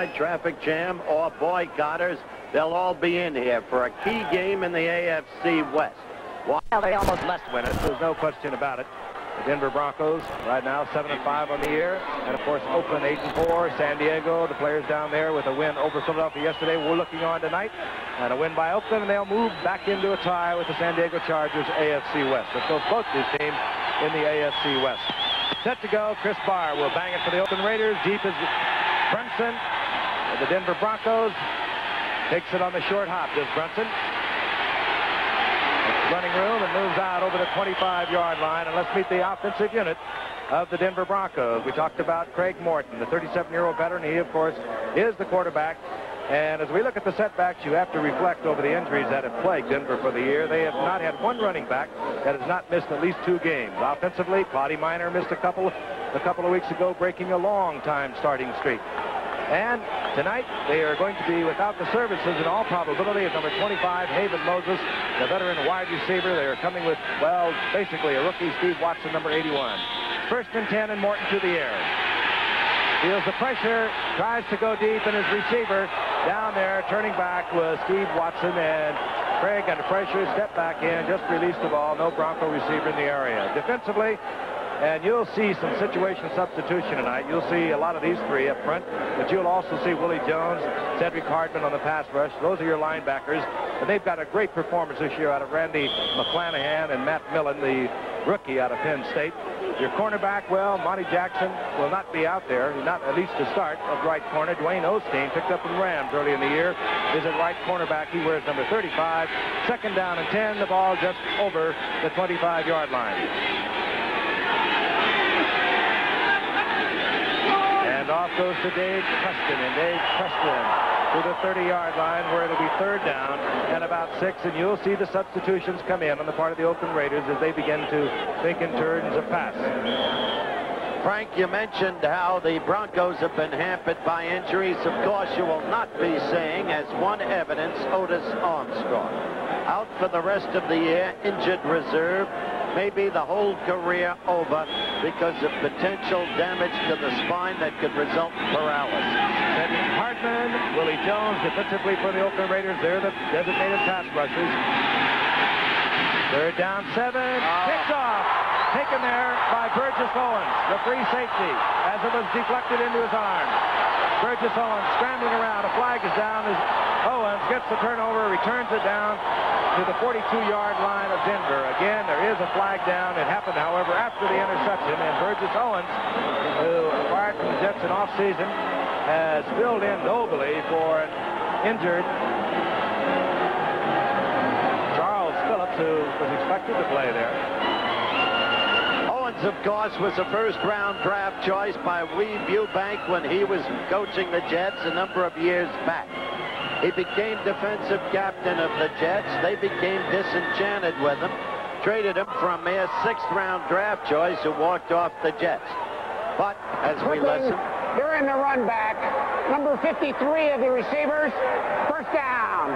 traffic jam or boycotters, they'll all be in here for a key game in the AFC West. Well, they almost must win it. There's no question about it. The Denver Broncos right now 7-5 on the year, and of course Oakland 8-4. San Diego, the players down there with a win over Philadelphia yesterday. We're looking on tonight, and a win by Oakland, and they'll move back into a tie with the San Diego Chargers AFC West. So both these teams in the AFC West. Set to go. Chris Barr will bang it for the Oakland Raiders. Deep is Brunson. The Denver Broncos takes it on the short hop. Does Brunson? Running room and moves out over the 25-yard line. And let's meet the offensive unit of the Denver Broncos. We talked about Craig Morton, the 37-year-old veteran. He, of course, is the quarterback. And as we look at the setbacks, you have to reflect over the injuries that have plagued Denver for the year. They have not had one running back that has not missed at least 2 games. Offensively, Claudio Minor missed a couple of weeks ago, breaking a long-time starting streak. And tonight, they are going to be without the services in all probability of number 25, Haven Moses, the veteran wide receiver. They are coming with, well, basically a rookie, Steve Watson, number 81. First and 10, and Morton to the air. Feels the pressure, tries to go deep, and his receiver down there turning back was Steve Watson, and Craig under pressure, step back in, just released the ball. No Bronco receiver in the area. Defensively, and you'll see some situation substitution tonight. You'll see a lot of these three up front, but you'll also see Willie Jones, Cedric Hardman on the pass rush. Those are your linebackers, and they've got a great performance this year out of Randy McClanahan and Matt Millen, the rookie out of Penn State. Your cornerback, well, Monty Jackson will not be out there, not at least to start, of right corner. Dwayne Osteen, picked up from Rams early in the year, is at right cornerback. He wears number 35. Second down and 10, the ball just over the 25-yard line. And off goes to Dave Preston, and Dave Preston to the 30-yard line where it'll be third down and about 6, and you'll see the substitutions come in on the part of the Oakland Raiders as they begin to think in terms of pass. Frank, you mentioned how the Broncos have been hampered by injuries. Of course, you will not be saying, as one evidence, Otis Armstrong. Out for the rest of the year, injured reserve, maybe the whole career over because of potential damage to the spine that could result in paralysis. Cedric Hardman, Willie Jones, defensively for the Oakland Raiders. They're the designated pass rushers. Third down 7, picked off. Taken there by Burgess Owens, the free safety, as it was deflected into his arm. Burgess Owens scrambling around. A flag is down as Owens gets the turnover, returns it down to the 42-yard line of Denver. Again, there is a flag down. It happened, however, after the interception, and Burgess Owens, who acquired from the Jets in offseason, has filled in nobly for an injured Charles Phillips, who was expected to play there. Of course, was a first-round draft choice by Weave Eubank when he was coaching the Jets a number of years back. He became defensive captain of the Jets. They became disenchanted with him, traded him for a mere 6th-round draft choice who walked off the Jets. But as we listen, during the run back, number 53 of the receivers, first down.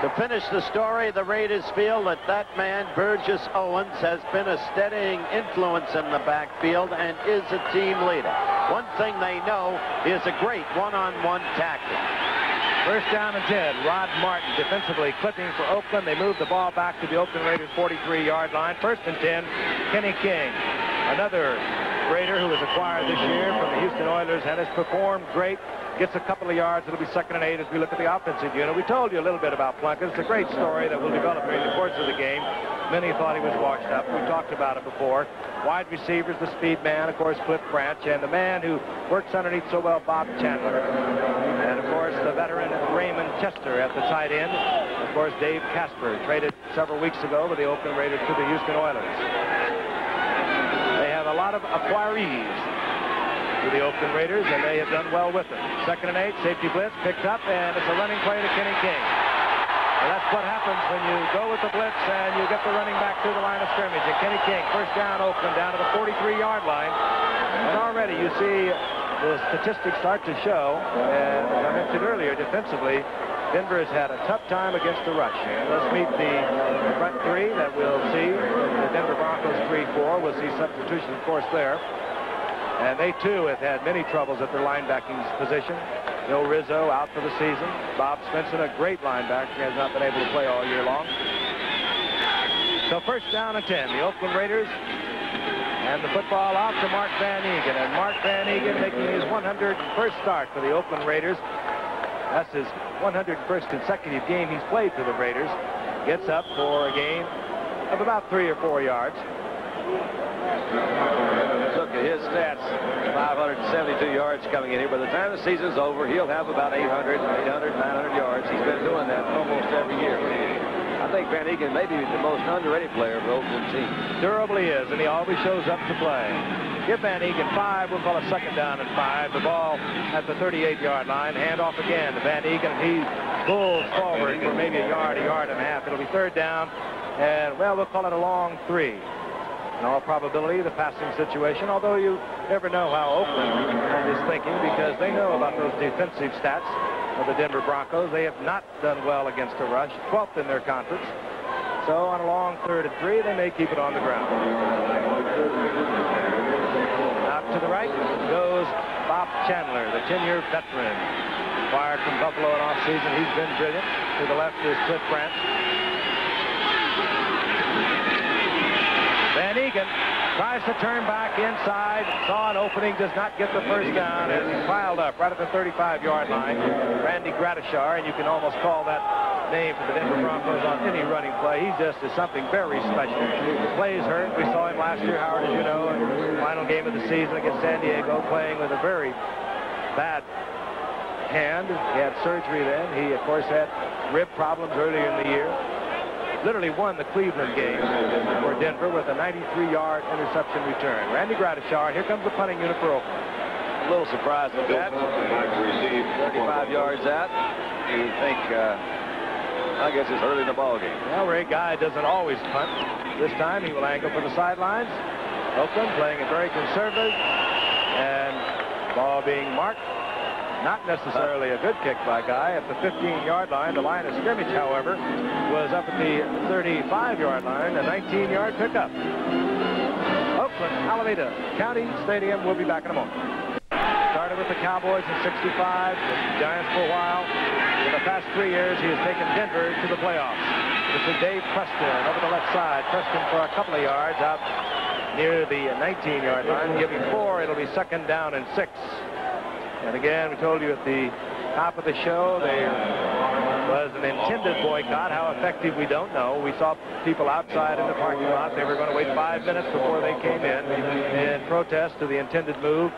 To finish the story, the Raiders feel that that man, Burgess Owens, has been a steadying influence in the backfield and is a team leader. One thing they know is a great one-on-one tackler. First down and 10. Rod Martin defensively clipping for Oakland. They move the ball back to the Oakland Raiders 43-yard line. First and 10, Kenny King, another Raider who was acquired this year from the Houston Oilers and has performed great. Gets a couple of yards. It'll be 2nd and 8 as we look at the offensive unit. We told you a little bit about Plunkett. It's a great story that will develop during the course of the game. Many thought he was washed up. We talked about it before. Wide receivers, the speed man, of course, Cliff Branch, and the man who works underneath so well, Bob Chandler. And, of course, the veteran Raymond Chester at the tight end. Of course, Dave Casper, traded several weeks ago with the Oakland Raiders to the Houston Oilers. They have a lot of acquirees to the Oakland Raiders, and they have done well with them. 2nd and 8, safety blitz, picked up, and it's a running play to Kenny King. Well, that's what happens when you go with the blitz and you get the running back through the line of scrimmage. And Kenny King, first down, Oakland, down to the 43-yard line. And already you see the statistics start to show, and as I mentioned earlier, defensively, Denver has had a tough time against the rush. And let's meet the front three that we'll see. The Denver Broncos 3-4. We'll see substitutions, of course, there. And they, too, have had many troubles at their linebacking position. Bill Rizzo out for the season. Bob Svensson, a great linebacker, has not been able to play all year long. So first down and 10. The Oakland Raiders. And the football out to Mark Van Eeghen. And Mark Van Eeghen making his 101st start for the Oakland Raiders. That's his 101st consecutive game he's played for the Raiders. Gets up for a gain of about 3 or 4 yards. Look at his stats. 572 yards coming in here. By the time the season's over, he'll have about 800, 900 yards. He's been doing that almost every year. I think Van Eeghen may be the most underrated player of the Oakland team. Durably is, and he always shows up to play. Give Van Eeghen 5. We'll call a second down and 5. The ball at the 38-yard line. Hand off again to Van Eeghen. He pulls forward for maybe a yard and a half. It'll be third down, and, well, we'll call it a long 3. In all probability, the passing situation, although you never know how Oakland is thinking because they know about those defensive stats of the Denver Broncos. They have not done well against the rush, 12th in their conference. So on a long 3rd and 3, they may keep it on the ground. Out to the right goes Bob Chandler, the 10-year veteran. Acquired from Buffalo in offseason. He's been brilliant. To the left is Cliff Branch. Van Eeghen tries to turn back inside, saw an opening, does not get the first down, and he's piled up right at the 35-yard line. Randy Gradishar, and you can almost call that name for the Denver Broncos on any running play. He just is something very special. Plays hurt. We saw him last year, Howard, as you know, in the final game of the season against San Diego, playing with a very bad hand. He had surgery then. He, of course, had rib problems earlier in the year. Literally won the Cleveland game for Denver with a 93-yard interception return. Randy Gradishar, here comes the punting unit for Oakland. A little surprised at that. 35 yards out. You think, I guess it's early in the ball game. Well, Ray Guy doesn't always punt. This time he will angle for the sidelines. Oakland playing it very conservative. And ball being marked. Not necessarily a good kick by Guy at the 15-yard line. The line of scrimmage, however, was up at the 35-yard line, a 19-yard pickup. Oakland, Alameda County Stadium. We'll be back in a moment. Started with the Cowboys in '65, with the Giants for a while. In the past 3 years, he has taken Denver to the playoffs. This is Dave Preston over the left side. Preston for a couple of yards out near the 19-yard line. Give him 4. It'll be second down and 6. And again, we told you at the top of the show there was an intended boycott. How effective, we don't know. We saw people outside in the parking lot. They were going to wait 5 minutes before they came in protest to the intended move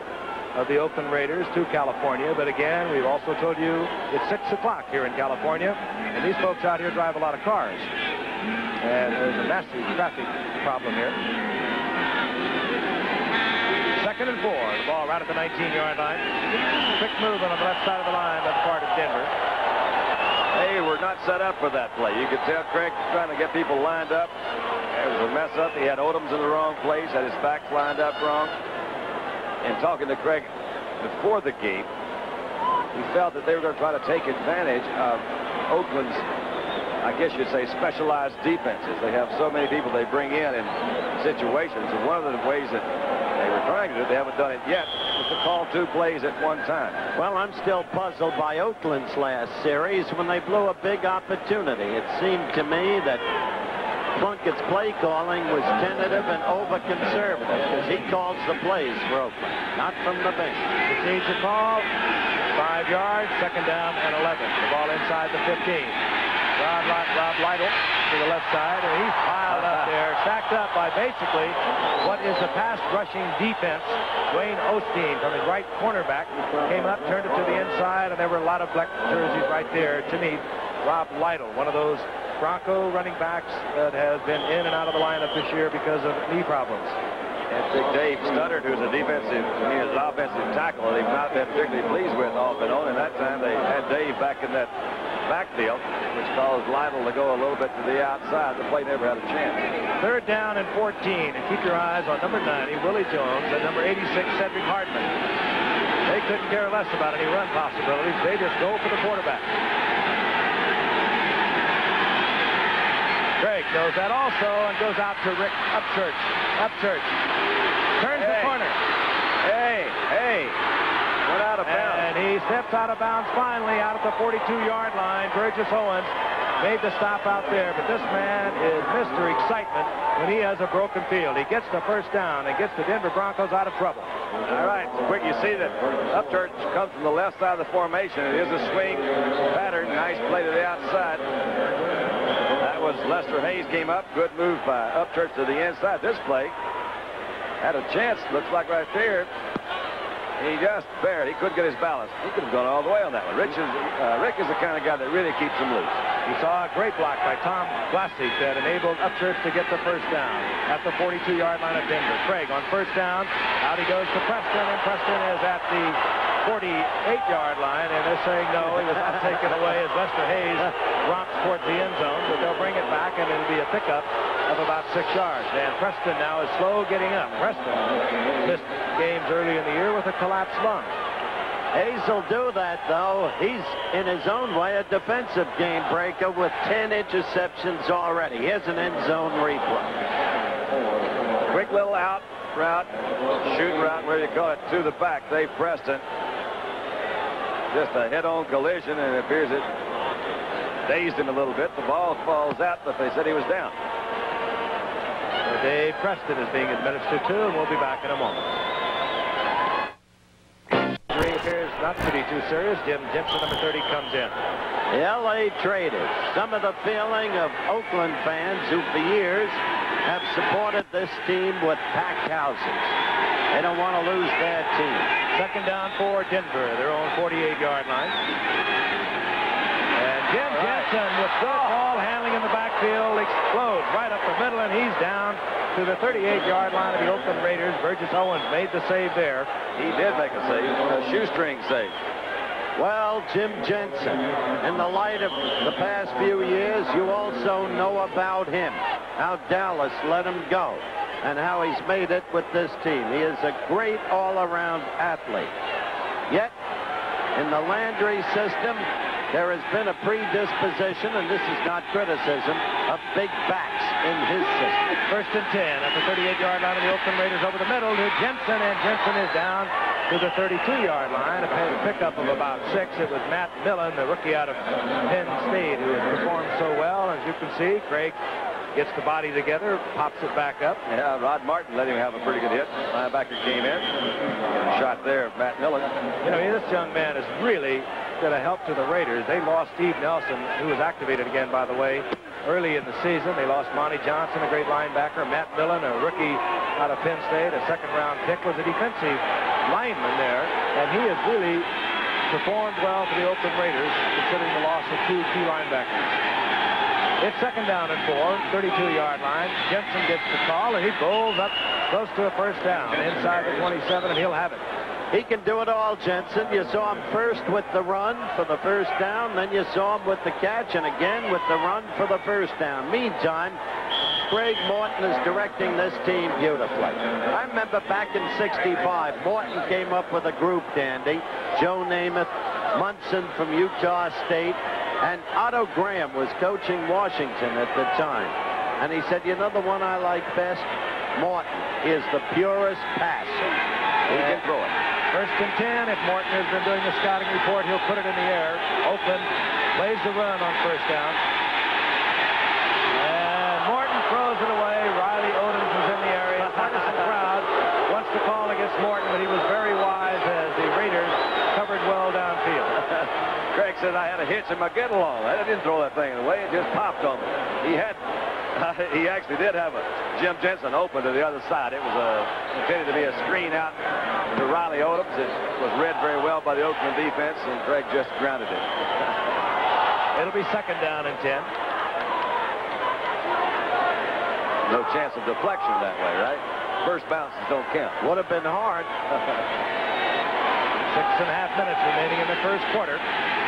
of the Oakland Raiders to California. But again, we've also told you it's 6 o'clock here in California, and these folks out here drive a lot of cars. And there's a massive traffic problem here. Second and 4. The ball right at the 19-yard line. Quick movement on the left side of the line by the part of Denver. They were not set up for that play. You could tell Craig trying to get people lined up. It was a mess up. He had Odoms in the wrong place, had his backs lined up wrong. And talking to Craig before the game, he felt that they were going to try to take advantage of Oakland's, I guess you'd say, specialized defenses. They have so many people they bring in situations. And one of the ways that they were trying to do, they haven't done it yet, was to call 2 plays at one time. Well, I'm still puzzled by Oakland's last series when they blew a big opportunity. It seemed to me that Plunkett's play calling was tentative and over-conservative because he calls the plays for Oakland, not from the bench. Receives a call, 5 yards, second down and 11. The ball inside the 15. Rob Lytle to the left side, and he's piled up there, stacked up by basically what is the pass rushing defense. Dwayne Osteen from his right cornerback came up, turned it to the inside, and there were a lot of black jerseys right there to meet Rob Lytle, one of those Bronco running backs that has been in and out of the lineup this year because of knee problems. And Big Dave Studdard, who's an offensive tackle, they've not been particularly pleased with off and on. And that time they had Dave back in that backfield, which caused Lytle to go a little bit to the outside. The play never had a chance. Third down and 14. And keep your eyes on number 90, Willie Jones, and number 86, Cedric Hardman. They couldn't care less about any run possibilities. They just go for the quarterback. Craig knows that also and goes out to Rick Upchurch. Upchurch turns the corner. Hey, went out of bounds. And he steps out of bounds finally out at the 42-yard line. Burgess Owens made the stop out there, but this man is Mr. Excitement when he has a broken field. He gets the first down and gets the Denver Broncos out of trouble. All right, quick, you see that Upchurch comes from the left side of the formation. It is a swing pattern. Nice play to the outside. That was Lester Hayes came up. Good move by Upchurch to the inside. This play had a chance, looks like right there. He just barely, he couldn't get his balance. He could have gone all the way on that one. Rick is the kind of guy that really keeps him loose. You saw a great block by Tom Glassig that enabled Upchurch to get the first down at the 42-yard line of Denver. Craig on first down. Out he goes to Preston, and Preston is at the 48-yard line, and they're saying no, he was not taken away as Lester Hayes romps towards the end zone, but they'll bring it back, and it'll be a pickup of about 6 yards. And Preston now is slow getting up. Preston missed games early in the year with a collapsed lung. Hayes will do that, though. He's, in his own way, a defensive game breaker with 10 interceptions already. Here's an end zone replay. Quick little out route, shoot route, where you call it, to the back. Dave Preston. Just a head-on collision, and it appears it dazed him a little bit. The ball falls out, but they said he was down. So Dave Preston is being administered to, and we'll be back in a moment. Injury appears not to be too serious. Jim Jensen, number 30, comes in. The L.A. Traders, some of the feeling of Oakland fans who for years have supported this team with packed houses. They don't want to lose their team. Second down for Denver, their own 48-yard line. And Jim Jensen with good ball handling in the backfield explodes right up the middle, and he's down to the 38-yard line of the Oakland Raiders. Burgess Owens made the save there. He did make a save, a shoestring save. Well, Jim Jensen, in the light of the past few years, you also know about him, how Dallas let him go, and how he's made it with this team. He is a great all-around athlete. Yet, in the Landry system, there has been a predisposition, and this is not criticism, of big backs in his system. First and 10 at the 38-yard line of the Oakland Raiders over the middle to Jensen, and Jensen is down to the 32-yard line. A pickup of about 6. It was Matt Millen, the rookie out of Penn State, who has performed so well. As you can see, Craig gets the body together, pops it back up. Yeah, Rod Martin let him have a pretty good hit. Linebacker came in. Shot there of Matt Millen. You know, this young man is really going to help to the Raiders. They lost Steve Nelson, who was activated again, by the way, early in the season. They lost Monty Johnson, a great linebacker. Matt Millen, a rookie out of Penn State, a second-round pick, was a defensive lineman there, and he has really performed well for the Oakland Raiders, considering the loss of 2 key linebackers. It's second down and 4, 32-yard line. Jensen gets the call, and he bowls up close to a first down inside the 27, and he'll have it. He can do it all, Jensen. You saw him first with the run for the first down, then you saw him with the catch, and again with the run for the first down. Meantime, Craig Morton is directing this team beautifully. I remember back in '65, Morton came up with a group, Dandy. Joe Namath, Munson from Utah State, and Otto Graham was coaching Washington at the time. And he said, you know the one I like best? Morton is the purest passer. He can throw it. First and 10. If Morton has been doing the scouting report, he'll put it in the air. Oakland plays the run on first down. And Morton throws it away. Riley Odoms is in the area. Partisan crowd wants to call against Morton, but he was very wise as the Raiders covered well downfield. Craig said, I had a hitch in my get-along. I didn't throw that thing away. It just popped on me. He actually did have a Jim Jensen open to the other side. It was intended to be a screen out to Riley Odoms. It was read very well by the Oakland defense, and Craig just grounded it. It'll be second down and 10. No chance of deflection that way, right? First bounces don't count. Would have been hard. 6.5 minutes remaining in the first quarter.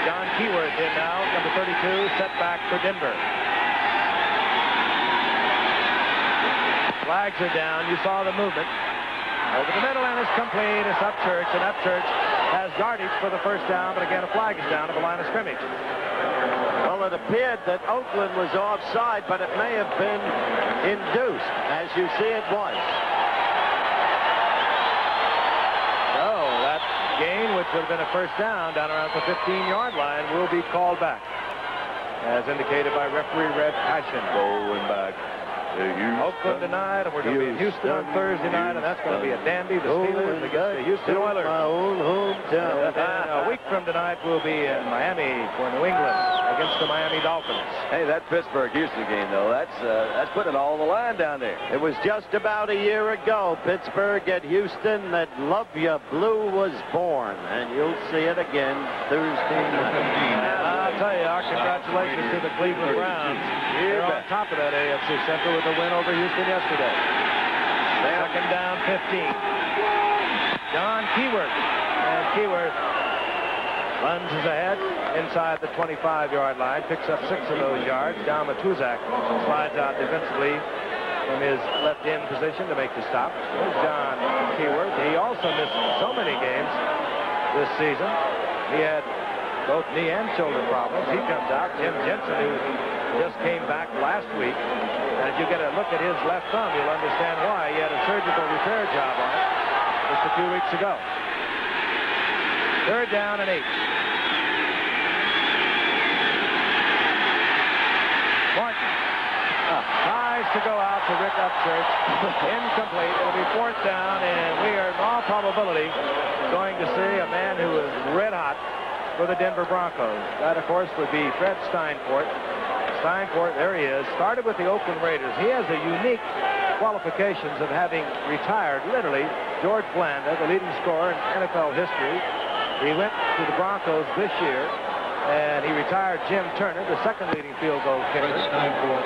John Keyworth in now, number 32, set back for Denver. Flags are down. You saw the movement. Over the middle, and it's complete. It's Upchurch, and Upchurch has yardage for the first down, but again, a flag is down at the line of scrimmage. Well, it appeared that Oakland was offside, but it may have been induced. As you see, it was. So that gain would which would have been a first down down around the 15-yard line, will be called back, as indicated by referee Red Passion. Going back. Oakland tonight, and we're going to be in Houston on Thursday night, and that's going to be a dandy. The Steelers against the Houston Oilers. My own hometown. And a week from tonight, we'll be in Miami for New England against the Miami Dolphins. Hey, that Pittsburgh-Houston game, though, that's putting it all on the line down there. It was just about a year ago, Pittsburgh at Houston, that Love Ya Blue was born, and you'll see it again Thursday night. I'll tell you, our congratulations to the Cleveland Browns. They're on top of that AFC Central with a win over Houston yesterday. Second down, 15. John Keyworth. And Keyworth lunges ahead inside the 25-yard line, picks up 6 of those yards. Don Matuzak slides out defensively from his left-end position to make the stop. There's John Keyworth. He also missed so many games this season. He had both knee and shoulder problems. He comes out. Jim Jensen, who just came back last week, and if you get a look at his left thumb, you'll understand why. He had a surgical repair job on it just a few weeks ago. Third down and 8. Martin tries to go out to Rick Upchurch. Incomplete. It'll be fourth down, and we are in all probability going to see a man who is red hot for the Denver Broncos. That, of course, would be Fred Steinfort. Steinfort, there he is, started with the Oakland Raiders. He has the unique qualifications of having retired, literally, George Blanda, the leading scorer in NFL history. He went to the Broncos this year, and he retired Jim Turner, the second leading field goal kicker.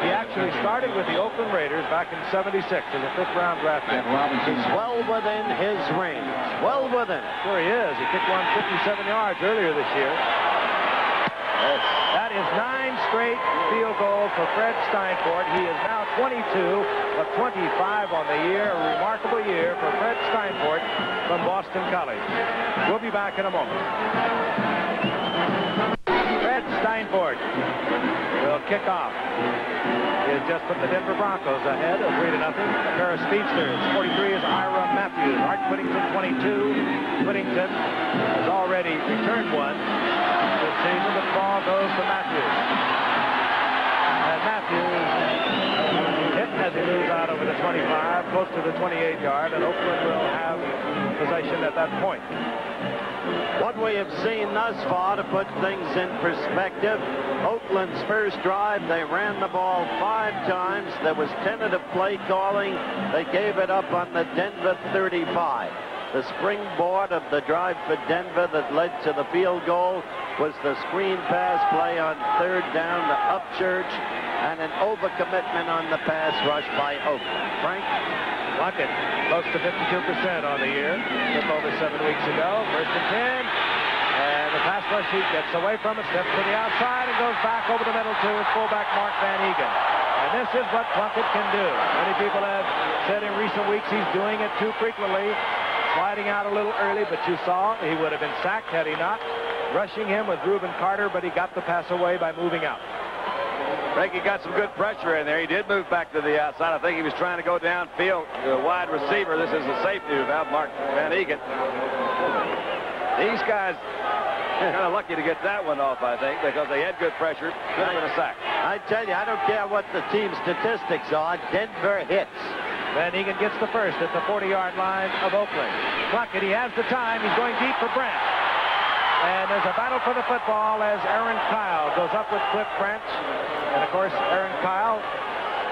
He actually started with the Oakland Raiders back in '76 as a 5th-round draft pick. He's well within his range. Well within it. Sure he is. He kicked one 57 yards earlier this year. That is 9 straight field goals for Fred Steinfort. He is now 22 of 25 on the year. A remarkable year for Fred Steinfort from Boston College. We'll be back in a moment. Fred Steinfort will kick off. He has just put the Denver Broncos ahead of 3-0. A pair of speedsters. 43 is Ira Matthews. Art Whittington, 22. Whittington has already returned one this season. The ball goes to Matthews. And Matthews hit as he moves out over the 25, close to the 28-yard, and Oakland will have possession at that point. What we have seen thus far, to put things in perspective, Oakland's first drive, they ran the ball 5 times. There was tentative play calling. They gave it up on the Denver 35. The springboard of the drive for Denver that led to the field goal was the screen pass play on 3rd down to Upchurch, and an overcommitment on the pass rush by Oakland. Frank? Plunkett, close to 52% on the year. Took over 7 weeks ago. 1st and 10. And the pass rush, he gets away from it, steps to the outside, and goes back over the middle to his fullback, Mark Van Egan. And this is what Plunkett can do. Many people have said in recent weeks he's doing it too frequently, sliding out a little early, but you saw he would have been sacked had he not. Rushing him with Reuben Carter, but he got the pass away by moving out. Frankie got some good pressure in there. He did move back to the outside. I think he was trying to go downfield to a wide receiver. This is the safety about Mark Van Egan. These guys are kind of lucky to get that one off, I think, because they had good pressure. Could have been a sack. I tell you, I don't care what the team statistics are. Denver hits. Van Egan gets the first at the 40-yard line of Oakland. Plunkett, he has the time. He's going deep for Branch. And there's a battle for the football as Aaron Kyle goes up with Cliff Branch. And, of course, Aaron Kyle,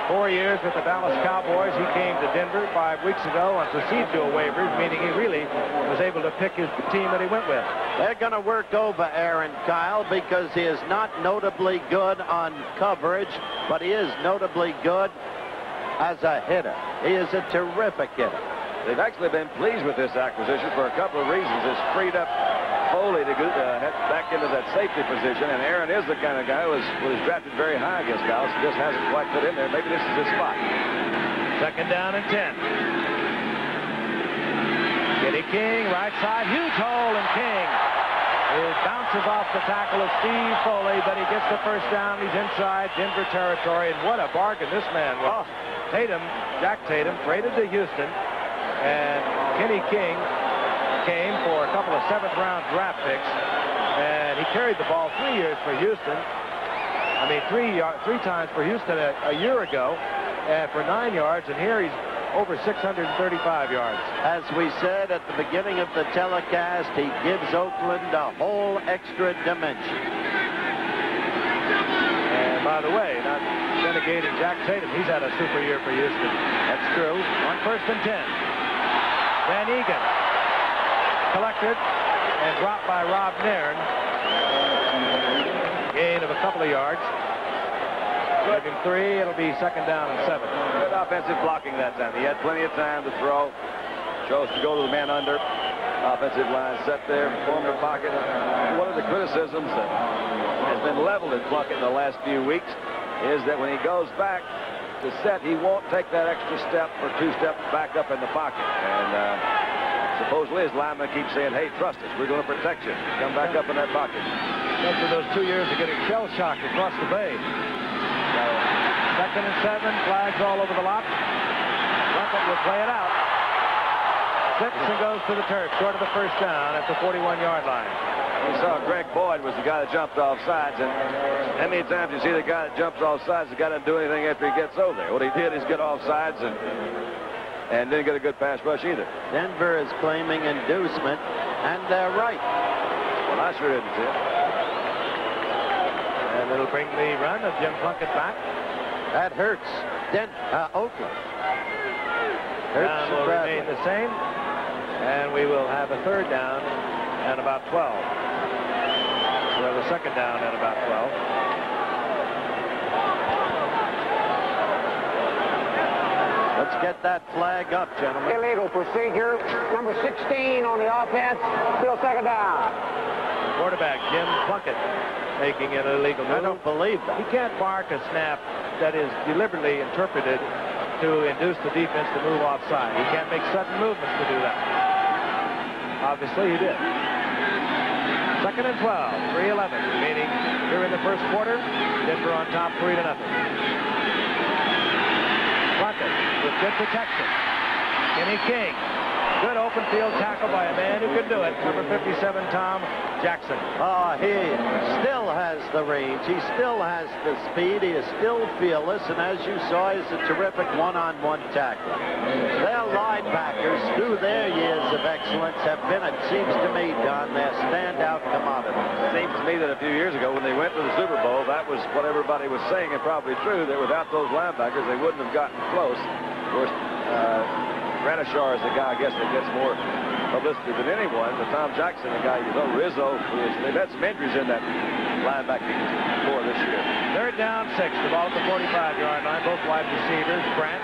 4 years with the Dallas Cowboys. He came to Denver 5 weeks ago on procedural waivers, meaning he really was able to pick his team that he went with. They're going to work over Aaron Kyle because he is not notably good on coverage, but he is notably good as a hitter. He is a terrific hitter. They've actually been pleased with this acquisition for a couple of reasons. It's freed up Foley to get back into that safety position, and Aaron is the kind of guy who was drafted very high against Dallas. He just hasn't quite fit in there. Maybe this is his spot. Second down and 10. Kenny King, right side, huge hole, and King. It bounces off the tackle of Steve Foley, but he gets the first down. He's inside Denver territory, and what a bargain this man was. Tatum, Jack Tatum, traded to Houston, and Kenny King came for a couple of 7th-round draft picks, and he carried the ball 3 years for Houston. I mean, three times for Houston a year ago for 9 yards, and here he's over 635 yards. As we said at the beginning of the telecast, he gives Oakland a whole extra dimension. And by the way, not denigrating Jack Tatum, he's had a super year for Houston. That's true. On 1st and 10. Van Egan collected and dropped by Rob Nairn. Gain of a couple of yards. Second 3, it'll be 2nd down and 7. Good offensive blocking that time. He had plenty of time to throw. Chose to go to the man under. Offensive line set there, formed a pocket. One of the criticisms that has been leveled at Plunkett in the last few weeks is that when he goes back to set, he won't take that extra step or 2 steps back up in the pocket. And supposedly his lineman keeps saying, hey, trust us, we're going to protect you. Come back up in that pocket. After those 2 years of getting shell-shocked across the bay. So, 2nd and 7, flags all over the lot. Plunkett will play it out. 6 and goes to the turf, short of the 1st down at the 41-yard line. We saw Greg Boyd was the guy that jumped off sides, and how many times you see the guy that jumps off sides, the guy doesn't do anything after he gets over there. What he did is get off sides and didn't get a good pass rush either. Denver is claiming inducement, and they're right. Well, I sure didn't see it. And it'll bring the run of Jim Plunkett back. That hurts Oakland. Down will remain the same, and we will have a 3rd down and about 12. We'll have a 2nd down and about 12. Let's get that flag up, gentlemen. Illegal procedure. Number 16 on the offense. Still 2nd down. Quarterback Jim Plunkett making an illegal move. I don't believe that. He can't mark a snap that is deliberately interpreted to induce the defense to move offside. He can't make sudden movements to do that. Obviously, he did. 2nd and 12, 3:11 remaining here in the 1st quarter. Denver on top, 3-0. Plunkett with good protection. Kenny King. Good open field tackle by a man who can do it. Number 57, Tom Jackson. He still has the range. He still has the speed. He is still fearless. And as you saw, he's a terrific one-on-one tackler. Their linebackers, through their years of excellence, have been, it seems to me, Don, their standout commodity. It seems to me that a few years ago when they went to the Super Bowl, that was what everybody was saying, and probably true, that without those linebackers, they wouldn't have gotten close. Of course, Granishar is the guy, I guess, that gets more publicity than anyone. But Tom Jackson, the guy, Rizzo, they've had some injuries in that linebacking core this year. 3rd down, 6. The ball at the 45-yard line. Both wide receivers, Grant,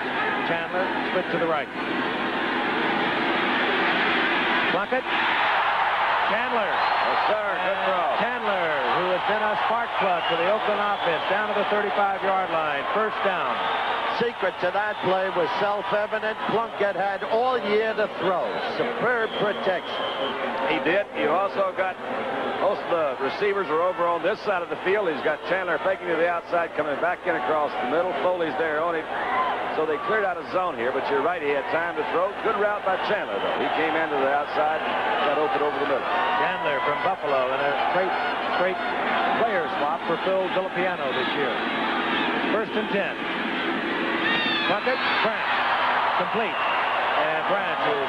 Chandler, split to the right. Plunkett. Chandler. Yes, sir. Good throw. Chandler, who has been a spark plug for the Oakland offense, down to the 35-yard line. 1st down. Secret to that play was self-evident. Plunkett had all year to throw. Superb protection. He did. You also got most of the receivers are over on this side of the field. He's got Chandler faking to the outside, coming back in across the middle. Foley's there on him. So they cleared out a zone here, but you're right. He had time to throw. Good route by Chandler, though. He came into the outside, got open over the middle. Chandler from Buffalo in a straight player swap for Phil Villapiano this year. 1st and 10. Plunkett, Branch, complete. And Branch is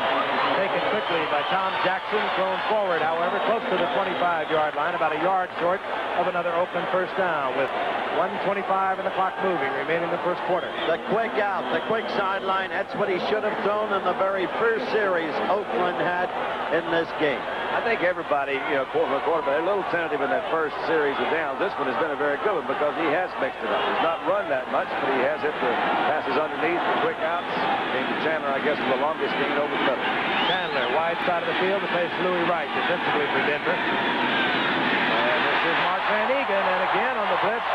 taken quickly by Tom Jackson, thrown forward, however, close to the 25-yard line, about a yard short of another Oakland 1st down with 1:25 and the clock moving, remaining the 1st quarter. The quick out, the quick sideline, that's what he should have thrown in the very first series Oakland had in this game. I think everybody, quarterback, a little tentative in that first series of downs. This one has been a very good one because he has mixed it up. He's not run that much, but he has hit the passes underneath, the quick outs. Came to Chandler, I guess, with the longest gain over the middle. Chandler, wide side of the field to face Louis Wright defensively for Denver. And this is Mark Van Egan, and again on the blitz,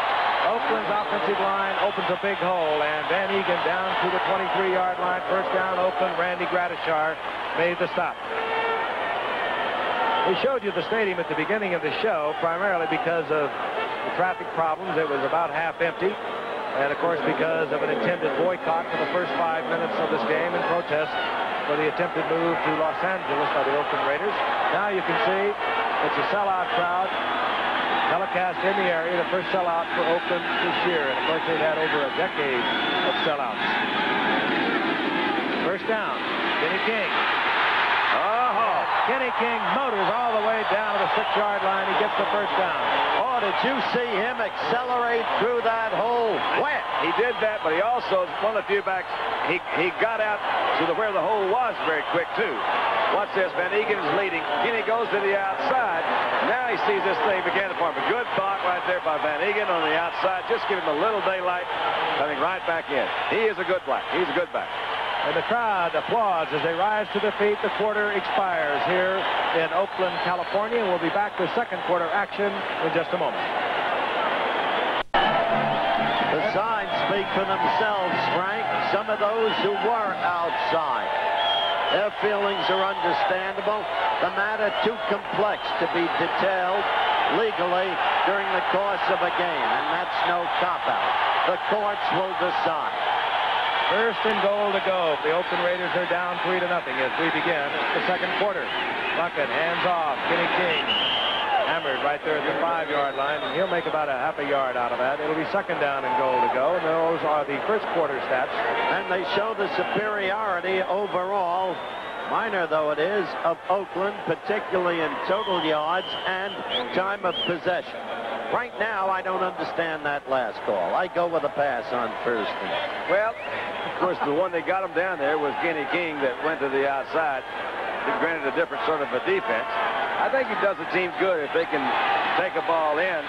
Oakland's offensive line opens a big hole, and Van Egan down to the 23-yard line. 1st down, Oakland. Randy Gradishar made the stop. We showed you the stadium at the beginning of the show, primarily because of the traffic problems. It was about half empty. And, of course, because of an intended boycott for the first 5 minutes of this game in protest for the attempted move to Los Angeles by the Oakland Raiders. Now you can see it's a sellout crowd. Telecast in the area, the first sellout for Oakland this year. And of course, they've had over a decade of sellouts. First down, Kenny King. Oh, Kenny King motors all the way down to the 6-yard line. He gets the first down. Oh, did you see him accelerate through that hole? Wet. He did that, but he also, one of the few backs, he got out to where the hole was very quick, too. Watch this. Van Egan is leading. Kenny goes to the outside. Now he sees this thing begin to form. A good block right there by Van Egan on the outside. Just give him a little daylight, coming right back in. He is a good back. He's a good back. And the crowd applauds as they rise to their feet. The quarter expires here in Oakland, California. We'll be back with second quarter action in just a moment. The signs speak for themselves, Frank. Some of those who were outside. Their feelings are understandable. The matter too complex to be detailed legally during the course of a game, and that's no cop-out. The courts will decide. First and goal to go. The Oakland Raiders are down 3-0 as we begin the second quarter. Plunkett hands off. Kenny King hammered right there at the 5-yard line, and he'll make about a half a yard out of that. It'll be second down and goal to go, and those are the first quarter stats. And they show the superiority overall, minor though it is, of Oakland, particularly in total yards and time of possession. Right now, I don't understand that last call. I go with a pass on first. Well, of course, the one that got him down there was Kenny King that went to the outside. Granted, a different sort of a defense. I think it does the team good if they can take a ball in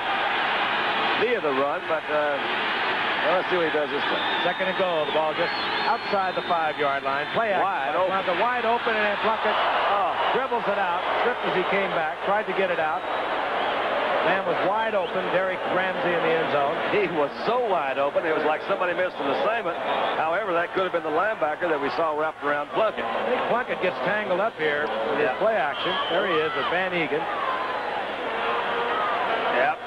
via the run, but well, let's see what he does this time. Second and goal. The ball just outside the 5-yard line. Play action. Wide open. The wide open, and Plunkett dribbles it out. Tripped as he came back. Tried to get it out. Man was wide open. Derek Ramsey in the end zone. He was so wide open, it was like somebody missed an assignment. However, that could have been the linebacker that we saw wrapped around Plunkett. I think Plunkett gets tangled up here with his play action. There he is with Van Egan. Yep.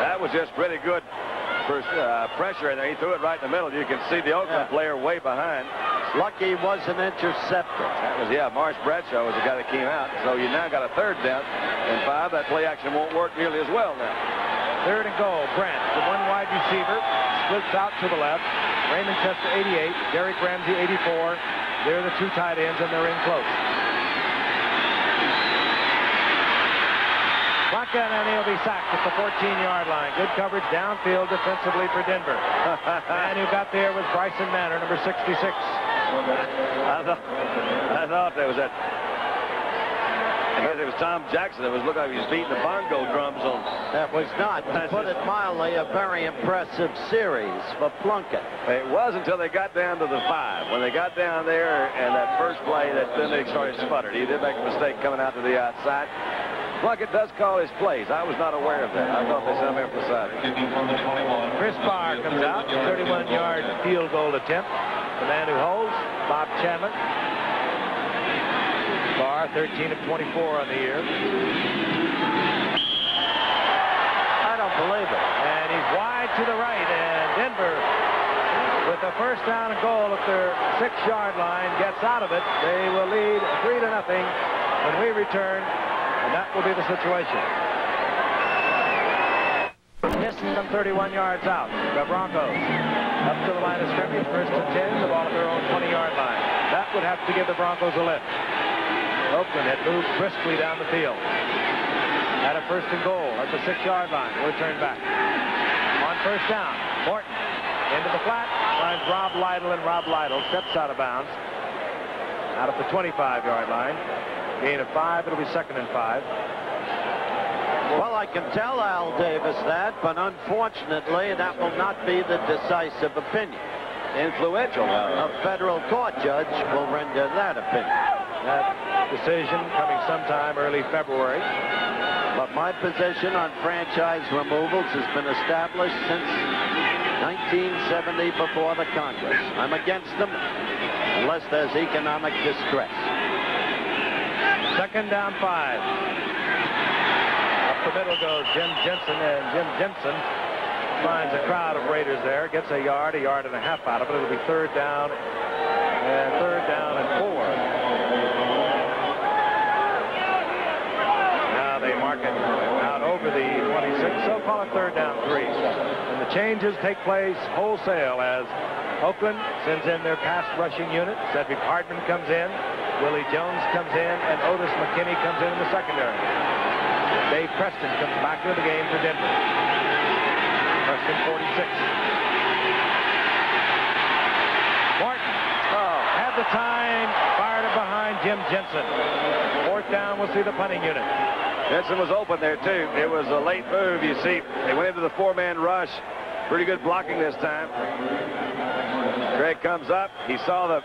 That was just pretty good first pressure in there. He threw it right in the middle. You can see the Oakland player way behind. Lucky wasn't intercepted. That was, Marsh Bradshaw was the guy that came out. So you now got a third down and 5. That play action won't work nearly as well now. Third and goal. Brent, the one wide receiver, splits out to the left. Raymond Chester, 88. Derek Ramsey, 84. They're the two tight ends, and they're in close. Plunkett, and he'll be sacked at the 14-yard line. Good coverage downfield defensively for Denver. And who got there was Bryson Manor, number 66. I thought there was that. I guess it was Tom Jackson that was looking like he was beating the bongo drums on. That was not, to put it mildly, a very impressive series for Plunkett. It was until they got down to the 5. When they got down there and that first play, then they started sputtering. He did make a mistake coming out to the outside. Plunkett does call his plays. I was not aware of that. I thought they sent him in for side. Chris Barr comes out, 31-yard field goal attempt. The man who holds, Bob Chapman. Barr, 13 of 24 on the year. I don't believe it. And he's wide to the right, and Denver, with the first down and goal at their 6-yard line, gets out of it. They will lead 3-0 when we return. And that will be the situation. Missing them 31 yards out. The Broncos up to the line of scrimmage, first and 10, the ball at their own 20-yard line. That would have to give the Broncos a lift. Oakland had moved briskly down the field. Had a first and goal at the 6-yard line. We'll turn back. On first down, Morton into the flat, finds Rob Lytle, and Rob Lytle steps out of bounds. Out at the 25-yard line. Gain of 5. It'll be second and 5. Well, I can tell Al Davis that, but unfortunately, that will not be the decisive opinion. Influential. A federal court judge will render that opinion. That decision coming sometime early February. But my position on franchise removals has been established since 1970 before the Congress. I'm against them unless there's economic distress. Second down 5. Up the middle goes Jim Jensen, and Jim Jensen finds a crowd of Raiders there, gets a yard and a half out of it. It'll be third down and third down and 4. Now they mark it out over the 26, so call it third down 3. And the changes take place wholesale as Oakland sends in their pass rushing unit. Cedric Hardman comes in, Willie Jones comes in, and Otis McKinney comes in the secondary. Dave Preston comes back into the game for Denver. Preston 46. Martin had the time, fired it behind Jim Jensen. Fourth down, we'll see the punting unit. Jensen was open there, too. It was a late move, you see. They went into the 4-man rush. Pretty good blocking this time. Craig comes up. He saw the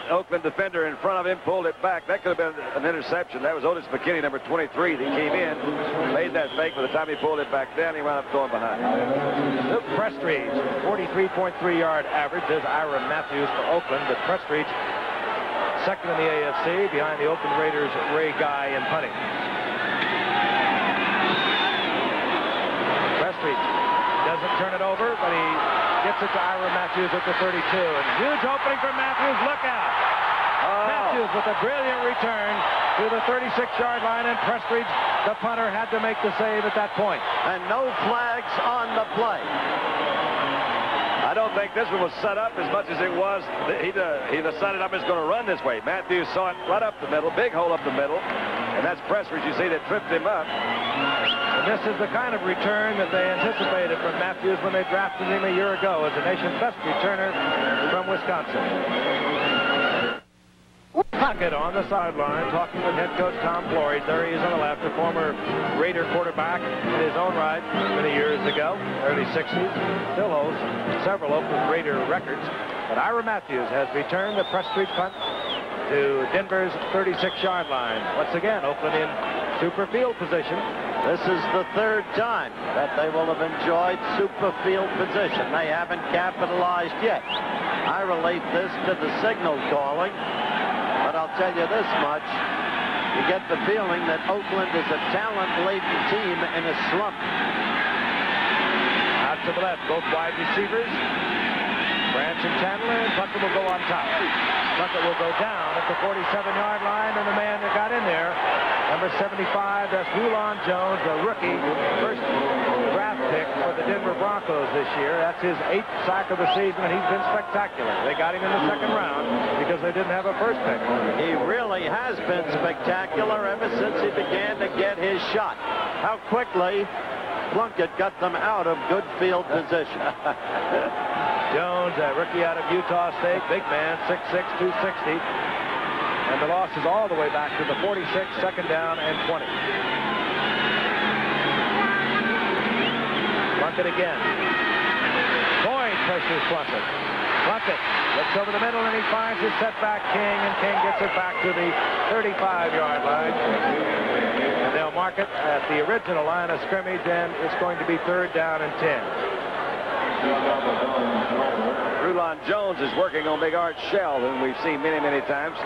Oakland defender in front of him, pulled it back. That could have been an interception. That was Otis McKinney, number 23. He came in, made that fake. By the time he pulled it back down, he wound up going behind. Luke Prestridge, 43.3-yard average. There's Ira Matthews for Oakland, but Prestridge second in the AFC behind the Oakland Raiders' Ray Guy in punting. Prestridge doesn't turn it over, but he gets it to Ira Matthews at the 32. And huge opening for Matthews. Look out. Matthews with a brilliant return to the 36-yard line, and Prestridge, the punter, had to make the save at that point. And no flags on the play. I don't think this one was set up as much as it was. He decided I'm just going to run this way. Matthews saw it right up the middle, big hole up the middle. And that's Prestridge, you see, that tripped him up. And this is the kind of return that they anticipated from Matthews when they drafted him a year ago as the nation's best returner from Wisconsin. Puckett on the sideline talking with head coach Tom Floyd. There he is on the left, a former Raider quarterback in his own right many years ago, early 60s. Still holds several Oakland Raider records. But Ira Matthews has returned the Prestridge punt to Denver's 36-yard line. Once again, Oakland in super field position. This is the third time that they will have enjoyed super field position. They haven't capitalized yet. I relate this to the signal calling, but I'll tell you this much. You get the feeling that Oakland is a talent-laden team in a slump. Out to the left, both wide receivers. Branch and Chandler, and Puckett will go on top. Puckett will go down at the 47-yard line, and the man that got in there, number 75, that's Rulon Jones, the rookie, first draft pick for the Denver Broncos this year. That's his 8th sack of the season, and he's been spectacular. They got him in the second round because they didn't have a first pick. He really has been spectacular ever since he began to get his shot. How quickly Plunkett got them out of good field position. Jones, a rookie out of Utah State, big man, 6'6", 260. And the loss is all the way back to the 46, second down and 20. Plunkett again. Boyd pressures Plunkett. Plunkett looks over the middle, and he finds his setback King, and King gets it back to the 35-yard line. And they'll mark it at the original line of scrimmage, and it's going to be third down and 10. Rulon Jones is working on big Art Shell, whom we've seen many, many times.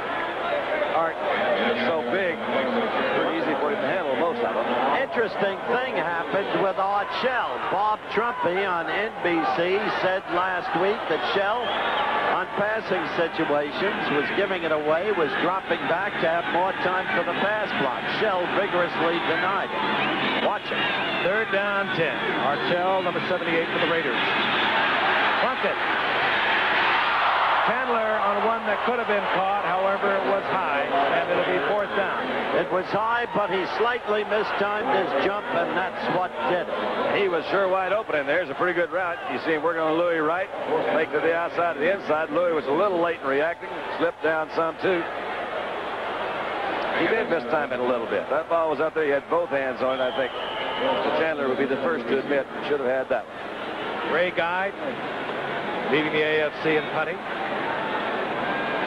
Art is so big, pretty easy for him to handle most of them. Interesting thing happened with Art Shell. Bob Trumpy on NBC said last week that Shell, on passing situations, was giving it away, was dropping back to have more time for the pass block. Shell vigorously denied it. Watch it. Third down, 10. Art Shell, number 78 for the Raiders. Plunkett. Chandler on one that could have been caught, however, it was high, and it'll be fourth down. It was high, but he slightly mistimed his jump, and that's what did it. He was sure wide open in there. It's a pretty good route. You see him working on Louis right, make to the outside to the inside. Louis was a little late in reacting, slipped down some too. He did mistime it a little bit. That ball was out there. He had both hands on it, I think. So Chandler would be the first to admit he should have had that one. Ray Guy leading the AFC in punting.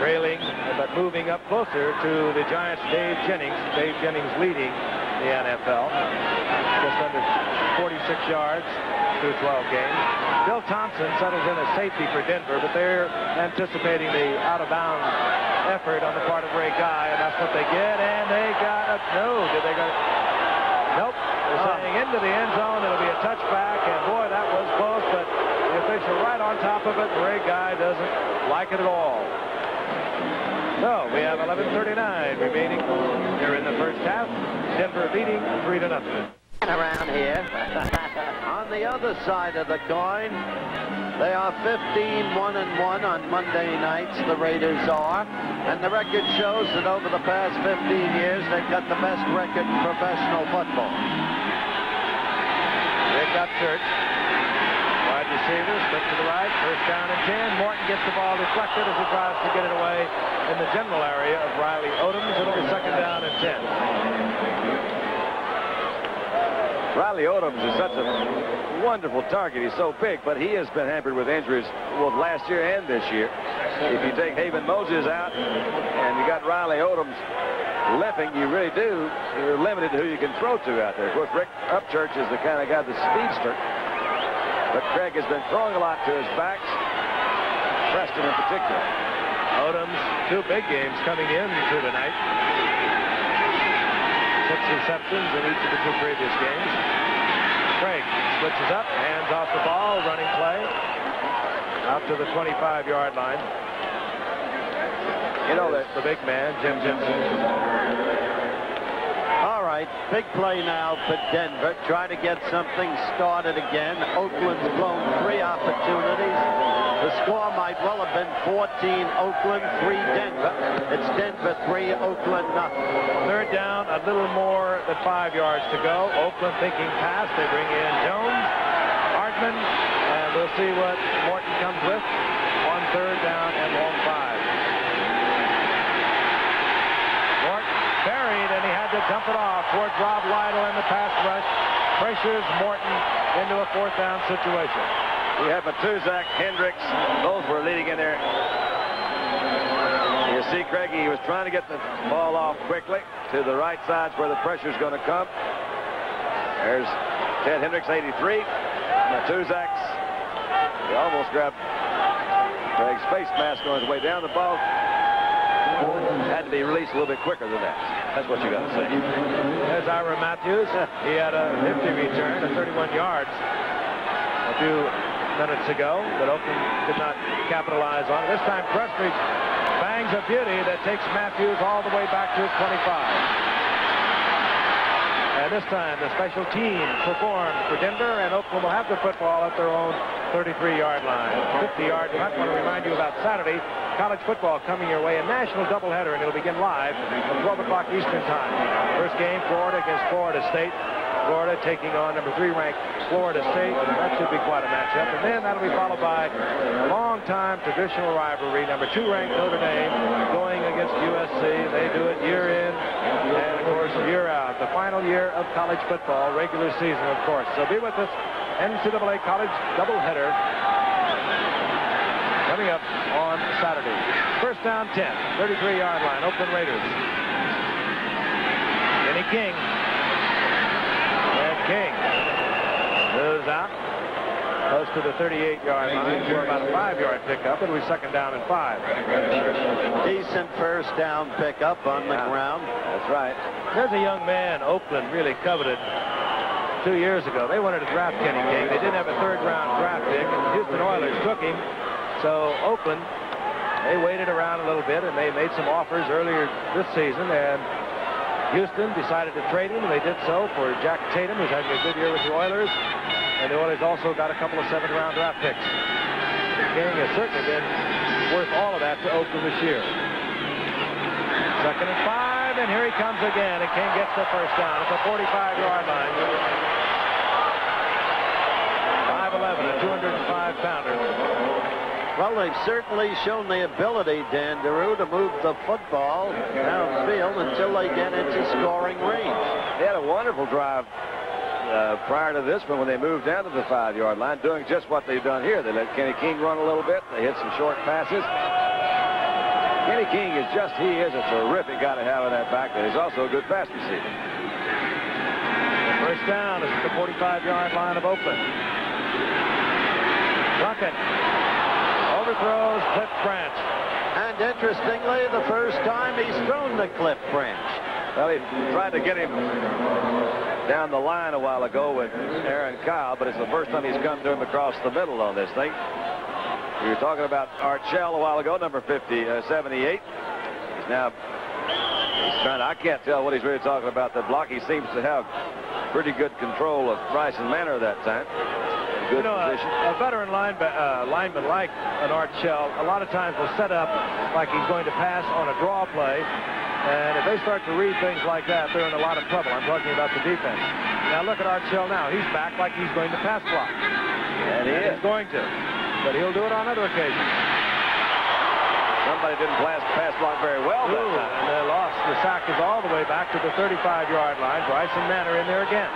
Trailing, but moving up closer to the Giants' Dave Jennings. Dave Jennings leading the NFL. Just under 46 yards through 12 games. Bill Thompson settles in as safety for Denver, but they're anticipating the out-of-bounds effort on the part of Ray Guy, and that's what they get. And they got a no. Did they go? Nope. They're saying into the end zone. It'll be a touchback, and boy, that was close, but the official right on top of it. Ray Guy doesn't like it at all. So we have 11:39 remaining here in the first half. Denver leading 3-0. Around here. On the other side of the coin, they are 15-1-1 on Monday nights, the Raiders are. And the record shows that over the past 15 years, they've got the best record in professional football. They've got Church. Wide receivers, split to the right, first down and 10. Morton gets the ball deflected as he tries to get it away in the general area of Riley Odoms. It'll be second down and 10. Riley Odoms is such a wonderful target. He's so big, but he has been hampered with injuries both last year and this year. If you take Haven Moses out and you got Riley Odoms limping, you really do. You're limited to who you can throw to out there. Of course, Rick Upchurch is the kind of guy, the speedster. But Craig has been throwing a lot to his backs, Preston in particular. Odoms, 2 big games coming into tonight. 6 receptions in each of the 2 previous games. Craig switches up, hands off the ball, running play out to the 25-yard line. You know that the big man, Jim Jensen. All right, big play now for Denver. Try to get something started again. Oakland's blown 3 opportunities. The score might well have been 14 Oakland, 3 Denver. It's Denver 3, Oakland nothing. Third down, a little more than 5 yards to go. Oakland thinking pass. They bring in Jones, Hartman, and we'll see what Morton comes with on third down and long 5. Morton buried, and he had to dump it off towards Rob Lytle in the pass rush. Pressures Morton into a 4th down situation. we have Matuzak, Hendricks. Those were leading in there. You see, Craig, he was trying to get the ball off quickly to the right side where the pressure's going to come. There's Ted Hendricks, 83. Matuzak's. He almost grabbed Craig's face mask on his way down. The ball had to be released a little bit quicker than that. That's what you got to say. There's Ira Matthews. He had a nifty return of 31 yards a few minutes ago, but Oakland did not capitalize on it. This time, Prestridge bangs a beauty that takes Matthews all the way back to his 25. And this time, the special team performed for Denver, and Oakland will have the football at their own 33-yard line. 50-yard punt. I want to remind you about Saturday. College football coming your way, a national doubleheader, and it'll begin live at 12 o'clock Eastern time. First game, Florida against Florida State. Florida taking on number 3 ranked Florida State. That should be quite a matchup. And then that'll be followed by a long-time traditional rivalry. Number 2 ranked Notre Dame going against USC. They do it year in and, of course, year out. The final year of college football, regular season, of course. So be with us. NCAA college doubleheader coming up on Saturday. First down 10, 33-yard line, Oakland Raiders. Kenny King. And King moves out close to the 38-yard line for about a 5-yard pickup. It'll be second down and 5. Decent first down pickup on the ground. That's right. There's a young man Oakland really coveted 2 years ago. They wanted to draft Kenny King. They didn't have a third-round draft pick, and the Houston Oilers took him. So Oakland, they waited around a little bit, and they made some offers earlier this season, and Houston decided to trade him, and they did so for Jack Tatum, who's having a good year with the Oilers, and the Oilers also got a couple of 7th-round draft picks. King has certainly been worth all of that to Oakland this year. Second and 5, and here he comes again, and King gets the first down at the 45-yard line. 5'11", a 205-pounder. Well, they've certainly shown the ability, Dan DeRue, to move the football downfield until they get into scoring range. They had a wonderful drive prior to this one when they moved down to the 5-yard line, doing just what they've done here. They let Kenny King run a little bit. They hit some short passes. Kenny King is just, he is a terrific guy to have in that back. He's also a good pass receiver. First down is at the 45-yard line of Oakland. Luckett overthrows Cliff Branch. And interestingly, the first time he's thrown to Cliff Branch. Well, he tried to get him down the line a while ago with Aaron Kyle, but it's the first time he's come to him across the middle on this thing. We were talking about Art Shell a while ago, number 78. Now, he's trying to, I can't tell what he's really talking about. The block, he seems to have pretty good control of Bryson Manor that time. Good position. A veteran lineman like an Art Shell a lot of times will set up like he's going to pass on a draw play. And if they start to read things like that, they're in a lot of trouble. I'm talking about the defense. Now look at Art Shell now. He's back like he's going to pass block. And he is. He's going to. But he'll do it on other occasions. Somebody didn't pass block very well that time. And they lost. The sack is all the way back to the 35-yard line. Bryson Manor in there again.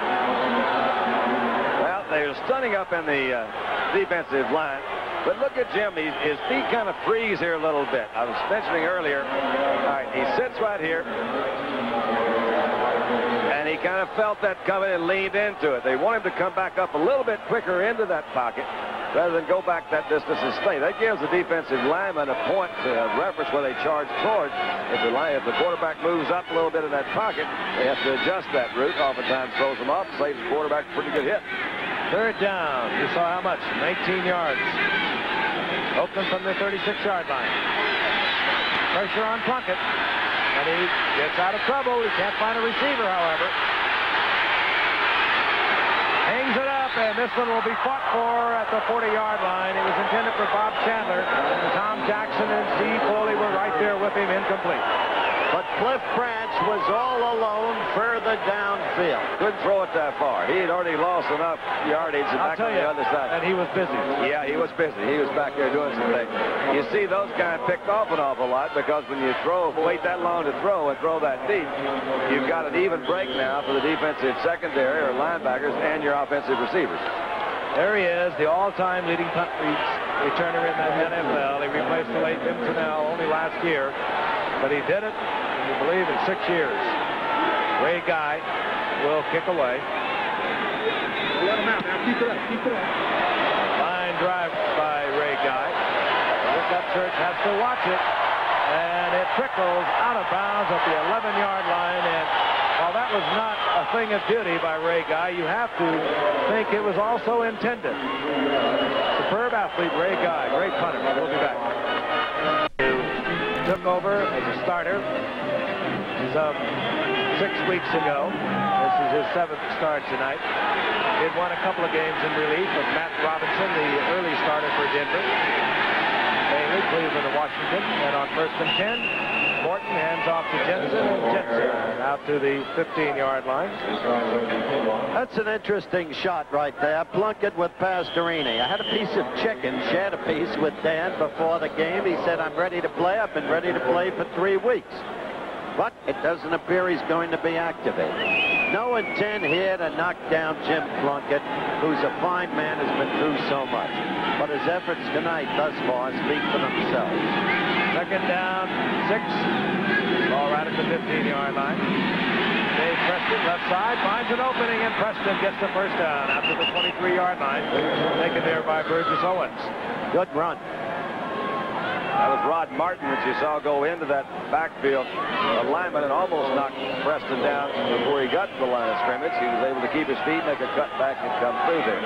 Well, they're stunning up in the defensive line. But look at Jim. His feet kind of freeze here a little bit. I was mentioning earlier. All right, he sits right here. And he kind of felt that coming and leaned into it. They want him to come back up a little bit quicker into that pocket rather than go back that distance and stay. That gives the defensive lineman a point to reference where they charge towards. If the quarterback moves up a little bit in that pocket, they have to adjust that route. Oftentimes throws them off, saves the quarterback a pretty good hit. Third down. You saw how much? 19 yards. Oakland from the 36-yard line. Pressure on Plunkett. And he gets out of trouble. He can't find a receiver, however. Hangs it up, and this one will be fought for at the 40-yard line. It was intended for Bob Chandler. Tom Jackson and Steve Foley were right there with him, incomplete. But Cliff Branch was all alone further downfield. Couldn't throw it that far. He had already lost enough yardage back on the other side. And he was busy. Yeah, he was busy. He was back there doing some things. You see those guys picked off an awful lot because when you wait that long to throw and throw that deep, you've got an even break now for the defensive secondary or linebackers and your offensive receivers. There he is, the all-time leading punt returner in the NFL. He replaced the late Jim Tunnell only last year. But he did it, you believe, in 6 years. Ray Guy will kick away. Let him out now. Keep it up. Keep it up. Fine drive by Ray Guy. Rick Upchurch has to watch it. And it trickles out of bounds at the 11-yard line. And while that was not a thing of beauty by Ray Guy, you have to think it was also intended. Superb athlete, Ray Guy. Great punter. We'll be back. Took over as a starter some 6 weeks ago. This is his 7th start tonight. He had won a couple of games in relief of Matt Robinson, the early starter for Denver. Bailey, Cleveland, and Washington. And on 1st and 10, Morton hands off to Jensen, and Jensen out to the 15-yard line. That's an interesting shot right there. Plunkett with Pastorini. I had a piece of chicken, shared a piece with Dan before the game. He said, I'm ready to play. I've been ready to play for 3 weeks. But it doesn't appear he's going to be activated. No intent here to knock down Jim Plunkett, who's a fine man, has been through so much. But his efforts tonight thus far speak for themselves. Second down, 6. Ball right at the 15-yard line. Dave Preston, left side, finds an opening, and Preston gets the first down after the 23-yard line. Taken there by Burgess Owens. Good run. That was Rod Martin that you saw go into that backfield alignment and almost knocked Preston down before he got to the line of scrimmage. He was able to keep his feet, make a cut back, and come through there.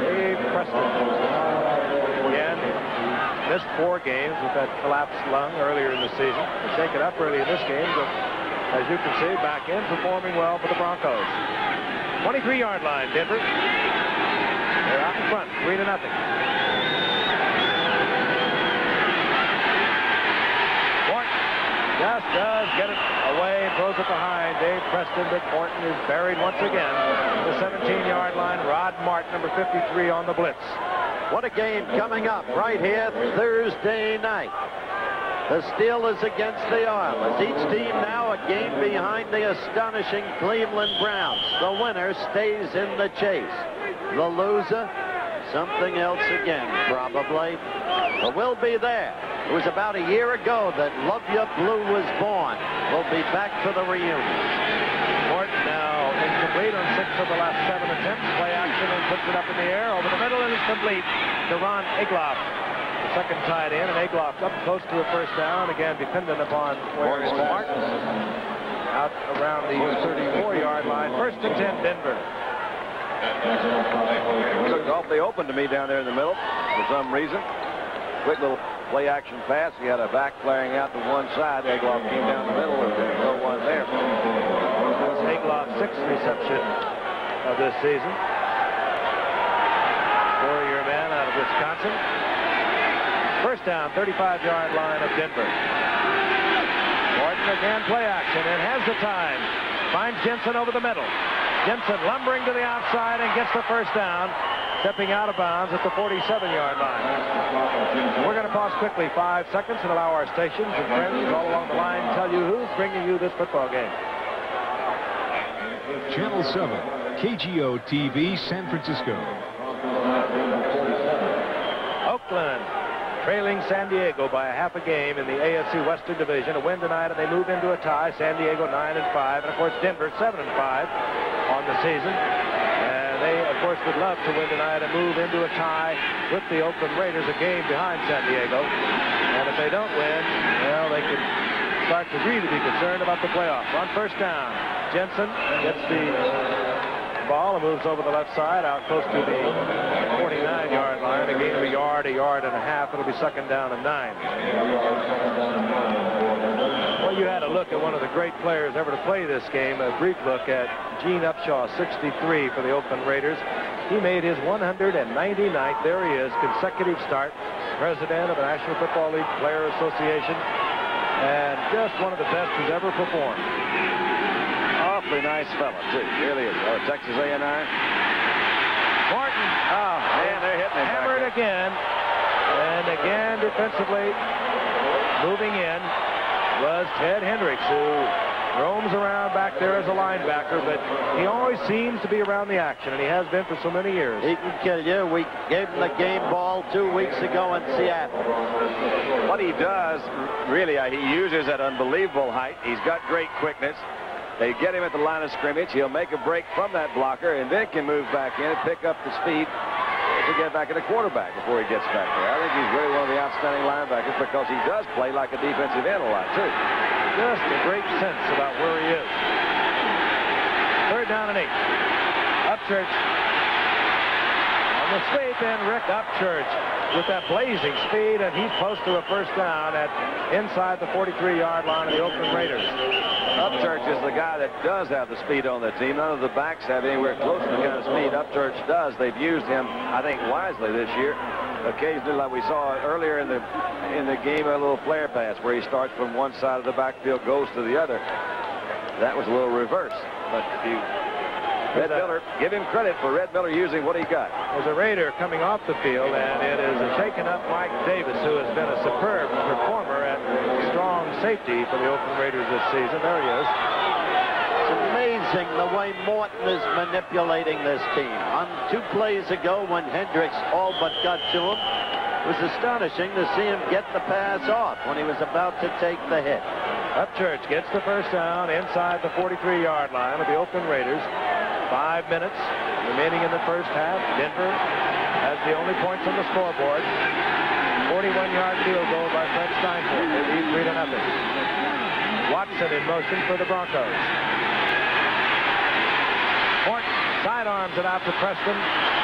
Dave Preston. Again, missed 4 games with that collapsed lung earlier in the season. Shake it up early in this game, but as you can see, back in, performing well for the Broncos. 23-yard line, Denver. They're out in front, 3-0. Just does get it away and throws it behind Dave Preston, but Morton is buried once again. The 17-yard line, Rod Martin, number 53 on the blitz. What a game coming up right here Thursday night. The Steelers against the Oilers. Each team now a game behind the astonishing Cleveland Browns. The winner stays in the chase. The loser, something else again, probably. But we'll be there. It was about a year ago that Love Your Blue was born. We'll be back for the reunion. Morton now incomplete on 6 of the last 7 attempts. Play action and puts it up in the air over the middle, and it's complete to Ron Egloff. The second tight end, and Egloff up close to a first down. Again, dependent upon where is Martin. Out around the 34-yard line. 1st and 10, Denver. Looked awfully open to me down there in the middle for some reason. Quick little play action pass. He had a back flaring out to one side. Egloff came down the middle, and there's no one there. Egloff's 6th reception of this season. 4-year man out of Wisconsin. First down, 35-yard line of Denver. Morton again, play action, and has the time. Finds Jensen over the middle. Jensen lumbering to the outside and gets the first down, stepping out of bounds at the 47-yard line. We're going to pause quickly 5 seconds and allow our stations and friends all along the line tell you who's bringing you this football game. Channel 7, KGO TV, San Francisco. Oakland trailing San Diego by a half a game in the AFC Western Division. A win tonight, and they move into a tie. San Diego 9-5, and of course Denver 7-5 on the season. And they, of course, would love to win tonight and move into a tie with the Oakland Raiders, a game behind San Diego. And if they don't win, well, they could start to really be concerned about the playoffs. On first down, Jensen gets the ball and moves over the left side out close to the 49-yard line. A gain of a yard and a half. It'll be second down and 9. Well, you had a look at one of the great players ever to play this game. A brief look at Gene Upshaw, 63 for the Oakland Raiders. He made his 199th, there he is, consecutive start. President of the National Football League Player Association. And just one of the best who's ever performed. Awfully nice fella, too. Really is. Texas A&M. Morton. Oh, man, they're hitting him. Hammered again. And again, defensively, moving in was Ted Hendricks, who roams around back there as a linebacker, but he always seems to be around the action, and he has been for so many years. He can kill you. We gave him the game ball 2 weeks ago in Seattle. What he does, really, he uses that unbelievable height. He's got great quickness. They get him at the line of scrimmage. He'll make a break from that blocker and then can move back in and pick up the speed to get back at the quarterback before he gets back there. I think he's really one of the outstanding linebackers because he does play like a defensive end a lot, too. Just a great sense about where he is. Third down and 8. Upchurch on the sweep, and Rick Upchurch with that blazing speed, and he's close to a first down at inside the 43-yard line of the Oakland Raiders. Upchurch is the guy that does have the speed on the team. None of the backs have anywhere close to the kind of speed Upchurch does. They've used him, I think, wisely this year. Occasionally, like we saw earlier in the game, a little flare pass where he starts from one side of the backfield, goes to the other. That was a little reverse. But Red Miller, give him credit for Red Miller using what he got. There's a Raider coming off the field, and it is a shaken up Mike Davis, who has been a superb performer at strong safety for the Oakland Raiders this season. There he is. It's amazing the way Morton is manipulating this team. On 2 plays ago when Hendricks all but got to him, it was astonishing to see him get the pass off when he was about to take the hit. Upchurch gets the first down inside the 43-yard line of the Oakland Raiders. 5 minutes remaining in the first half. Denver has the only points on the scoreboard. 41-yard field goal by Fred Steinfort. They lead 3-0. Watson in motion for the Broncos. Morton sidearms it out to Preston.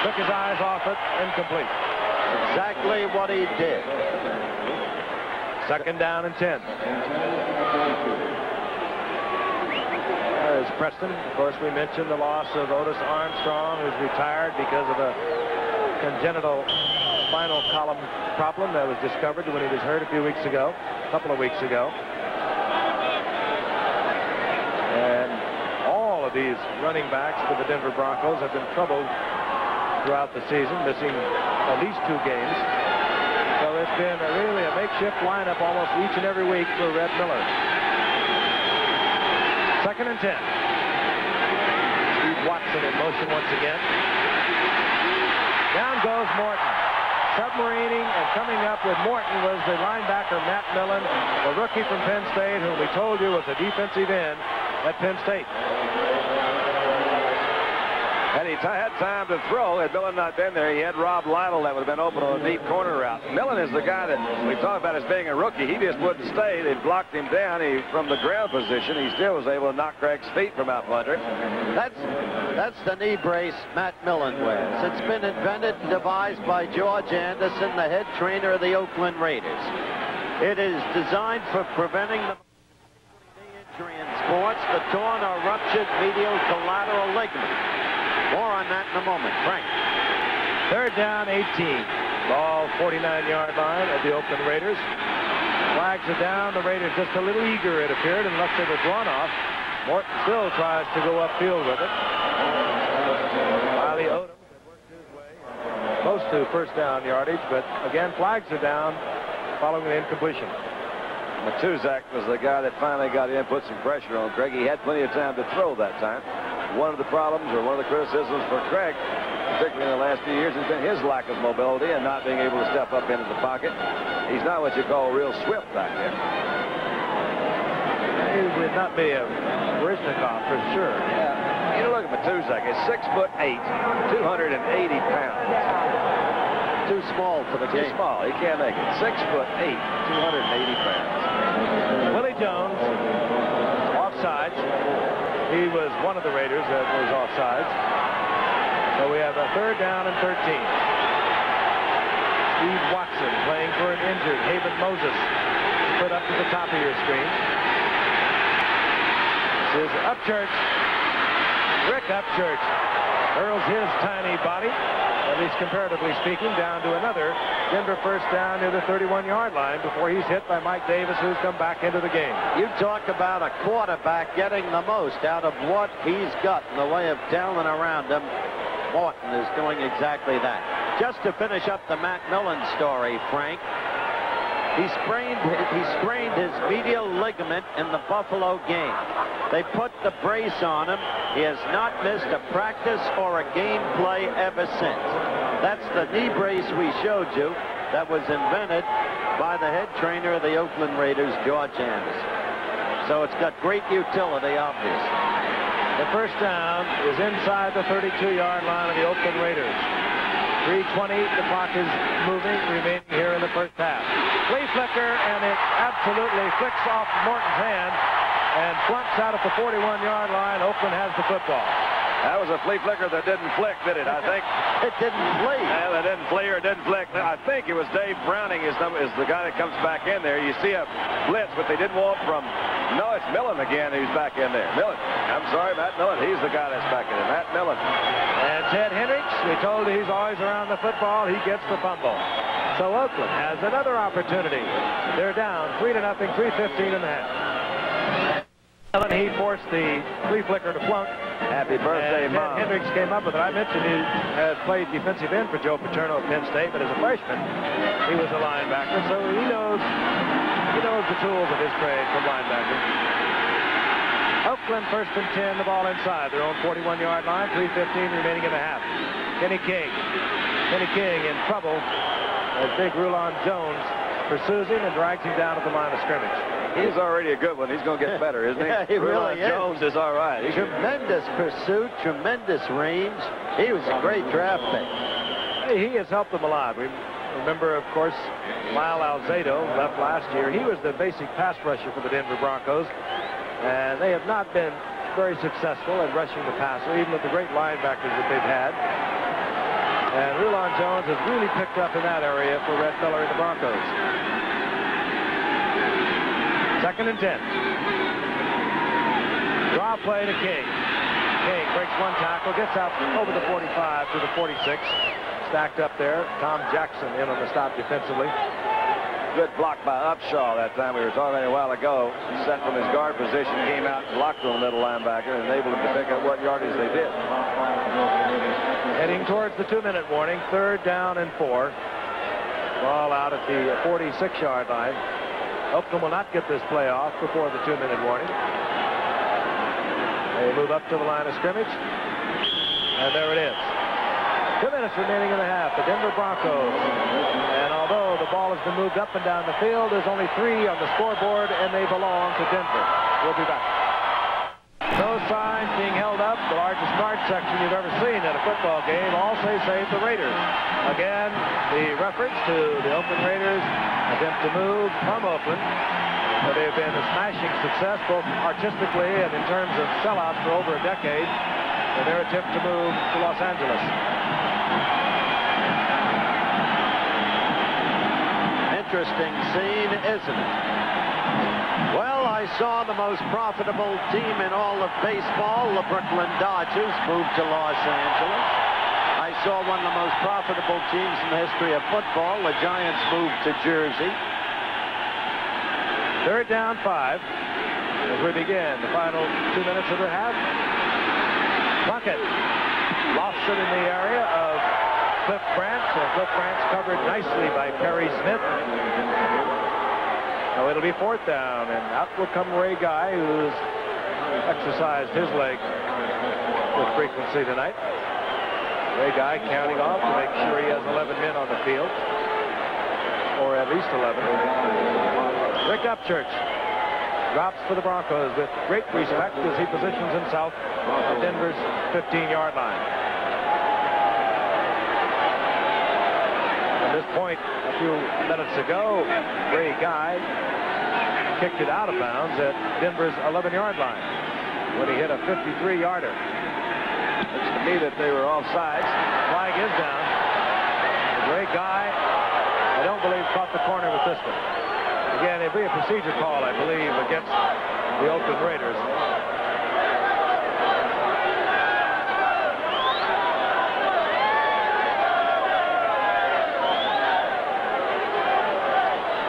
Took his eyes off it. Incomplete. Exactly what he did. Second down and 10. There's Preston. Of course, we mentioned the loss of Otis Armstrong, who's retired because of a congenital spinal column problem that was discovered when he was hurt a couple of weeks ago. And all of these running backs for the Denver Broncos have been troubled throughout the season, missing at least 2 games. So it's been really a makeshift lineup almost each and every week for Red Miller. Second and 10. Steve Watson in motion once again. Down goes Morton. Submarining and coming up with Morton was the linebacker Matt Millen, the rookie from Penn State, whom we told you was a defensive end at Penn State. Had he had time to throw, had Millen not been there, he had Rob Lytle that would have been open on a deep corner route. Millen is the guy that we talk about as being a rookie. He just wouldn't stay. They blocked him down. From the ground position, he still was able to knock Craig's feet from out from under him. That's the knee brace Matt Millen wears. It's been invented and devised by George Anderson, the head trainer of the Oakland Raiders. It is designed for preventing the injury in sports, the torn or ruptured medial collateral ligament. More on that in a moment. Frank. Third down, 18. Ball 49-yard line of the Oakland Raiders. Flags are down. The Raiders just a little eager, it appeared, unless they were drawn off. Morton still tries to go upfield with it. Wiley Odom worked his way close to first down yardage, but again, flags are down following the incompletion. Matuzak was the guy that finally got in, put some pressure on Craig. He had plenty of time to throw that time. One of the problems, or one of the criticisms for Craig, particularly in the last few years, has been his lack of mobility and not being able to step up into the pocket. He's not what you call real swift back there. He would not be a Baryshnikov for sure. Yeah. You look at Matuzak. He's 6'8", 280 pounds. Too small for the game. Too small. He can't make it. 6'8", 280 pounds. Willie Jones, offsides. He was one of the Raiders that was offsides. So we have a third down and 13. Steve Watson playing for an injured Haven Moses. Put up to the top of your screen. This is Upchurch. Rick Upchurch hurls his tiny body, at least comparatively speaking, down to another Denver first down near the 31-yard line before he's hit by Mike Davis, who's come back into the game. You talk about a quarterback getting the most out of what he's got in the way of talent around him. Morton is doing exactly that. Just to finish up the Matt Millen story, Frank, he sprained his medial ligament in the Buffalo game. They put the brace on him. He has not missed a practice or a game play ever since. That's the knee brace we showed you that was invented by the head trainer of the Oakland Raiders, George Anderson. So it's got great utility, obviously. The first down is inside the 32-yard line of the Oakland Raiders. 3:20, the clock is moving, remaining here in the first half. Flea flicker, and it absolutely flicks off Morton's hand and flunks out at the 41-yard line. Oakland has the football. That was a flea flicker that didn't flick, did it? I think it didn't flee. Yeah, that didn't flee or didn't flick. I think it was Dave Browning is the guy that comes back in there. You see a blitz, but they didn't want from. No, it's Millen again who's back in there. Millen. I'm sorry, Matt Millen. He's the guy that's back in there. Matt Millen. And Ted Hendricks, we told you he's always around the football. He gets the fumble. So Oakland has another opportunity. They're down 3-0, 3:15 in the half. He forced the flea flicker to flunk. Happy birthday, and Mom. Ted Hendricks came up with it. I mentioned he had played defensive end for Joe Paterno at Penn State, but as a freshman, he was a linebacker, so he knows the tools of his trade from linebacker. Oakland first and 10, the ball inside their own 41-yard line, 3:15 remaining in the half. Kenny King in trouble as big Rulon Jones pursues him and drags him down at the line of scrimmage. He's already a good one. He's going to get better, isn't he? Yeah, he really is. Jones is all right. Tremendous pursuit, tremendous range. He was a great draft pick. He has helped them a lot. We remember, of course, Lyle Alzado left last year. He was the basic pass rusher for the Denver Broncos, and they have not been very successful at rushing the passer, even with the great linebackers that they've had. And Rulon Jones has really picked up in that area for Red Miller and the Broncos. Second and 10. Draw play to King. King breaks one tackle, gets out over the 45 to the 46. Stacked up there. Tom Jackson in on the stop defensively. Good block by Upshaw that time. We were talking a while ago. Set from his guard position, came out and blocked on the middle linebacker and enabled him to pick up what yardage they did. Heading towards the 2-minute warning. Third down and 4. Ball out at the 46-yard line. Oakland will not get this play off before the 2-minute warning. They move up to the line of scrimmage. And there it is. 2 minutes remaining in the half. The Denver Broncos. And although the ball has been moved up and down the field, there's only 3 on the scoreboard, and they belong to Denver. We'll be back. No signs being held up. The largest guard section you've ever seen at a football game. All say save the Raiders. Again, the reference to the Oakland Raiders attempt to move from Oakland. So they've been a smashing success, both artistically and in terms of sellouts for over a decade, in their attempt to move to Los Angeles. Interesting scene, isn't it? Well, I saw the most profitable team in all of baseball, the Brooklyn Dodgers, move to Los Angeles. I saw one of the most profitable teams in the history of football, the Giants, move to Jersey. Third down, 5. As we begin the final 2 minutes of the half. Plunkett lost it in the area of Cliff Branch. Cliff Branch covered nicely by Perry Smith. So it'll be 4th down, and out will come Ray Guy, who's exercised his leg with frequency tonight. Ray Guy counting off to make sure he has 11 men on the field, or at least 11. Rick Upchurch drops for the Broncos with great respect as he positions himself at Denver's 15-yard line. At this point, a few minutes ago, Ray Guy kicked it out of bounds at Denver's 11-yard line when he hit a 53-yarder. Looks to me that they were offsides. Flag is down. Ray Guy, I don't believe, caught the corner with this one. Again, it'd be a procedure call, I believe, against the Oakland Raiders.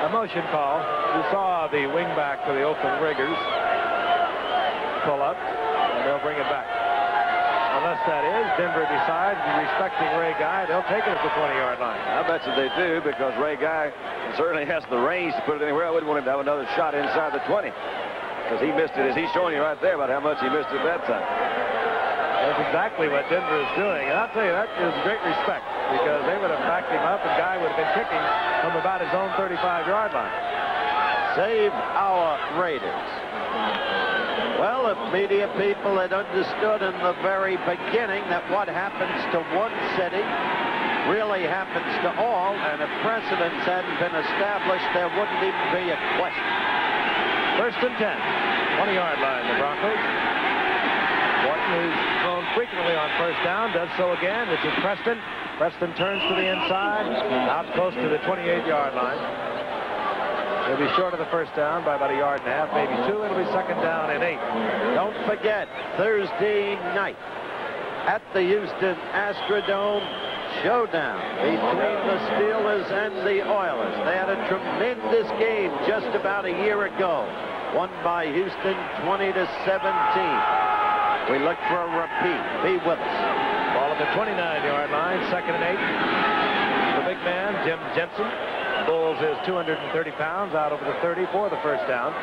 A motion call. You saw the wingback for the Oakland Raiders pull up, and they'll bring it back. Unless that is, Denver decides, respecting Ray Guy, they'll take it at the 20-yard line. I bet you they do, because Ray Guy certainly has the range to put it anywhere. I wouldn't want him to have another shot inside the 20, because he missed it, as he's showing you right there about how much he missed it that time. That's exactly what Denver is doing, and I'll tell you, that is great respect, because they would have backed him up, and Guy would have been kicking from about his own 35-yard line. Save our Raiders. Well, if media people had understood in the very beginning that what happens to one city really happens to all, and if precedents hadn't been established, there wouldn't even be a question. 1st and 10, 20-yard line, the Broncos. Morton, who's thrown frequently on 1st down, does so again. This is Preston. Preston turns to the inside, out close to the 28-yard line. He'll be short of the 1st down by about a yard and a half, maybe 2. It'll be 2nd down and 8. Don't forget, Thursday night at the Houston Astrodome, showdown between the Steelers and the Oilers. They had a tremendous game just about a year ago, won by Houston 20-17. We look for a repeat. Be with us. Ball at the 29-yard line, 2nd and 8. The big man, Jim Jensen, Bulls is 230 pounds, out over the 30 for the 1st down.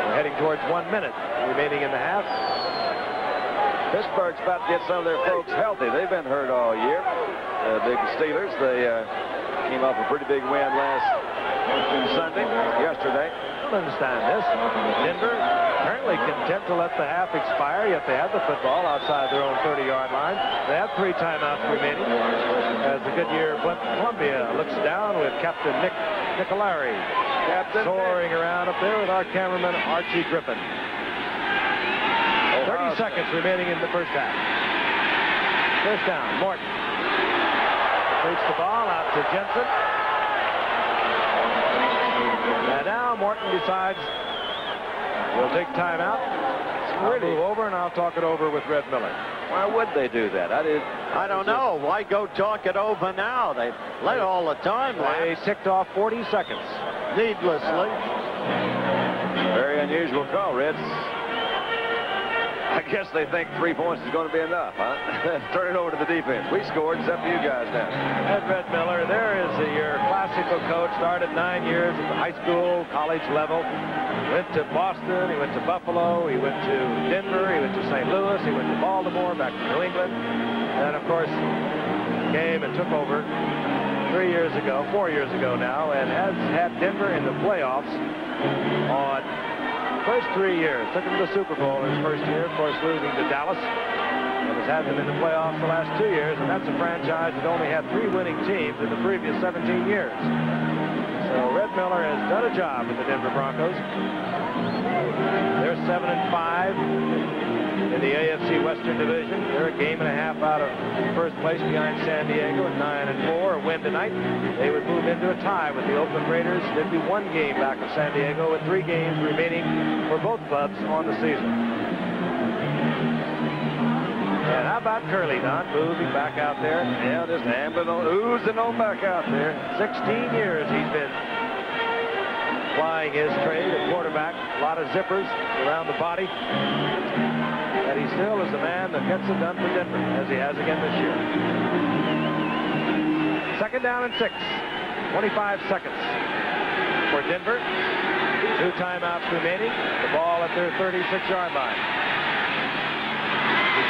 We're heading towards 1 minute remaining in the half. Pittsburgh's about to get some of their folks healthy. They've been hurt all year. The Steelers, they came off a pretty big win yesterday. I don't understand this. Denver apparently content to let the half expire, yet they have the football outside their own 30-yard line. They have 3 timeouts remaining as the Goodyear Columbia looks down with Captain Nick Nicolari soaring around up there with our cameraman Archie Griffin. 30 seconds remaining in the 1st half. 1st down, Morton takes the ball out to Jensen. And now Morton decides he'll take timeout. I'll move over and I'll talk it over with Red Miller. Why would they do that? I don't know. Why go talk it over now? They let all the time lapse. They ticked off 40 seconds. Needlessly. Very unusual call, Reds. I guess they think 3 points is going to be enough, huh? Turn it over to the defense. We scored. It's up to you guys now. Ed Red Miller, there is your classical coach. Started 9 years at the high school, college level. Went to Boston. He went to Buffalo. He went to Denver. He went to St. Louis. He went to Baltimore, back to New England. And, of course, came and took over 4 years ago now, and has had Denver in the playoffs on first 3 years. Took him to the Super Bowl in his first year, of course, losing to Dallas. And has had them in the playoffs the last 2 years, and that's a franchise that only had 3 winning teams in the previous 17 years. So Red Miller has done a job with the Denver Broncos. They're 7-5 in the AFC Western Division. They're a game and a half out of first place behind San Diego at 9-4. A win tonight, they would move into a tie with the Oakland Raiders. They'd be 1 game back of San Diego with 3 games remaining for both clubs on the season. And how about Curly, Don, moving back out there? Yeah, just ambling on, oozing on back out there. 16 years he's been plying his trade at quarterback. A lot of zippers around the body. And he still is the man that gets it done for Denver, as he has again this year. 2nd down and 6. 25 seconds for Denver. 2 timeouts remaining. The ball at their 36-yard line.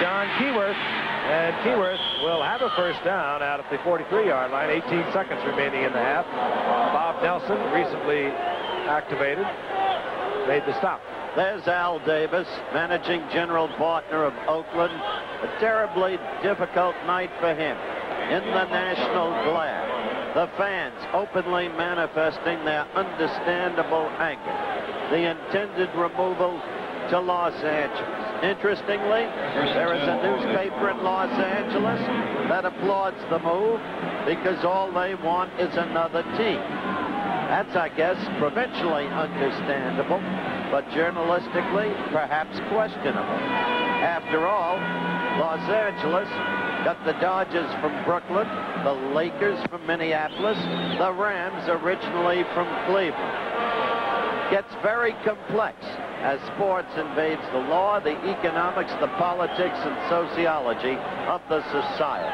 John Keyworth, and Keyworth will have a first down out of the 43-yard line. 18 seconds remaining in the half. Bob Nelson, recently activated, made the stop. There's Al Davis, managing general partner of Oakland. A terribly difficult night for him in the national glare. The fans openly manifesting their understandable anger. The intended removal to Los Angeles. Interestingly, there is a newspaper in Los Angeles that applauds the move because all they want is another team. That's, I guess, provincially understandable, but journalistically, perhaps questionable. After all, Los Angeles got the Dodgers from Brooklyn, the Lakers from Minneapolis, the Rams originally from Cleveland. Gets very complex as sports invades the law, the economics, the politics, and sociology of the society.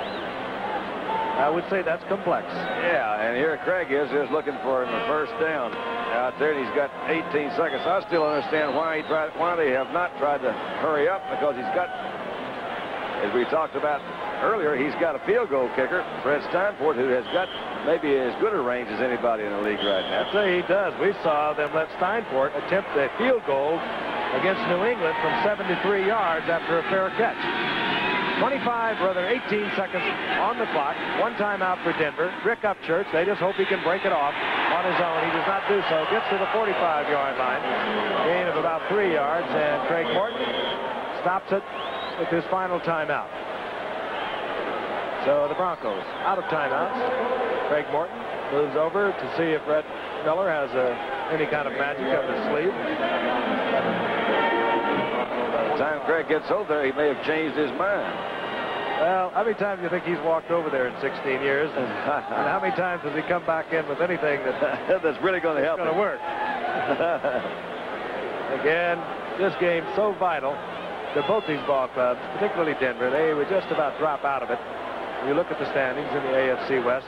I would say that's complex. Yeah, and here Craig is just looking for him a first down out there, and he's got 18 seconds. I still understand why they have not tried to hurry up, because he's got, as we talked about earlier, he's got a field goal kicker, Fred Steinfort, who has got maybe as good a range as anybody in the league right now. I'd say he does. We saw them let Steinfort attempt a field goal against New England from 73 yards after a fair catch. 18 seconds on the clock. 1 timeout for Denver. Rick Upchurch, they just hope he can break it off on his own. He does not do so. Gets to the 45-yard line. Gain of about 3 yards, and Craig Morton stops it with his final timeout. So the Broncos out of timeouts. Craig Morton moves over to see if Red Miller has any kind of magic up his sleeve. By the time Craig gets over there, he may have changed his mind. Well, how many times do you think he's walked over there in 16 years? And how many times has he come back in with anything that's really going to help? Going to work. Again, this game's so vital to both these ball clubs, particularly Denver. They would just about drop out of it. When you look at the standings in the AFC West,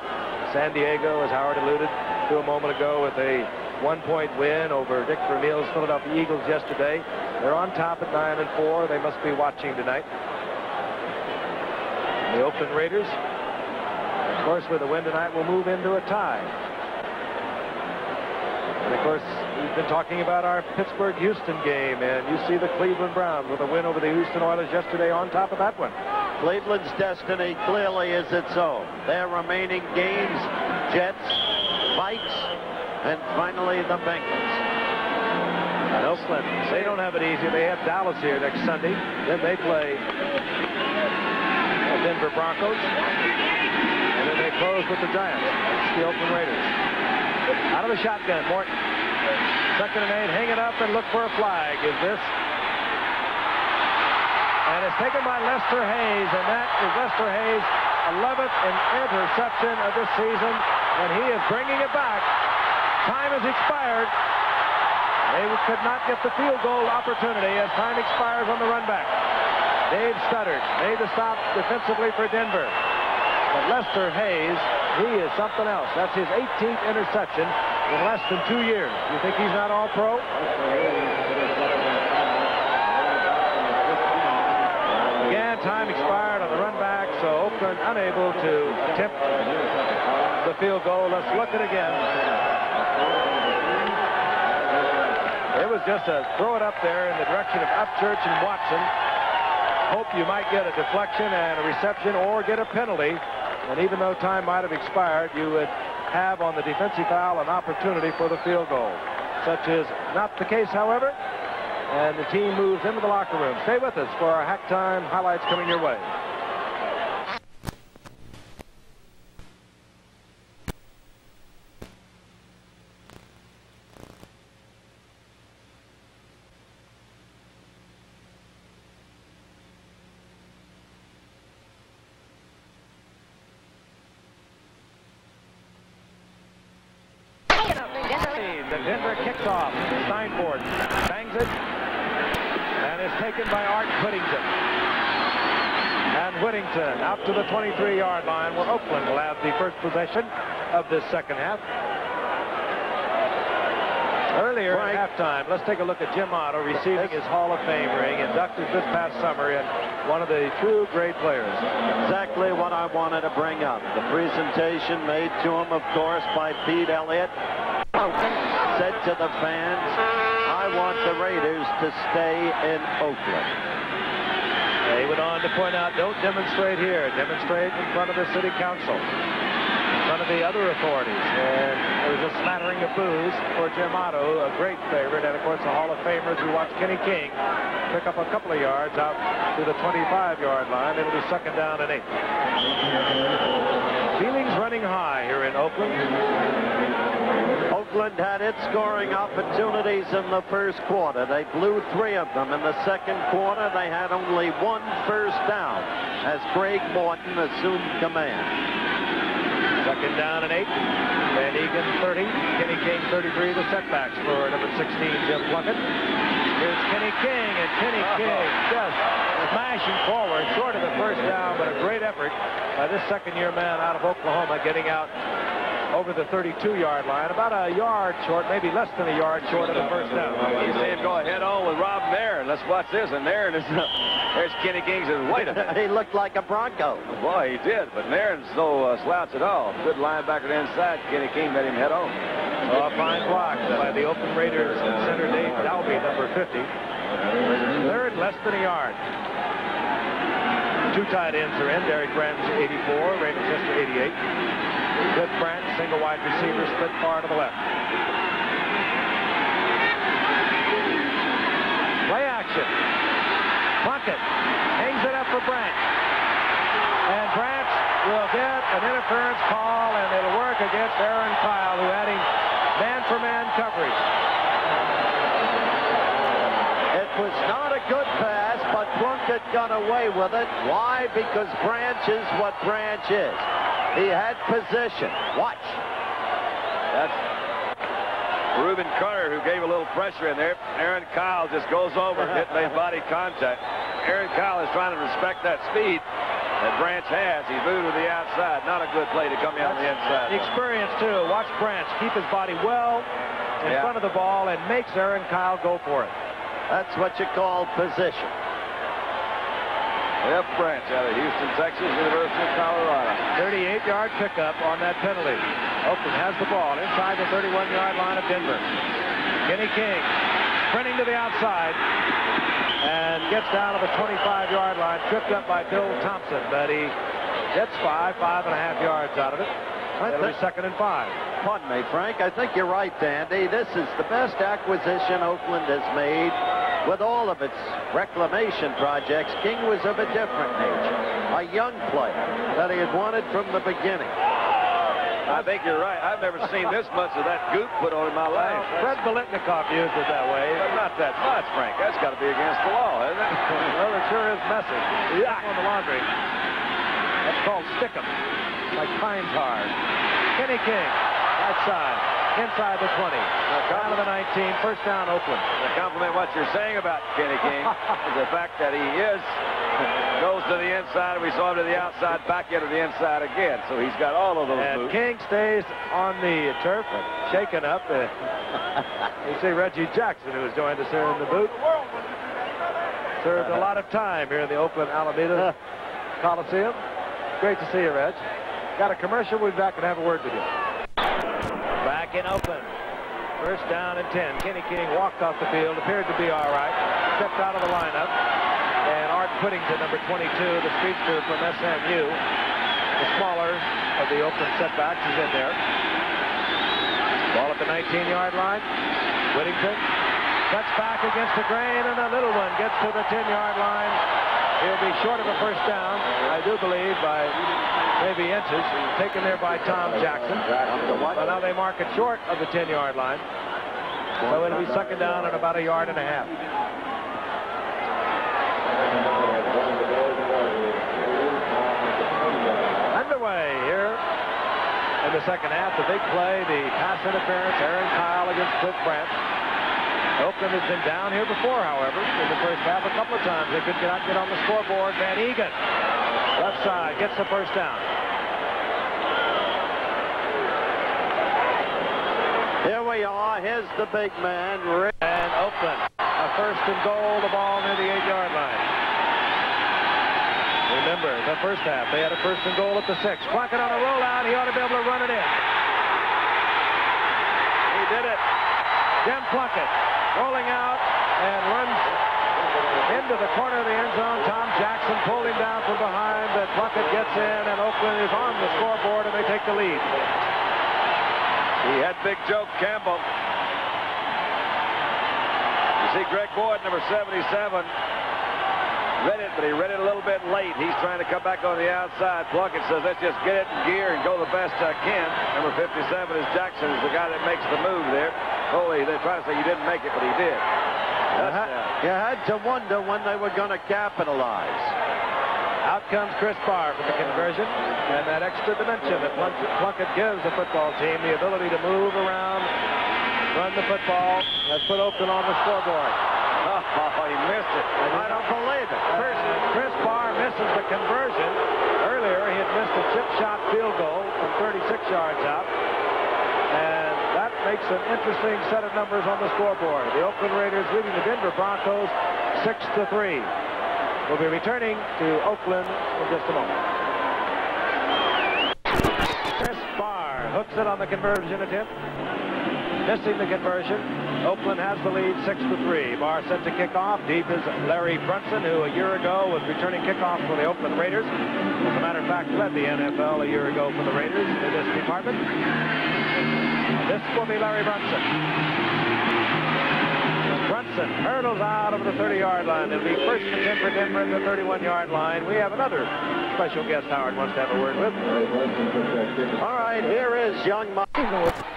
San Diego, as Howard alluded to a moment ago, with a 1-point win over Dick Vermeil's Philadelphia Eagles yesterday. They're on top at 9-4. They must be watching tonight. The Oakland Raiders, of course, with a win tonight, will move into a tie. And of course, we've been talking about our Pittsburgh-Houston game, and you see the Cleveland Browns with a win over the Houston Oilers yesterday on top of that one. Cleveland's destiny clearly is its own. Their remaining games, Jets, Vikes, and finally the Bengals. And Oakland, they don't have it easy. They have Dallas here next Sunday. Then they play the Denver Broncos. And then they close with the Giants. It's the Oakland Raiders. Out of the shotgun, Morton. 2nd and 8, hang it up and look for a flag. Is this? And it's taken by Lester Hayes, and that is Lester Hayes' 11th interception of this season, and he is bringing it back. Time has expired. They could not get the field goal opportunity as time expires on the run back. Dave Studdard made the stop defensively for Denver. But Lester Hayes, he is something else. That's his 18th interception in less than 2 years. You think he's not all pro? Again, time expired on the run back, so Oakland unable to attempt the field goal. Let's look at it again. It was just a throw it up there in the direction of Upchurch and Watson. Hope you might get a deflection and a reception or get a penalty. And even though time might have expired, you would have on the defensive foul an opportunity for the field goal. Such is not the case, however. And the team moves into the locker room. Stay with us for our Hack Time highlights coming your way. Denver kicks off. Steinfort bangs it and is taken by Art Whittington. And Whittington out to the 23-yard line where Oakland will have the first possession of this second half. Earlier at halftime, let's take a look at Jim Otto receiving his Hall of Fame ring, inducted this past summer, and one of the true great players. Exactly what I wanted to bring up. The presentation made to him, of course, by Pete Elliott. Said to the fans, I want the Raiders to stay in Oakland. He went on to point out, don't demonstrate here. Demonstrate in front of the city council, in front of the other authorities. And there was a smattering of boos for Jim Otto, a great favorite. And, of course, the Hall of Famers. We watched Kenny King pick up a couple of yards out to the 25-yard line. It'll be second down and 8. Feelings running high here in Oakland. Oakland had its scoring opportunities in the first quarter. They blew 3 of them. In the second quarter, they had only 1 first down as Craig Morton assumed command. Second down and 8. Van Egan 30. Kenny King 33. The setbacks for number 16, Jim Plunkett. Here's Kenny King, and Kenny King just smashing forward, short of the first down, but a great effort by this second-year man out of Oklahoma, getting out over the 32-yard line, about a yard short, maybe less than a yard short of the first down. You see him go head on with Rob Nairn. Let's watch this. And Nairn is, there's Kenny King. Says, wait a minute. He looked like a Bronco. Boy, he did. But Nairn's no slouch at all. Good linebacker to inside. Kenny King made him head on. A fine block by the Oakland Raiders center Dave Dalby, number 50. Third, less than a yard. 2 tight ends are in. Derek Branch, 84. Raymond Chester, 88. Good Branch, single wide receiver, split far to the left. Play action. Plunkett hangs it up for Branch. And Branch will get an interference call, and it'll work against Aaron Kyle, who had him man-for-man coverage. It was not a good pass, but Plunkett got away with it. Why? Because Branch is what Branch is. He had position. Watch. That's Reuben Carter, who gave a little pressure in there. Aaron Kyle just goes over and made body contact. Aaron Kyle is trying to respect that speed that Branch has. He's moved to the outside. Not a good play to come in on the inside. The experience, too. Watch Branch keep his body well in front of the ball and makes Aaron Kyle go for it. That's what you call position. F. Branch out of Houston, Texas, University of Colorado. 38-yard pickup on that penalty. Oakland has the ball inside the 31-yard line of Denver. Kenny King sprinting to the outside and gets down to the 25-yard line, tripped up by Bill Thompson, but he gets 5.5 yards out of it. It'll be second and 5. Pardon me, Frank. I think you're right, Dandy. This is the best acquisition Oakland has made. With all of its reclamation projects, King was of a different nature. A young player that he had wanted from the beginning. I think you're right. I've never seen this much of that goop put on in my life. Fred Biletnikoff used it that way. But not that much, Frank. That's got to be against the law, isn't it? Well, it sure is messy. Yeah. On the laundry. That's called stickum. Like pine tar. Kenny King, outside. Inside the 20. Down to the 19. First down, Oakland. To compliment what you're saying about Kenny King is the fact that he goes to the inside. We saw him to the outside, back into the inside again. So he's got all of those moves. King stays on the turf, shaken up. You see Reggie Jackson, who has joined us here in the booth. Served a lot of time here in the Oakland Alameda Coliseum. Great to see you, Reg. Got a commercial. We'll be back and have a word with you. Back in Oakland. First down and 10. Kenny King walked off the field, appeared to be all right, stepped out of the lineup, and Art Whittington, number 22, the speedster from SMU, the smaller of the Oakland setbacks, is in there. Ball at the 19-yard line. Whittington cuts back against the grain, and the little one gets to the 10-yard line. He'll be short of a first down, I do believe, by maybe inches, taken there by Tom Jackson. But now they mark it short of the 10-yard line. So it'll be second down at about 1.5 yards. Underway here in the second half. The big play, the pass interference, Aaron Kyle against Cliff Branch. Oakland has been down here before, however, in the first half a couple of times. They could not get on the scoreboard. Van Egan, left side, gets the first down. Here we are. Here's the big man. And Oakland, a first and goal, the ball near the 8-yard line. Remember, the first half, they had a first and goal at the 6. Plunkett on a rollout. He ought to be able to run it in. He did it. Jim Plunkett rolling out and runs into the corner of the end zone. Tom Jackson pulled him down from behind, but Plunkett gets in, and Oakland is on the scoreboard, and they take the lead. He had Big Joe Campbell. You see Greg Boyd, number 77, read it, but he read it a little bit late. He's trying to come back on the outside. Plunkett says, let's just get it in gear and go the best I can. Number 57 is Jackson, is the guy that makes the move there. Oh, they try to say you didn't make it, but he did. You had to wonder when they were going to capitalize. Out comes Chris Barr for the conversion, and that extra dimension that Plunkett gives the football team, the ability to move around, run the football, has put Oakland on the scoreboard. Oh, he missed it. I don't believe it. Chris Barr misses the conversion. Earlier, he had missed a chip shot field goal from 36 yards out, and that makes an interesting set of numbers on the scoreboard. The Oakland Raiders leading the Denver Broncos 6-3. We'll be returning to Oakland in just a moment. Chris Barr hooks it on the conversion attempt. Missing the conversion. Oakland has the lead 6-3. Barr set to kick off. Deep is Larry Brunson, who a year ago was returning kickoff for the Oakland Raiders. As a matter of fact, led the NFL a year ago for the Raiders in this department. This will be Larry Brunson. Brunson hurdles out over the 30-yard line. It'll be first and 10 for Denver at the 31-yard line. We have another special guest Howard wants to have a word with. All right, here is young Mike.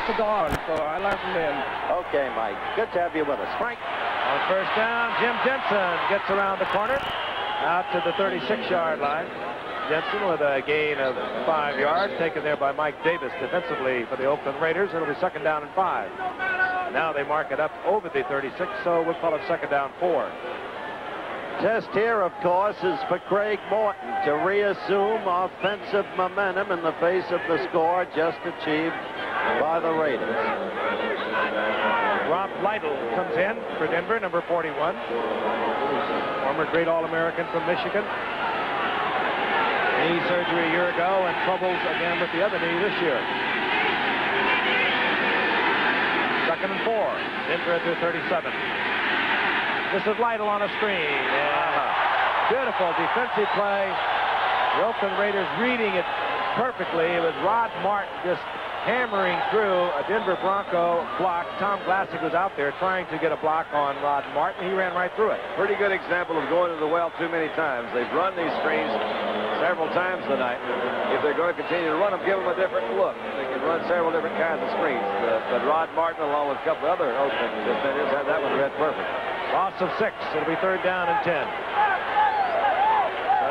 Cigar, so I learned from him. Okay, Mike. Good to have you with us. Frank. On first down, Jim Jensen gets around the corner out to the 36-yard line. Jensen with a gain of 5 yards, taken there by Mike Davis defensively for the Oakland Raiders. It'll be second down and 5. Now they mark it up over the 36, so we'll call it second down 4. Test here, of course, is for Craig Morton to reassume offensive momentum in the face of the score just achieved by the Raiders. Rob Lytle comes in for Denver, number 41. Former great All-American from Michigan. Knee surgery a year ago and troubles again with the other knee this year. Second and 4. Denver at their 37. This is Lytle on a screen. Beautiful defensive play. The Oakland Raiders reading it perfectly. It was Rod Martin just hammering through a Denver Bronco block. Tom Glassick was out there trying to get a block on Rod Martin. He ran right through it. Pretty good example of going to the well too many times. They've run these screens several times tonight. If they're going to continue to run them, give them a different look. They can run several different kinds of screens. But Rod Martin, along with a couple other Oakland defenders, had that one read perfect. Loss of 6. It'll be third down and 10.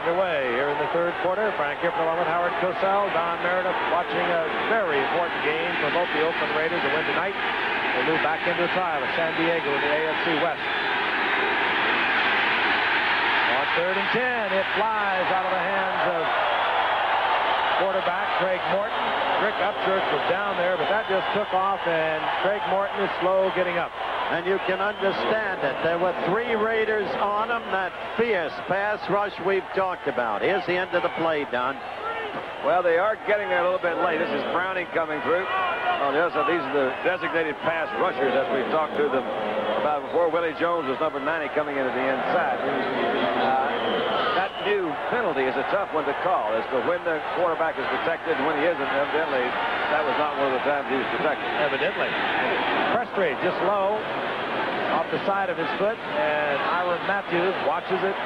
Underway here in the third quarter. Frank Gifford along with Howard Cosell, Don Meredith watching a very important game for both the Oakland Raiders to win tonight. They move back into a tie with San Diego in the AFC West. On third and 10, it flies out of the hands of quarterback Craig Morton. Rick Upchurch was down there, but that just took off, and Craig Morton is slow getting up. And you can understand it. There were 3 Raiders on him. That fierce pass rush we've talked about. Here's the end of the play, Don. Well, they are getting there a little bit late. This is Browning coming through. On the other side, these are the designated pass rushers, as we've talked to them about before. Willie Jones was number 90 coming into the inside. That new penalty is a tough one to call as to when the quarterback is protected and when he isn't. Evidently, that was not one of the times he was protected. Evidently. Press rate just low off the side of his foot, and Iron Matthews watches it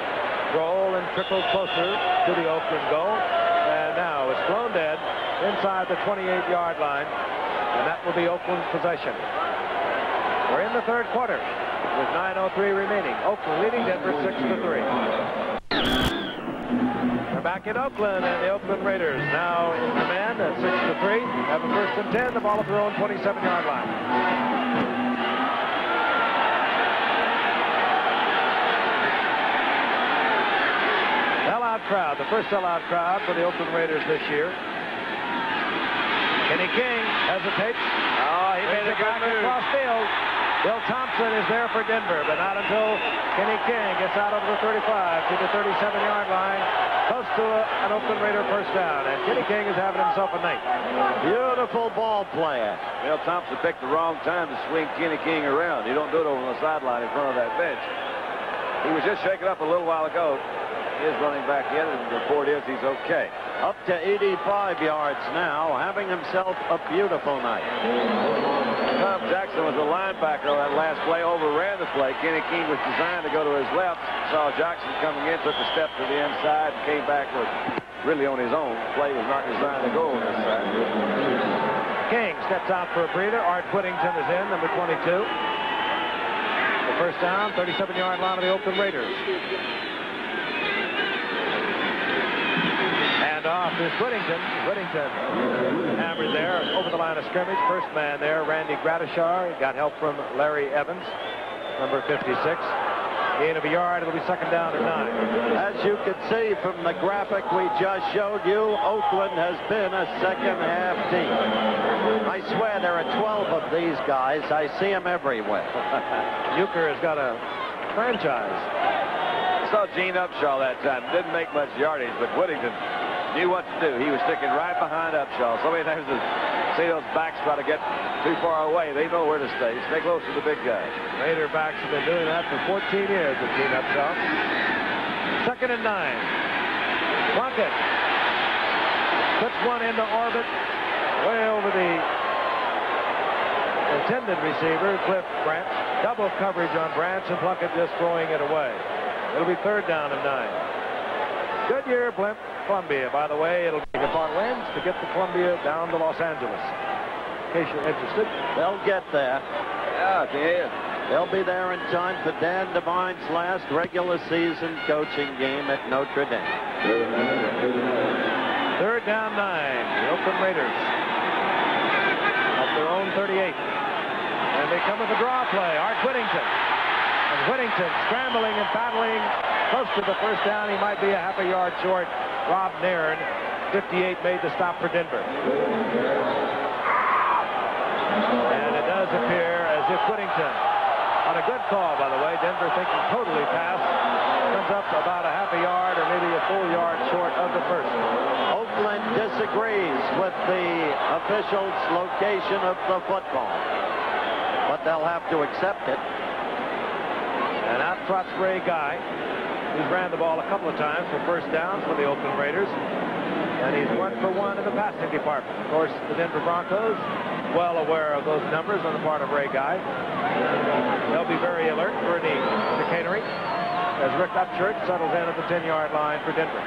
roll and trickle closer to the Oakland goal. And now it's blown dead inside the 28-yard line, and that will be Oakland's possession. We're in the third quarter with 9:03 remaining. Oakland leading Denver 6-3. We're back in Oakland, and the Oakland Raiders now in command at 6-3. Have a 1st and 10, the ball at their own 27-yard line. Sellout crowd, the first sellout crowd for the Oakland Raiders this year. Kenny King hesitates. Oh, he made a good move. Across field. Bill Thompson is there for Denver, but not until Kenny King gets out over the 35 to the 37-yard line, close to an Oakland Raider first down. And Kenny King is having himself a night. Beautiful ball player. Bill Thompson picked the wrong time to swing Kenny King around. You don't do it over on the sideline in front of that bench. He was just shaken up a little while ago. He is running back in, and the report is he's okay. Up to 85 yards now, having himself a beautiful night. Tom Jackson was a linebacker on that last play, overran the play. Kenny King was designed to go to his left. Saw Jackson coming in, took a step to the inside, and came back with really on his own. The play was not designed to go on this side. King steps out for a breather. Art Whittington is in, number 22. The first down, 37-yard line of the Oakland Raiders. Off is Whittington. Whittington hammered there over the line of scrimmage. First man there, Randy Gradishar. Got help from Larry Evans, number 56. Gain of a yard. It'll be 2nd down and 9. As you can see from the graphic we just showed you, Oakland has been a second-half team. I swear there are 12 of these guys. I see them everywhere. Euchre has got a franchise. I saw Gene Upshaw that time. Didn't make much yardage, but Whittington knew what to do. He was sticking right behind Upshaw. So many times to see those backs try to get too far away. They know where to stay. Stay close to the big guys. Raider backs have been doing that for 14 years with Gene Upshaw. 2nd and 9. Plunkett puts one into orbit way over the intended receiver, Cliff Branch. Double coverage on Branch, and Plunkett just throwing it away. It'll be 3rd down and 9. Goodyear, Blimp, Columbia. By the way, it'll take upon Lens to get the Columbia down to Los Angeles. In case you're interested. They'll get there. Yeah, yeah. They'll be there in time for Dan Devine's last regular season coaching game at Notre Dame. 3rd down 9. The Oakland Raiders up their own 38. And they come with a draw play. Art Whittington. And Whittington scrambling and battling close to the first down. He might be a half a yard short. Rob Nairn, 58, made the stop for Denver. And it does appear as if Whittington, on a good call, by the way, Denver thinking totally pass, comes up about a half a yard or maybe a full yard short of the first. Oakland disagrees with the official's location of the football, but they'll have to accept it. And out trots Ray Guy. He's ran the ball a couple of times for first downs for the Oakland Raiders. And he's 1 for 1 in the passing department. Of course, the Denver Broncos, well aware of those numbers on the part of Ray Guy. They'll be very alert for any chicanery as Rick Upchurch settles in at the 10-yard line for Denver.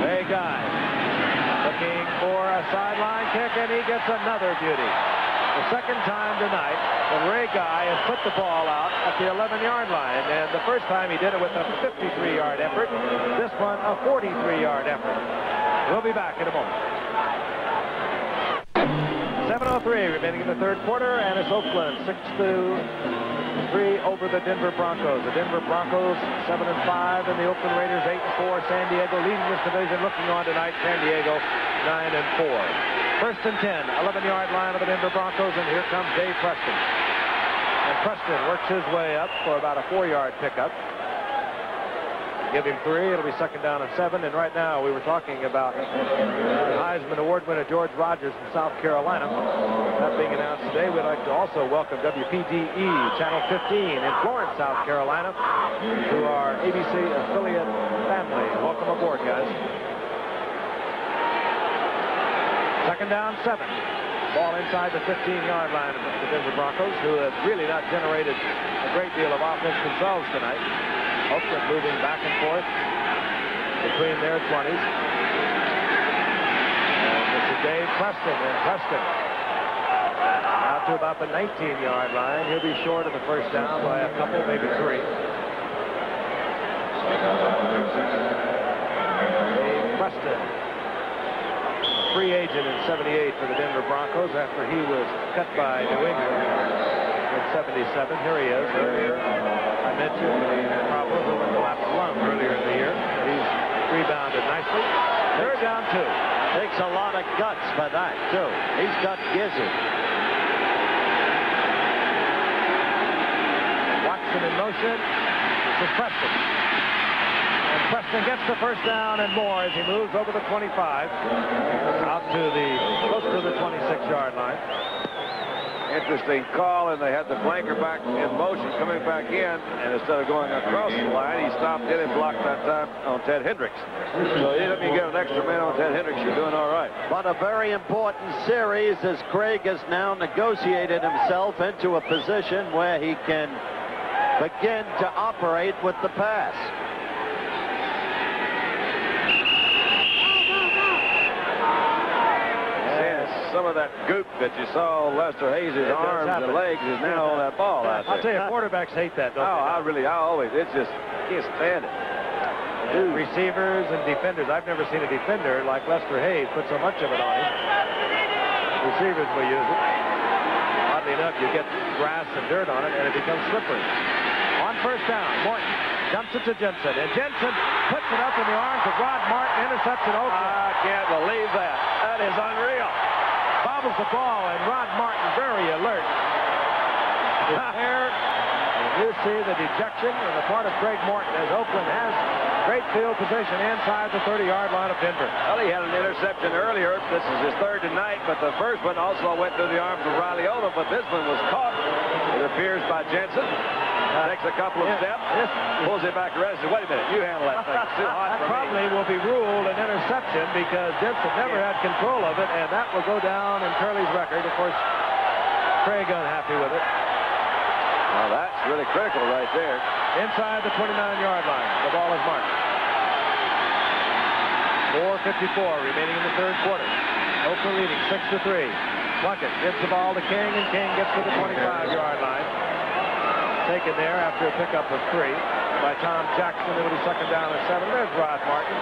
Ray Guy looking for a sideline kick, and he gets another beauty. The second time tonight that Ray Guy has put the ball out at the 11-yard line. And the first time he did it with a 53-yard effort. This one a 43-yard effort. We'll be back in a moment. 7:03 remaining in the third quarter, and it's Oakland 6-3 over the Denver Broncos. The Denver Broncos 7-5, and the Oakland Raiders 8-4. San Diego leading this division. Looking on tonight, San Diego 9-4. 1st and 10, 11-yard line of the Denver Broncos, and here comes Dave Preston. And Preston works his way up for about a 4-yard pickup. Give him 3. It'll be second down and 7. And right now, we were talking about Heisman Award winner George Rogers from South Carolina. That being announced today, we'd like to also welcome WPDE Channel 15 in Florence, South Carolina, to our ABC affiliate family. Welcome aboard, guys. Second down, 7. Ball inside the 15-yard line of the Denver Broncos, who have really not generated a great deal of offense themselves tonight. Oakland moving back and forth between their 20s. And this is Dave Preston. And Preston out to about the 19-yard line. He'll be short of the first down by a couple, maybe 3. Dave Preston, free agent in '78 for the Denver Broncos after he was cut by New England in '77. Here he is. I mentioned problems with a collapsed lung earlier in the year. He's rebounded nicely. Third down 2. Takes a lot of guts for that, too. He's got gizzard. Watson in motion. This is Preston. And Preston gets the first down and more as he moves over the 25 out to the close to the 26-yard line. Interesting call, and they had the flanker back in motion coming back in, and instead of going across the line, he stopped in and blocked that time on Ted Hendricks. So even if you get an extra man on Ted Hendricks, you're doing all right. But a very important series as Craig has now negotiated himself into a position where he can begin to operate with the pass. Some of that goop that you saw Lester Hayes' arms and legs is now on that ball out there. I'll tell you, quarterbacks hate that, don't they? I always, it's just, can't stand it. Receivers and defenders. I've never seen a defender like Lester Hayes put so much of it on him. Receivers will use it. Oddly enough, you get grass and dirt on it, and it becomes slippery. On first down, Morton dumps it to Jensen, and Jensen puts it up in the arms of Rod Martin, intercepts it open. I can't believe that. That is unreal. Bobbles the ball, and Rod Martin very alert. There, and you see the dejection on the part of Craig Morton as Oakland has great field position inside the 30-yard line of Denver. Well, he had an interception earlier. This is his third tonight, but the first one also went through the arms of Riley Odom, but this one was caught, it appears, by Jensen. Takes a couple of steps, pulls it back around and says, wait a minute, you handle that thing. It's too hot for me. Probably will be ruled an interception because Jensen never had control of it, and that will go down in Curley's record. Of course, Craig unhappy with it. Well, that's really critical right there. Inside the 29-yard line, the ball is marked. 4:54 remaining in the third quarter. Oakland leading 6-3. Plunkett gives the ball to King, and King gets to the 25-yard line. Taken there after a pickup of 3 by Tom Jackson. It'll be second down and 7. There's Rod Martin.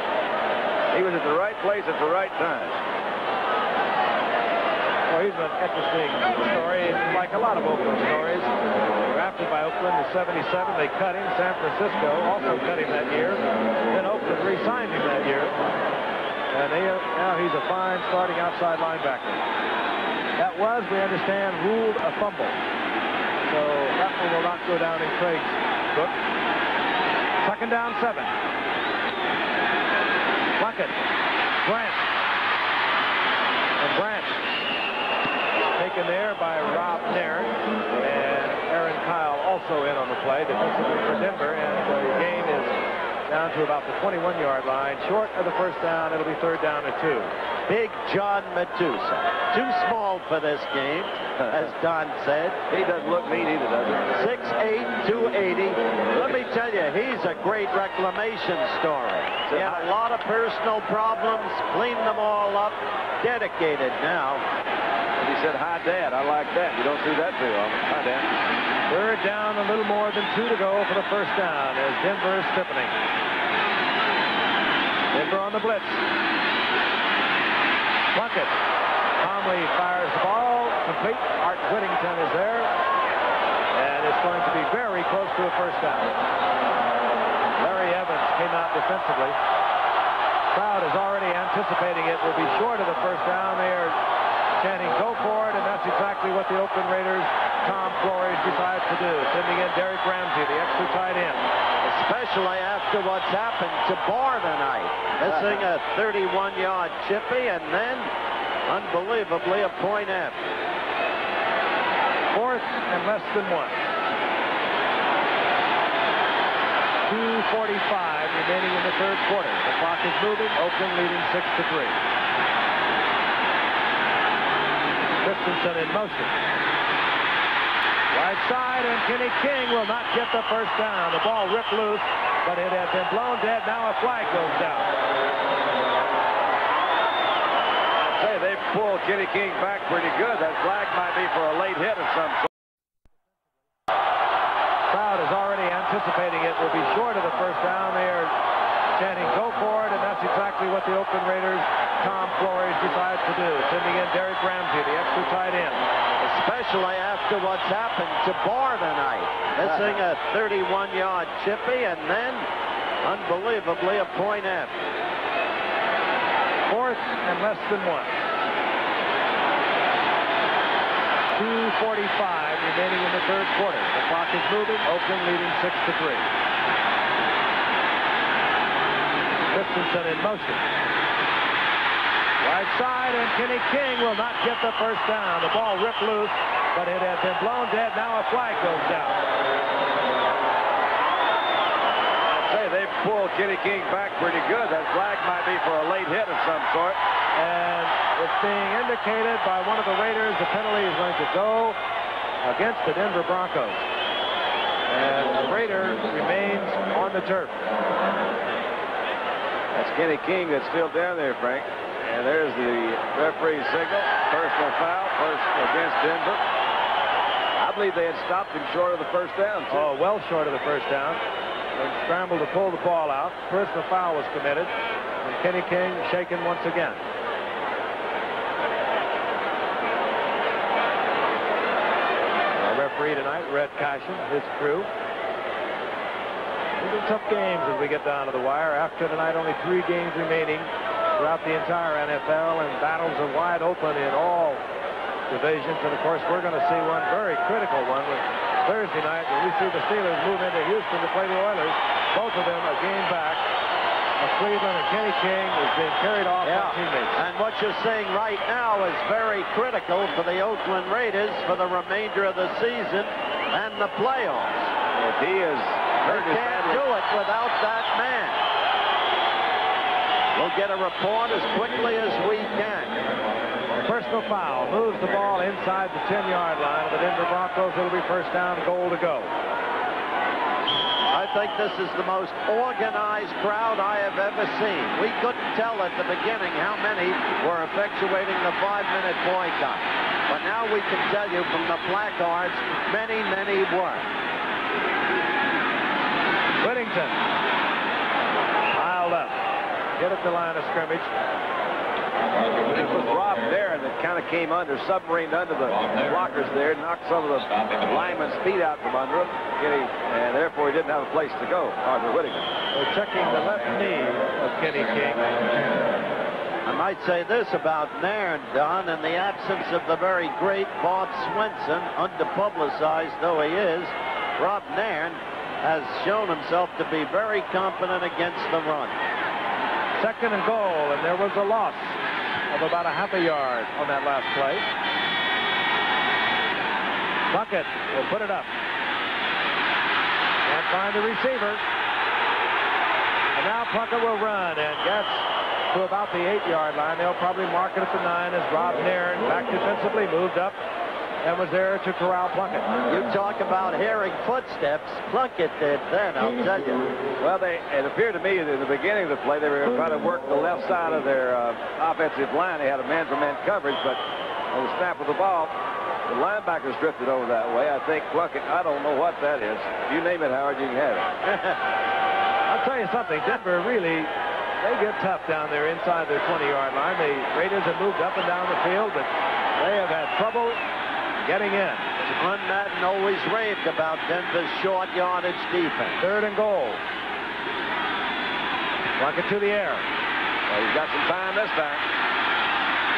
He was at the right place at the right time. Well, he's an interesting story, like a lot of Oakland stories. Drafted by Oakland in '77. They cut him. San Francisco also cut him that year. Then Oakland re-signed him that year. And now he's a fine starting outside linebacker. That was, we understand, ruled a fumble. So that one will not go down in Craig's book. Second down, 7. Plunkett. Branch. And Branch taken there by Rob Nairn. And Aaron Kyle also in on the play defensively for Denver. And the game is down to about the 21-yard line. Short of the first down. It'll be third down and 2. Big John Medusa. Too small for this game, as Don said. He doesn't look mean either, does he? 6'8", 280. Let me tell you, he's a great reclamation story. He had a lot of personal problems, cleaned them all up, dedicated now. And he said, hi, Dad. I like that. You don't see that too often. Hi, Dad. Third down, a little more than 2 to go for the first down as Denver is stiffening. Denver on the blitz. Plunkett. Conley fires the ball. Complete. Art Whittington is there. And it's going to be very close to a first down. Larry Evans came out defensively. Crowd is already anticipating it will be short of the first down. They are chanting, go for it, and that's exactly what the Oakland Raiders Tom Flores decides to do, sending in Derek Ramsey, the extra tight end. Especially after what's happened to Barr tonight. Missing a 31-yard chippy and then, unbelievably, a point after. 4th and less than 1. 2:45 remaining in the third quarter. The clock is moving. Oakland leading 6-3. Christensen in motion. Right side, and Kenny King will not get the first down. The ball ripped loose, but it had been blown dead. Now a flag goes down. I'd say they pulled Kenny King back pretty good. That flag might be for a late hit of some sort. Crowd is already anticipating it will be short of the first down. They are chanting, "Go for it," and that's exactly what the Oakland Raiders' Tom Flores decides to do, sending in Derek Ramsey, the extra tight end. Especially after what's happened to Barr tonight. Missing a 31-yard chippy and then, unbelievably, a point after. 4th and less than 1. 2:45 remaining in the third quarter. The clock is moving. Oakland leading 6-3. Christensen in motion. Right side, and Kenny King will not get the first down. The ball ripped loose, but it had been blown dead. Now a flag goes down. I'd say they pulled Kenny King back pretty good. That flag might be for a late hit of some sort. And it's being indicated by one of the Raiders. The penalty is going to go against the Denver Broncos. And the Raider remains on the turf. That's Kenny King that's still down there, Frank. And there's the referee's signal. Personal foul, first against Denver. I believe they had stopped him short of the first down, too. Oh, well short of the first down. And scrambled to pull the ball out. Personal foul was committed. And Kenny King shaken once again. Our referee tonight, Red Cashin, his crew. These are tough games as we get down to the wire. After tonight, only 3 games remaining throughout the entire NFL, and battles are wide open in all divisions. And of course, we're going to see one very critical one with Thursday night when we see the Steelers move into Houston to play the Oilers. Both of them a game back of Cleveland, and Kenny King is being carried off by teammates. And what you're saying right now is very critical for the Oakland Raiders for the remainder of the season and the playoffs. If he is hurt, they can't do it without that man. We'll get a report as quickly as we can. Personal foul moves the ball inside the 10-yard line of the Denver Broncos. It'll be first down, goal to go. I think this is the most organized crowd I have ever seen. We couldn't tell at the beginning how many were effectuating the 5-minute boycott. But now we can tell you from the placards, many, many were. Whittington piled up. Get at the line of scrimmage. It was Rob Darren that kind of came under, submarined under the blockers there, knocked some of the linemen's feet out from under him, and therefore he didn't have a place to go, Arthur Whittington. They're checking the left knee of Kenny King. I might say this about Nairn, Don, in the absence of the very great Bob Swenson, underpublicized though he is, Rob Nairn has shown himself to be very competent against the run. 2nd and goal, and there was a loss of about a half a yard on that last play. Plunkett will put it up. Can't find the receiver. And now Plunkett will run and gets to about the 8-yard line. They'll probably mark it at the 9 as Rob Nairn, back defensively, moved up and was there to corral Plunkett. You talk about hearing footsteps. Plunkett did then, I'll tell you. Well, it appeared to me that in the beginning of the play, they were trying to work the left side of their offensive line. They had a man-for-man coverage, but on the snap of the ball, the linebackers drifted over that way. I think Plunkett, I don't know what that is. You name it, Howard, you can have it. I'll tell you something. Denver really, they get tough down there inside their 20-yard line. The Raiders have moved up and down the field, but they have had trouble getting in. Glenn Madden always raved about Denver's short yardage defense. 3rd and goal. Plunkett to the air. Well, he's got some time this time.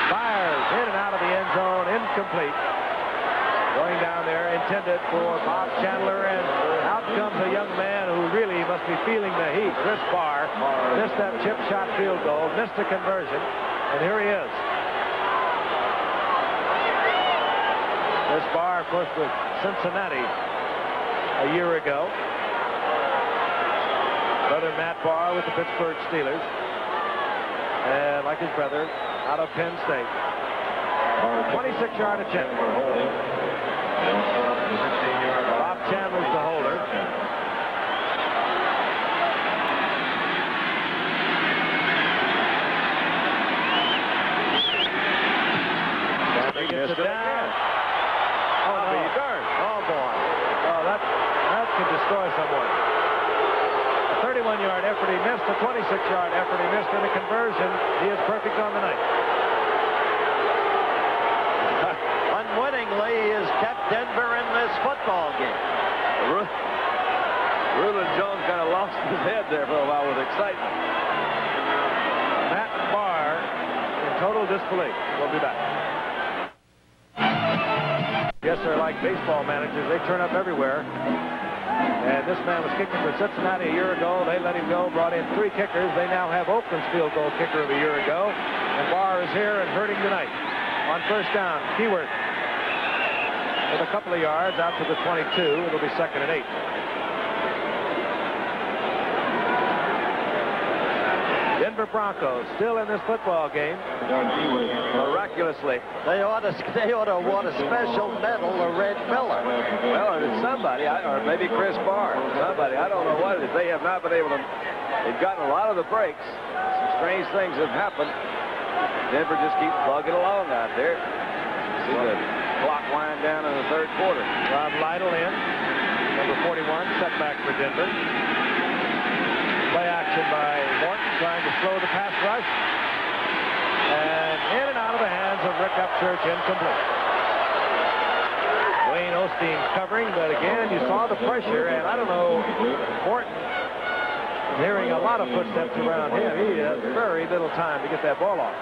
Fires in and out of the end zone, incomplete. Going down there, intended for Bob Chandler, and out comes a young man who really must be feeling the heat. Chris Barr missed that chip shot field goal, missed the conversion, and here he is. Chris Barr, of course, with Cincinnati a year ago. Brother Matt Barr with the Pittsburgh Steelers. And like his brother, out of Penn State. 26-yard attempt. Bob Chandler's the holder. He gets it down. Oh, no. Oh, boy. Oh, that could destroy someone. A 31-yard effort he missed, a 26-yard effort he missed, and a conversion. He is perfect on the night. Unwittingly, he has kept Denver in this football game. Reuben Jones kind of lost his head there for a while with excitement. Matt Barr in total disbelief. We'll be back. Yes, they're like baseball managers. They turn up everywhere. And this man was kicking for Cincinnati a year ago. They let him go, brought in 3 kickers. They now have Oakland's field goal kicker of a year ago. And Barr is here and hurting tonight. On first down, Keyworth with a couple of yards out to the 22. It'll be 2nd and 8. Denver Broncos still in this football game. Miraculously. They ought to award a special medal to Red Miller. Well, it's somebody, or maybe Chris Barr. Somebody, I don't know what it is. They have not been able to. They've gotten a lot of the breaks. Some strange things have happened. Denver just keeps plugging along out there. See the clock wind down in the 3rd quarter. Rob Lytle in, number 41, setback for Denver. Play action by Morton, trying to slow the pass rush. And in and out of the hands of Rick Upchurch, incomplete. Wayne Osteen covering, but again, you saw the pressure, and I don't know, Morton hearing a lot of footsteps around him. He has very little time to get that ball off.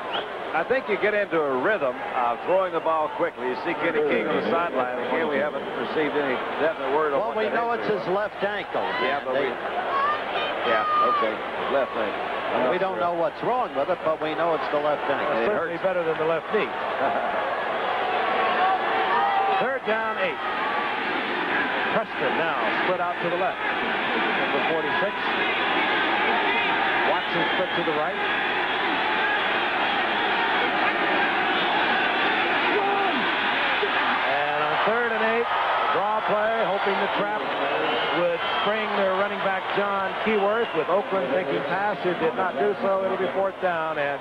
I think you get into a rhythm of throwing the ball quickly. You see Kenny King on the sideline. Again, we haven't received any definite word on Well, we know it's his left ankle. Yeah, but yeah, okay. Left ankle. We don't know what's wrong with it, but we know it's the left ankle. It's certainly better than the left knee. 3rd down, 8. Preston now split out to the left. Number 46. Watson split to the right. And on 3rd and 8, draw play, hoping the trap would spring their running back John Keyworth. With Oakland thinking pass, it did not do so. It'll be 4th down, and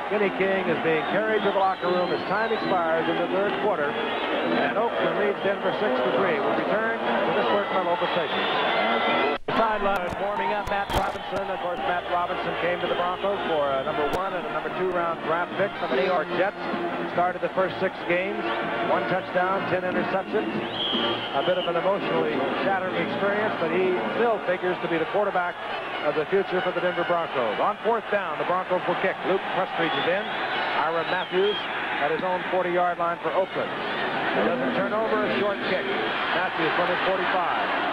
Kenny King is being carried to the locker room as time expires in the 3rd quarter, and Oakland leads Denver 6-3. We'll return to this Burt Local station. Sideline warming up Matt Robinson. Of course, Matt Robinson came to the Broncos for a number 1 and a number 2 round draft pick from the New York Jets. Started the first 6 games, 1 touchdown, 10 interceptions. A bit of an emotionally shattering experience, but he still figures to be the quarterback of the future for the Denver Broncos. On 4th down, the Broncos will kick. Luke Prestridge is in. Ira Matthews at his own 40-yard line for Oakland. He doesn't turn over, a short kick. Matthews from his 45.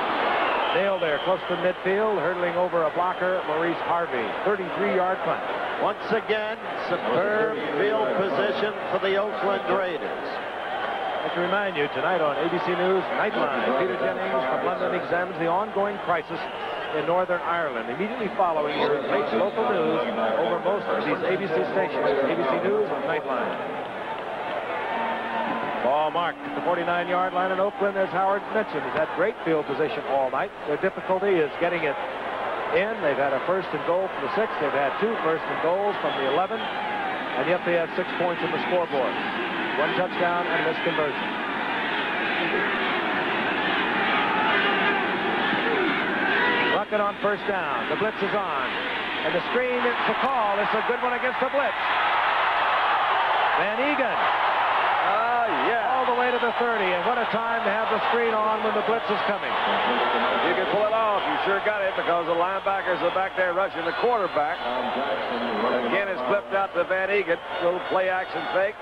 Nailed there, close to midfield, hurdling over a blocker, Maurice Harvey. 33-yard punt. Once again, superb field position for the Oakland Raiders. I'd like to remind you, tonight on ABC News Nightline, Peter Jennings from London examines the ongoing crisis in Northern Ireland. Immediately following your late local news over most of these ABC stations. ABC News Nightline. Ball marked at the 49-yard line in Oakland, as Howard mentioned. Has had great field position all night. Their difficulty is getting it in. They've had a 1st and goal from the 6. They've had 2 first and goals from the 11. And yet they have 6 points on the scoreboard. 1 touchdown and a missed conversion. Ruckett on 1st down. The blitz is on. And the screen, it's a call. It's a good one against the blitz. Van Egan. Yeah. All the way to the 30, and what a time to have the screen on when the blitz is coming. If you can pull it off, you sure got it, because the linebackers are back there rushing the quarterback. Again, it's flipped out to Van Egan. Little play action fake.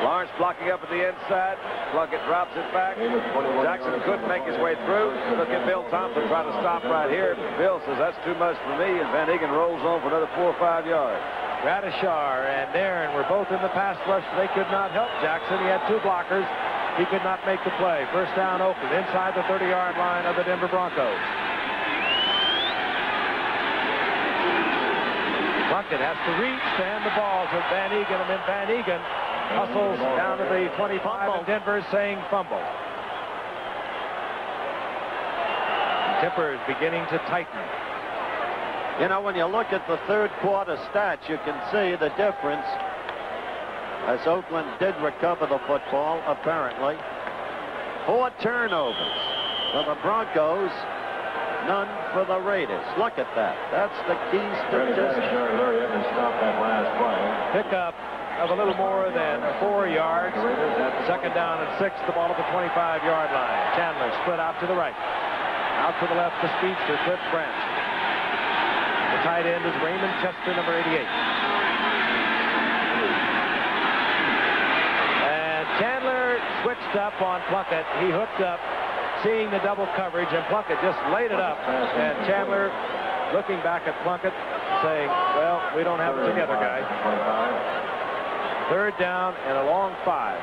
Lawrence blocking up at the inside. Plunkett drops it back. Jackson couldn't make his way through. Look at Bill Thompson trying to stop right here. Bill says that's too much for me, and Van Egan rolls on for another 4 or 5 yards. Gradishar and Nairn were both in the pass rush. They could not help Jackson. He had 2 blockers. He could not make the play. First down, Oakland, inside the 30-yard line of the Denver Broncos. Plunkett has to reach to hand the ball to Van Egan, and then Van Egan hustles down to the 25, and Denver saying fumble. Tempers beginning to tighten. You know, when you look at the third quarter stats, you can see the difference as Oakland did recover the football, apparently. 4 turnovers for the Broncos, none for the Raiders. Look at that. That's the key statistic. Pickup of a little more than 4 yards. Second down and 6, the ball at the 25-yard line. Chandler split out to the right. Out to the left, the speedster, Cliff Branch. The tight end is Raymond Chester, number 88. And Chandler switched up on Plunkett. He hooked up, seeing the double coverage, and Plunkett just laid it up. And Chandler looking back at Plunkett, saying, well, we don't have it together, guy. Third down and a long 5.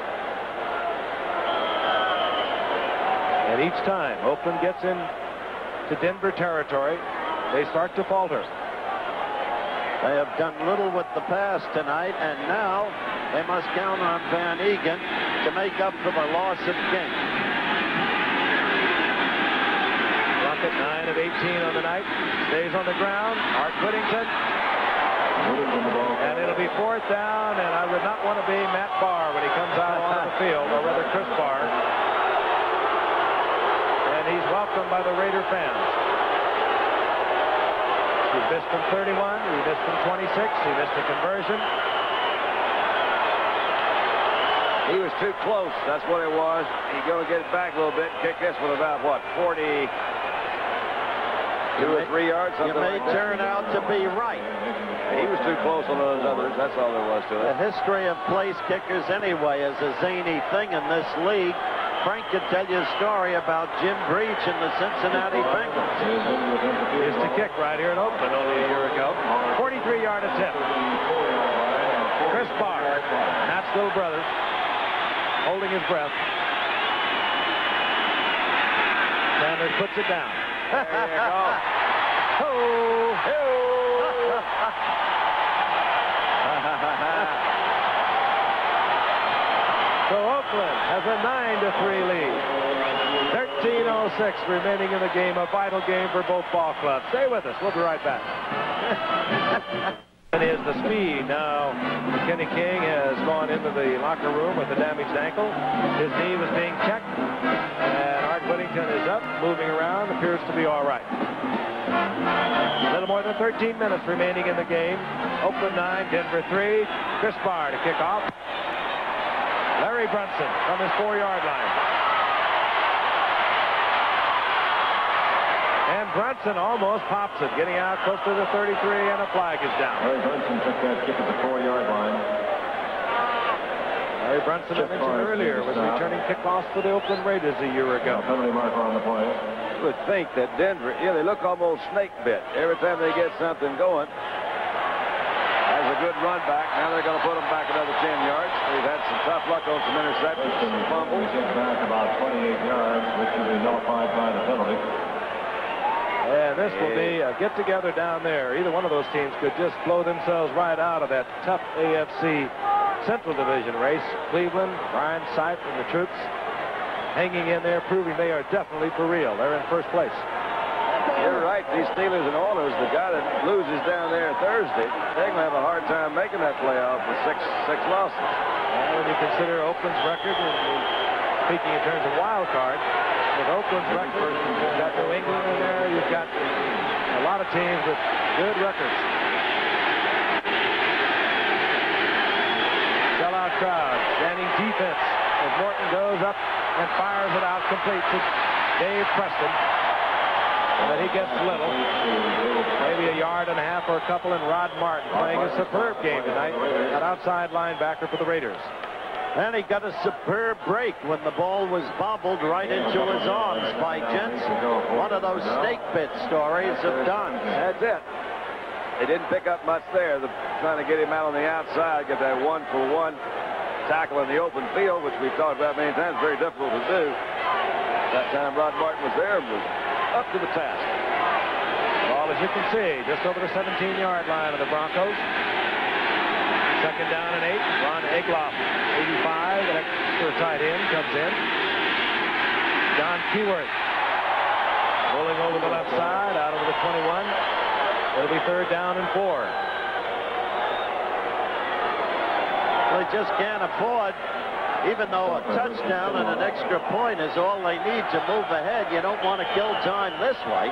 And each time Oakland gets into Denver territory, they start to falter. They have done little with the pass tonight, and now they must count on Van Egan to make up for the loss of King. Plunkett 9 of 18 on the night. Stays on the ground. Art Whittington. And it'll be 4th down, and I would not want to be Matt Barr when he comes out on the field, or rather Chris Barr. And he's welcomed by the Raider fans. He missed from 31, he missed from 26, he missed a conversion. He was too close, that's what it was. He's going to get it back a little bit, kick this with about, what, 42 or 3 yards, something like that. You may turn out to be right. He was too close on those others. That's all there was to it. The history of place kickers anyway is a zany thing in this league. Frank could tell you a story about Jim Breach and the Cincinnati Bengals. He used to kick right here in Oakland only a year ago. 43-yard attempt. Chris Barr, Matt's little brother, holding his breath. Sanders puts it down. There you go. Ho! Ho! So Oakland has a 9-3 lead. 13:06 remaining in the game, a vital game for both ball clubs. Stay with us. We'll be right back. It is the speed. Now, Kenny King has gone into the locker room with a damaged ankle. His knee was being checked, and Art Whittington is up, moving around, appears to be all right. A little more than 13 minutes remaining in the game. Oakland 9, Denver 3. Chris Barr to kick off. Larry Brunson from his 4-yard line. And Brunson almost pops it, getting out close to the 33, and a flag is down. Larry Brunson took that kick at the 4-yard line. Larry Brunson, I mentioned earlier, was returning kickoffs for the Oakland Raiders a year ago. Penalty marker on the play. You would think that Denver, yeah, they look almost snake bit every time they get something going. Has a good run back. Now they're going to put them back another 10 yards. They've had some tough luck on some interceptions, some fumbles. They get back about 28 yards, which will be nullified by the penalty. And this will be a get-together down there. Either one of those teams could just blow themselves right out of that tough AFC Central Division race. Cleveland, Brian Sipe and the troops hanging in there, proving they are definitely for real. They're in first place. You're right. These Steelers and Oilers, the guy that loses down there Thursday, they're going to have a hard time making that playoff with six losses. And when you consider Oakland's record, and speaking in terms of wild card, with Oakland's record, you've got New England in there, you've got a lot of teams with good records. Sellout crowd, standing defense as Morton goes up and fires it out complete to Dave Preston. But he gets little, maybe a yard and a half or a couple, and Rod Martin playing a superb game tonight, an outside linebacker for the Raiders. And he got a superb break when the ball was bobbled right into his arms by Jensen. One of those snake bit stories of Don. That's it. They didn't pick up much there. Trying to get him out on the outside, get that 1-for-1 tackle in the open field, which we've talked about many times, very difficult to do. That time Rod Martin was there and was up to the task. Ball, as you can see, just over the 17-yard line of the Broncos. Second down and 8. Ron Egloff, 85, an extra tight end, comes in. John Keyworth rolling over the left side, out over the 21. It'll be third down and 4. They just can't afford, even though a touchdown and an extra point is all they need to move ahead. You don't want to kill time this way.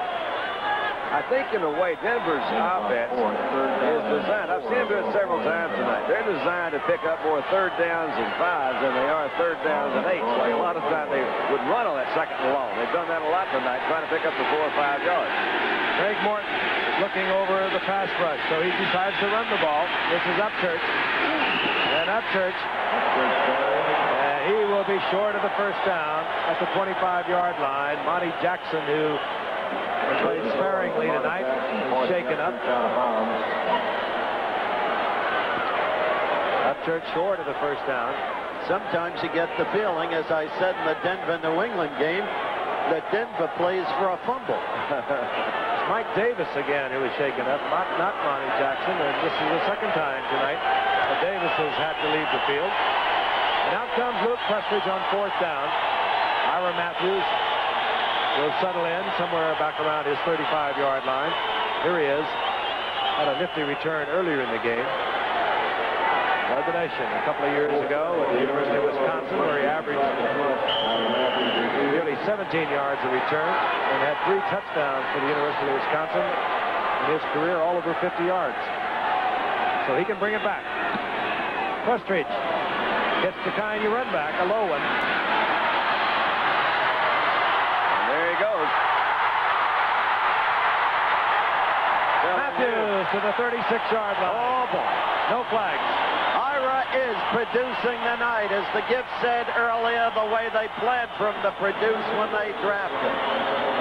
I think in a way Denver's offense is designed. I've seen them do it several times tonight. They're designed to pick up more third downs and 5s than they are third downs and 8s. So a lot of times they would run on that second and long. They've done that a lot tonight, trying to pick up the 4 or 5 yards. Craig Morton looking over the pass rush, so he decides to run the ball. This is Upchurch. And Upchurch, he will be short of the first down at the 25-yard line. Monty Jackson, who played sparingly tonight, is shaken up. Upchurch short of the first down. Sometimes you get the feeling, as I said in the Denver-New England game, that Denver plays for a fumble. It's Mike Davis again who is shaken up, not Monty Jackson, and this is the second time tonight that Davis has had to leave the field. And out comes Luke Prestridge on fourth down. Ira Matthews will settle in somewhere back around his 35-yard line. Here he is. Had a nifty return earlier in the game. Led the nation a couple of years ago at the University of Wisconsin, where he averaged nearly 17 yards a return and had 3 touchdowns for the University of Wisconsin in his career, all over 50 yards. So he can bring it back. Prestridge gets the kind you run back, a low one. There he goes. Matthews to the 36-yard line. Oh, boy. No flags. Ira is producing tonight, as the gift said earlier, the way they planned for him to produce when they drafted.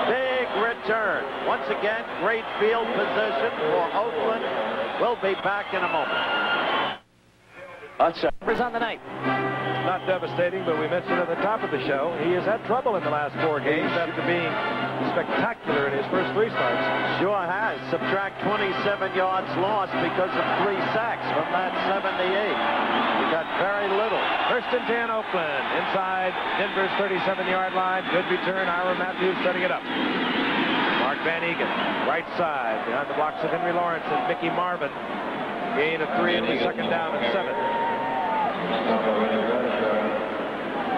Big return. Once again, great field position for Oakland. We'll be back in a moment. Numbers on the night. Not devastating, but we mentioned at the top of the show, he has had trouble in the last 4 games after being spectacular in his first 3 starts. Sure has. Subtract 27 yards lost because of 3 sacks from that 78. He got very little. First and 10, Oakland. Inside Denver's 37-yard line. Good return. Ira Matthews setting it up. Mark Van Egan, right side, behind the blocks of Henry Lawrence and Mickey Marvin. Gain of 3 in the second down and 7.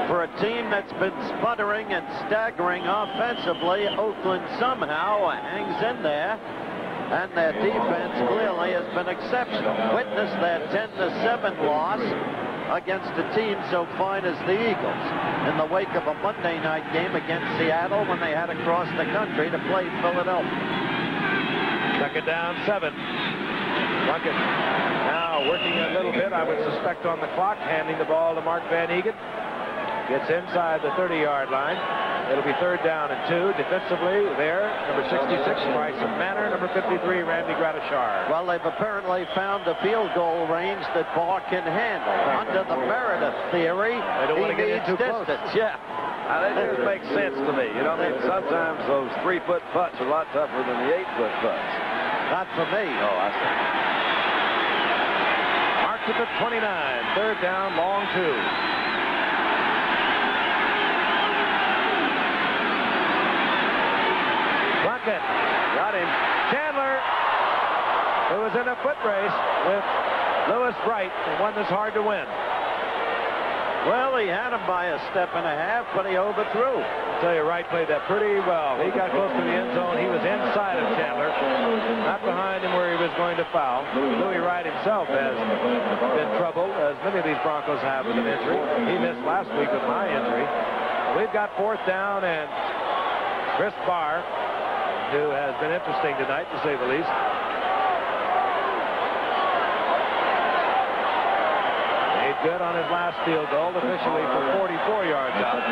For a team that's been sputtering and staggering offensively, Oakland somehow hangs in there, and their defense clearly has been exceptional. Witness their 10-7 loss against a team so fine as the Eagles in the wake of a Monday night game against Seattle when they had to cross the country to play Philadelphia. Second down, 7. Plunkett now working a little bit, I would suspect, on the clock, handing the ball to Mark Van Egan. Gets inside the 30-yard line. It'll be third down and 2. Defensively there, number 66, Bryson Manor, number 53, Randy Gradishar. Well, they've apparently found a field goal range that Barr can handle. Under the Meredith theory, they don't want to get in too close. Yeah. Now, that just makes sense to me. You know, I mean, sometimes those 3-foot putts are a lot tougher than the 8-foot putts. Not for me. Oh, I see. Marked at the 29. Third down, long 2. Got him. Chandler, who was in a foot race with Lewis Bright, and one that's hard to win. Well, he had him by a step and a half, but he overthrew. I'll tell you, Wright played that pretty well. He got close to the end zone. He was inside of Chandler, not behind him where he was going to foul. Louis Wright himself has been troubled, as many of these Broncos have with an injury. He missed last week with my injury. We've got fourth down, and Chris Barr, who has been interesting tonight, to say the least. good on his last field goal, officially for 44 yards out.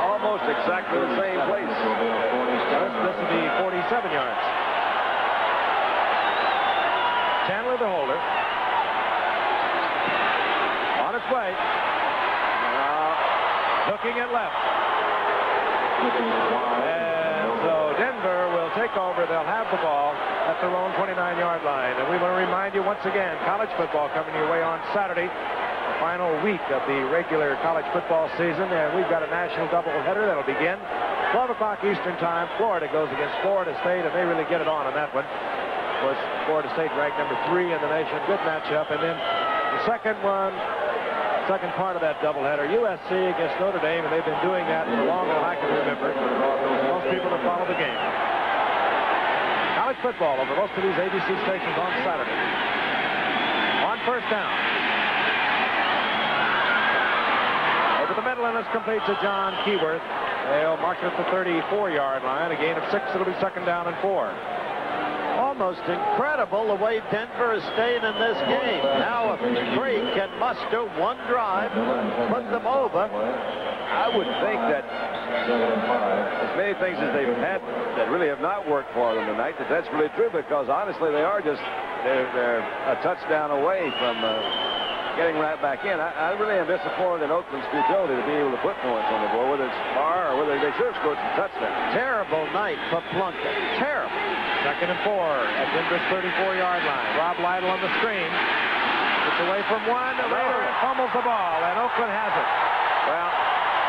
Almost exactly the same place. This will be 47 yards. Chandler, the holder. On its way. Looking at left. And so Denver will take over. They'll have the ball at their own 29-yard line. And we want to remind you once again, college football coming your way on Saturday, the final week of the regular college football season. And we've got a national doubleheader that'll begin 12 o'clock Eastern time. Florida goes against Florida State, and they really get it on that one. Of course, Florida State ranked number 3 in the nation. Good matchup. And then the second part of that doubleheader, USC against Notre Dame, and they've been doing that for longer than I can remember. Most people that follow the game. College football over most of these ABC stations on Saturday. On first down. Over the middle, and it's complete to John Keyworth. They'll mark it at the 34-yard line. A gain of 6. It'll be second down and 4. Almost incredible the way Denver is staying in this game. Now if Craig can muster one drive, put them over. I would think that as many things as they've had that really have not worked for them tonight, that's really true, because honestly they're a touchdown away from getting right back in. I really am disappointed in Oakland's futility to be able to put points on the board, whether it's far or whether they should have scored some touchdowns. Terrible night for Plunkett. Terrible. Second and 4 at Denver's 34-yard line. Rob Lytle on the screen. Gets away from one. Later it fumbles the ball, and Oakland has it. Well,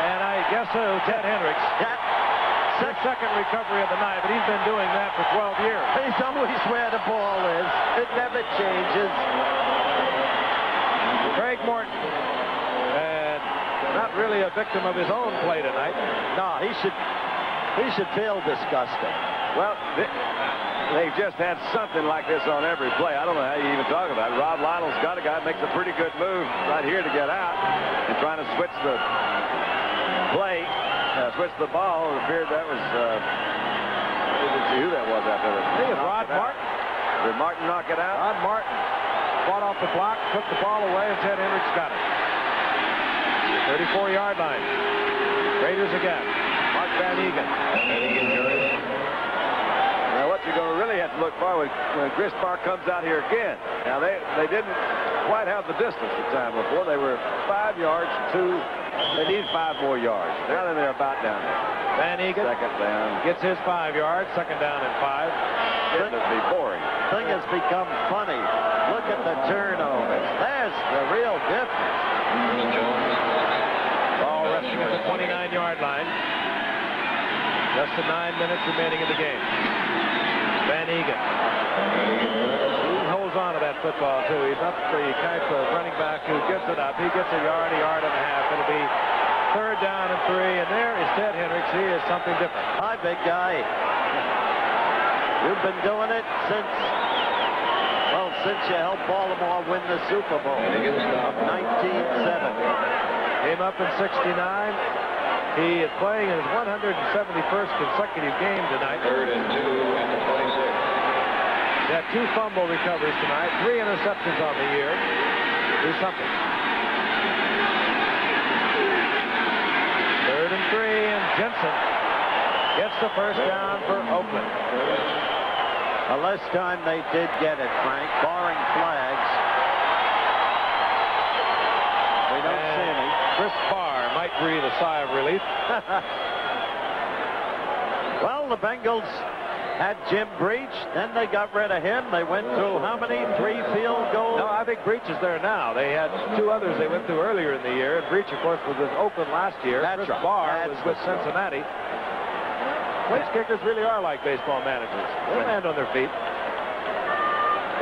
and I guess who? Ted Hendricks. His second recovery of the night, but he's been doing that for 12 years. He's always where the ball is. It never changes. Craig Morton, and not really a victim of his own play tonight. No, he should feel disgusted. Well, they've just had something like this on every play. I don't know how you even talk about it. Rob Lytle's got a guy that makes a pretty good move right here to get out and trying to switch the play, switch the ball. It appeared that was, let's see who that was out there. I think it's Rod Martin. Did Martin knock it out? Rod Martin fought off the block, took the ball away, and Ted Hendricks got it. 34-yard line. Raiders again. Mark Van Egan. Now what you're going to really have to look for when Chris Park comes out here again. Now they didn't quite have the distance the time before. They were 5 yards to they need 5 more yards. Now then they're about down there. Van Egan second down. Gets his 5 yards. Second down and 5. Getting to be boring. Thing has become funny. Look at the turnovers. There's the real difference. Ball resting at the 29-yard line. Just 9 minutes remaining in the game. Van Egan. He holds on to that football, too. He's not the type of running back who gives it up. He gets a yard and a half. It'll be third down and 3. And there is Ted Hendricks. He is something different. Hi, big guy. You've been doing it since you helped Baltimore win the Super Bowl of 1970. Came up in 69. He is playing in his 171st consecutive game tonight. Third and 2 and the 26. He had 2 fumble recoveries tonight, 3 interceptions on the year. Do something. Third and 3, and Jensen gets the first down for Oakland. Well, last time they did get it, Frank, barring flags. We don't see any. Chris Barr might breathe a sigh of relief. Well, the Bengals had Jim Breach, then they got rid of him. They went through how many? 3 field goals? No, I think Breach is there now. They had 2 others they went through earlier in the year. And Breach, of course, was with Oakland last year. That's Chris right. Barr was with Cincinnati. Place kickers really are like baseball managers. They land on their feet.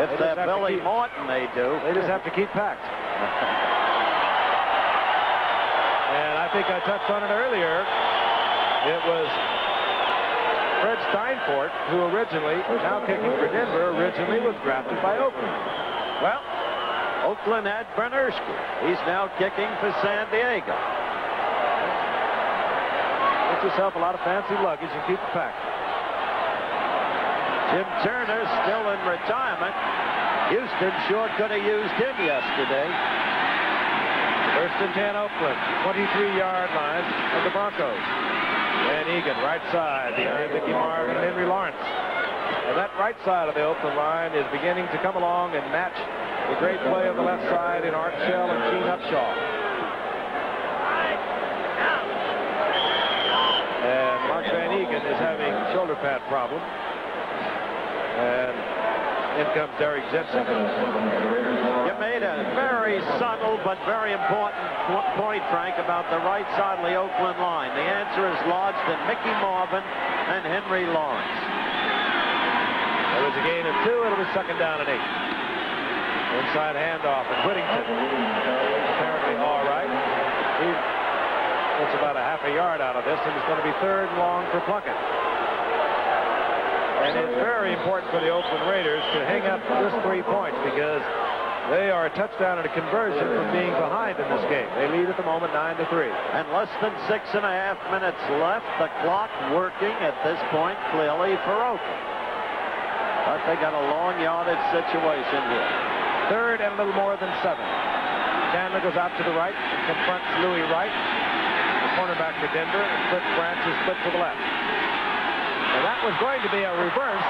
If they're Billy Morton, they do. They just have to keep packed. And I think I touched on it earlier. It was Fred Steinfort, who originally, now kicking for Denver, originally was drafted by Oakland. Well, Oakland had Bernersky. He's now kicking for San Diego. Get yourself a lot of fancy luggage and keep it packed. Jim Turner still in in retirement. Houston sure could have used him yesterday. First and 10 Oakland, 23-yard line of the Broncos. Van Egan, right side, behind Mickey Marvin and Henry Lawrence. And that right side of the Oakland line is beginning to come along and match the great play of the left side in Art Shell and Gene Upshaw. And Mark Van Egan is having shoulder pad problem. And in comes Derek Jensen. You made a very subtle but very important point, Frank, about the right side of the Oakland line. The answer is lodged in Mickey Marvin and Henry Lawrence. There was a gain of 2. It'll be second down and 8. Inside handoff, and Whittington apparently all right. He gets about a half a yard out of this, and it's going to be third and long for Plunkett. And it's very important for the Oakland Raiders to hang up this 3 points, because they are a touchdown and a conversion from being behind in this game. They lead at the moment 9-3. And less than 6.5 minutes left. The clock working at this point clearly for Oakland. But they got a long yardage situation here. Third and a little more than 7. Chandler goes out to the right and confronts Louis Wright, the cornerback for Denver, and Cliff Branch is split to the left. And that was going to be a reverse,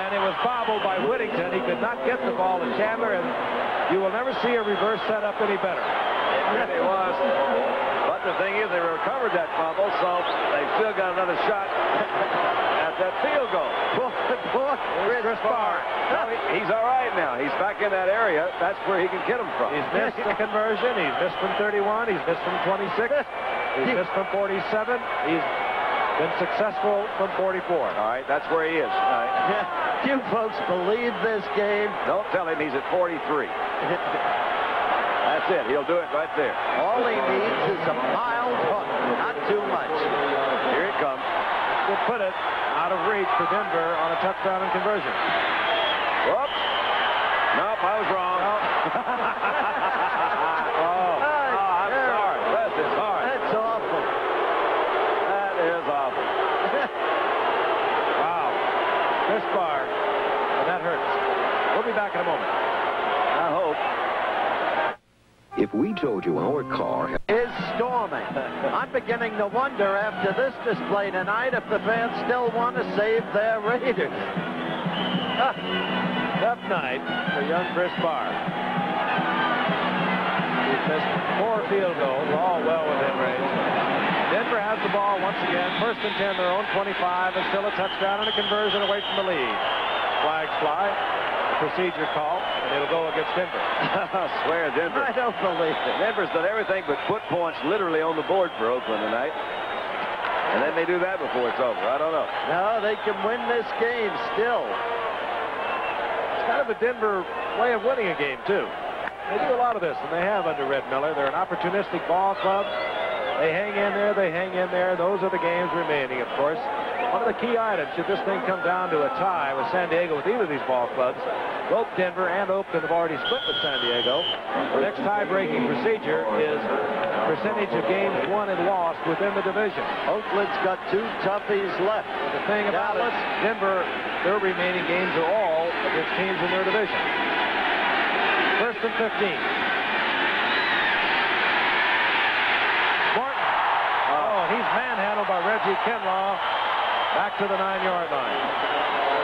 and it was bobbled by Whittington. He could not get the ball to Chandler, and you will never see a reverse set up any better. It really was. But the thing is, they recovered that fumble, so they've still got another shot at that field goal. Chris Barr. No, he's all right now. He's back in that area. That's where he can get them from. He's missed the conversion. He's missed from 31. He's missed from 26. He's missed from 47. He's been successful from 44. All right, that's where he is. All right. You folks believe this game? Don't tell him he's at 43. That's it. He'll do it right there. All he needs is a mild hook, not too much. Here it comes. Will put it out of reach for Denver on a touchdown and conversion. Whoops. Nope, I was wrong. I'm sorry. Bless his heart. That's awful. That is awful. Wow. Chris Barr. And that hurts. We'll be back in a moment. I hope. If we told you our car Is storming. I'm beginning to wonder after this display tonight if the fans still want to save their Raiders. Tough night for young Chris Barr. He's missed 4 field goals, all well within range. Denver has the ball once again. First and 10, their own 25, and still a touchdown and a conversion away from the lead. Flags fly. Procedure call, and it'll go against Denver. I swear, Denver. I don't believe it. Denver's done everything but put points literally on the board for Oakland tonight. And they may do that before it's over. I don't know. No, they can win this game still. It's kind of a Denver way of winning a game, too. They do a lot of this, and they have under Red Miller. They're an opportunistic ball club. They hang in there, they hang in there. Those are the games remaining, of course. One of the key items, should this thing come down to a tie with San Diego with either of these ball clubs, both Denver and Oakland have already split with San Diego. The next tie-breaking procedure is percentage of games won and lost within the division. Oakland's got 2 toughies left. The thing about it, Denver, their remaining games are all against teams in their division. First and 15. Martin. Oh, he's manhandled by Reggie Kinlaw. Back to the 9-yard line.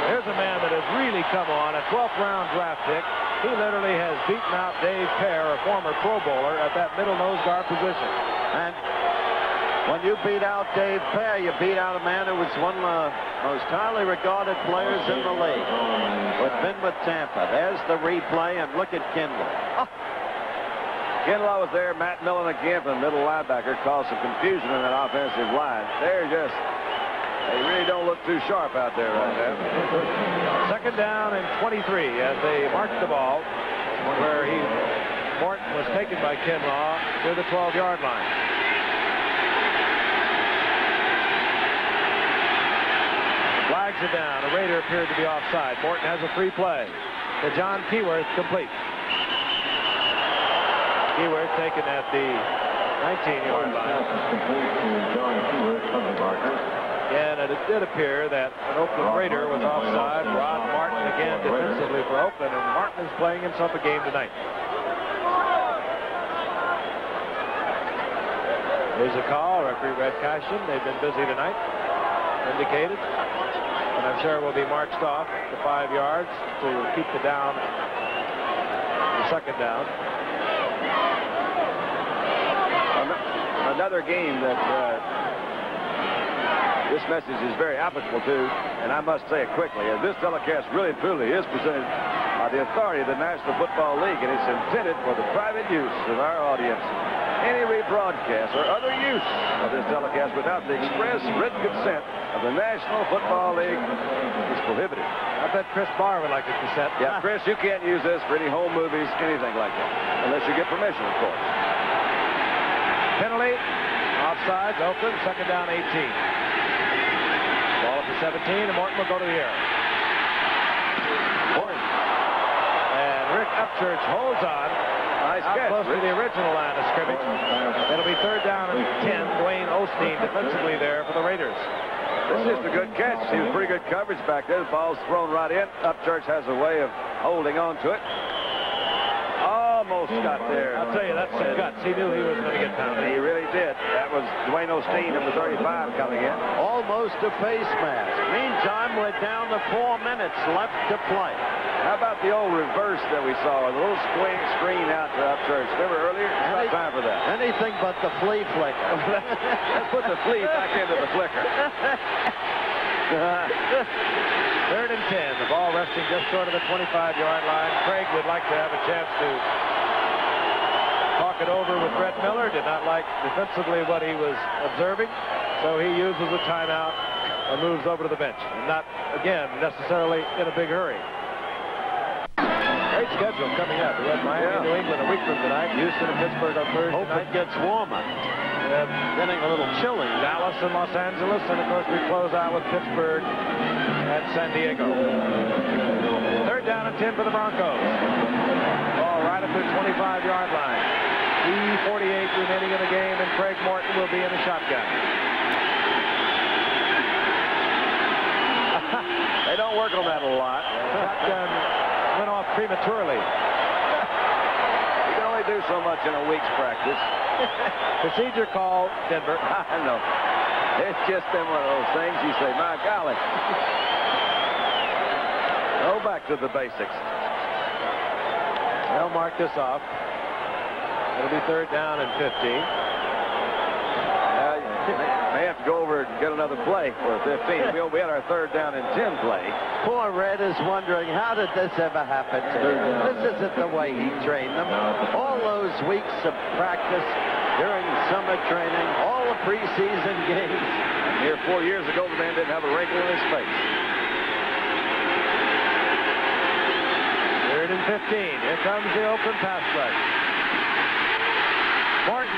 Here's a man that has really come on, a 12th round draft pick. He literally has beaten out Dave Pear, a former Pro Bowler, at that middle nose guard position. And when you beat out Dave Pear, you beat out a man who was one of the most highly regarded players in the league. Who's been with Tampa. There's the replay, and look at Kinlaw. Oh. Kinlaw was there. Matt Millen again from the middle linebacker caused some confusion in that offensive line. They really don't look too sharp out there right now. Second down and 23 as they march the ball where Morton was taken by Kinlaw to the 12-yard line. Flags are down. A Raider appeared to be offside. Morton has a free play to John Keyworth, complete. Keyworth taken at the 19-yard line. Again, and it did appear that an Oakland Raider was offside. Rod Martin again defensively for Oakland, and Martin is playing himself a game tonight. Here's a call. Referee Red Caution. They've been busy tonight. Indicated. And I'm sure will be marched off to 5 yards to keep the down, the second down. Another game that this message is very applicable to, and I must say it quickly, as this telecast really and truly is presented by the authority of the National Football League, and it's intended for the private use of our audience. Any rebroadcast or other use of this telecast without the express written consent of the National Football League is prohibited. I bet Chris Barr would like a cassette. Yeah, Chris, you can't use this for any home movies, anything like that, unless you get permission, of course. Penalty. Offside. Oakland. Second down, 18. Ball up to 17, and Morton will go to the air. And Rick Upchurch holds on. Nice out catch, close Rick. to the original line of scrimmage. It'll be third down and 10. Dwayne Osteen defensively there for the Raiders. This is just a good catch. He was pretty good coverage back there. The ball's thrown right in. Upchurch has a way of holding on to it. Almost got there. I'll tell you, that's some guts. He knew he was going to get pounded. He really did. That was Dwayne Osteen, number 35, coming in. Almost a face mask. Meantime, we're down to 4 minutes left to play. How about the old reverse that we saw? A little screen out to Upchurch. Remember earlier? It's not time for that. Anything but the flea flicker. Let's put the flea back into the flicker. Third and 10. The ball resting just short of the 25-yard line. Craig would like to have a chance to talk it over with Brett Miller. Did not like defensively what he was observing. So he uses a timeout and moves over to the bench. And not, again, necessarily in a big hurry. Great schedule coming up. We have Miami, New England a week from tonight. Houston and Pittsburgh on Thursday Hope night. it gets warmer. Getting a little chilly. Dallas and Los Angeles, and of course we close out with Pittsburgh and San Diego. Third down and 10 for the Broncos. Ball right up to the 25-yard line. 3:48 remaining in the game, and Craig Morton will be in the shotgun. They don't work on that a lot. Shotgun went off prematurely. You can only do so much in a week's practice. Procedure call, Denver. I know. It's just been one of those things you say, my golly. Go back to the basics. They'll mark this off. It'll be third down and 15. May have to go over and get another play for 15. We had our third down and 10 play. Poor Red is wondering, how did this ever happen to him? This isn't the way he trained them. All those weeks of practice during summer training, all the preseason games. Here 4 years ago, the man didn't have a wrinkle in his face. Third and 15. Here comes the open pass rush. Morton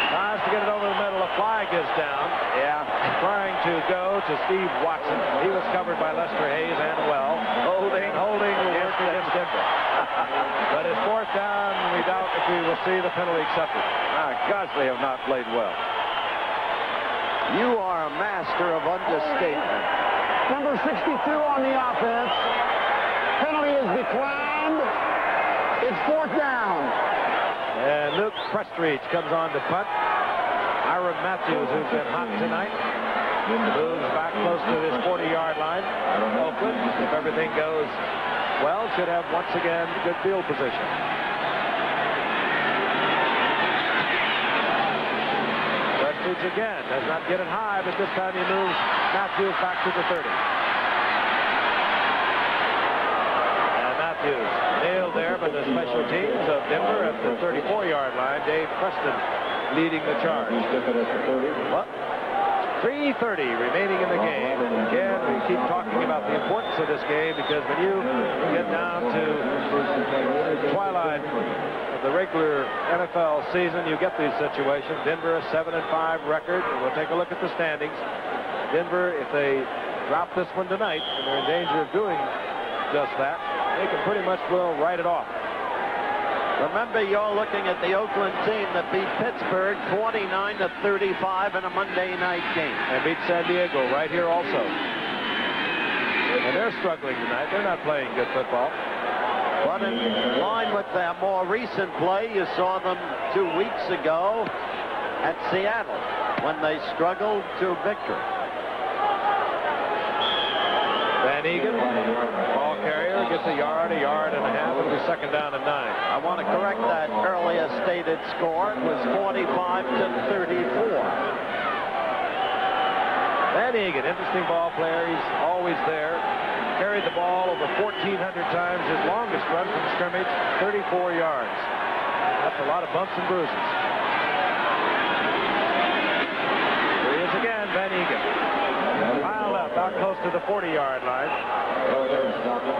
tries to get it over the middle. A flag is down. Yeah. Trying to go to Steve Watson. He was covered by Lester Hayes and well. Holding will work against Denver. But it's fourth down. We doubt if we will see the penalty accepted. My gosh, they have not played well. You are a master of understatement. Number 62 on the offense. Penalty is declined. It's fourth down. And Luke Prestridge comes on to punt. Ira Matthews, who's been hot tonight, moves back close to this 40-yard line. Oakland, if everything goes well, should have once again good field position. Prestridge again does not get it high, but this time he moves Matthews back to the 30. Matthews nailed there by the special teams of Denver at the 34-yard line. Dave Preston leading the charge. 3:30 remaining in the game. And again, we keep talking about the importance of this game because when you get down to the twilight of the regular NFL season, you get these situations. Denver a 7-5 record. And we'll take a look at the standings. Denver, if they drop this one tonight, and they're in danger of doing just that, they can pretty much well write it off. Remember, you're looking at the Oakland team that beat Pittsburgh 49-35 in a Monday night game. And beat San Diego right here also. And they're struggling tonight. They're not playing good football. But in line with their more recent play, you saw them 2 weeks ago at Seattle when they struggled to victory. Van Egan, ball carrier, gets a yard and a half. It'll be 2nd down and 9. I want to correct that earlier stated score. It was 45-34. Van Egan, interesting ball player. He's always there. Carried the ball over 1,400 times. His longest run from scrimmage, 34 yards. That's a lot of bumps and bruises. Here he is again, Van Egan. Mile left, out close to the 40-yard line.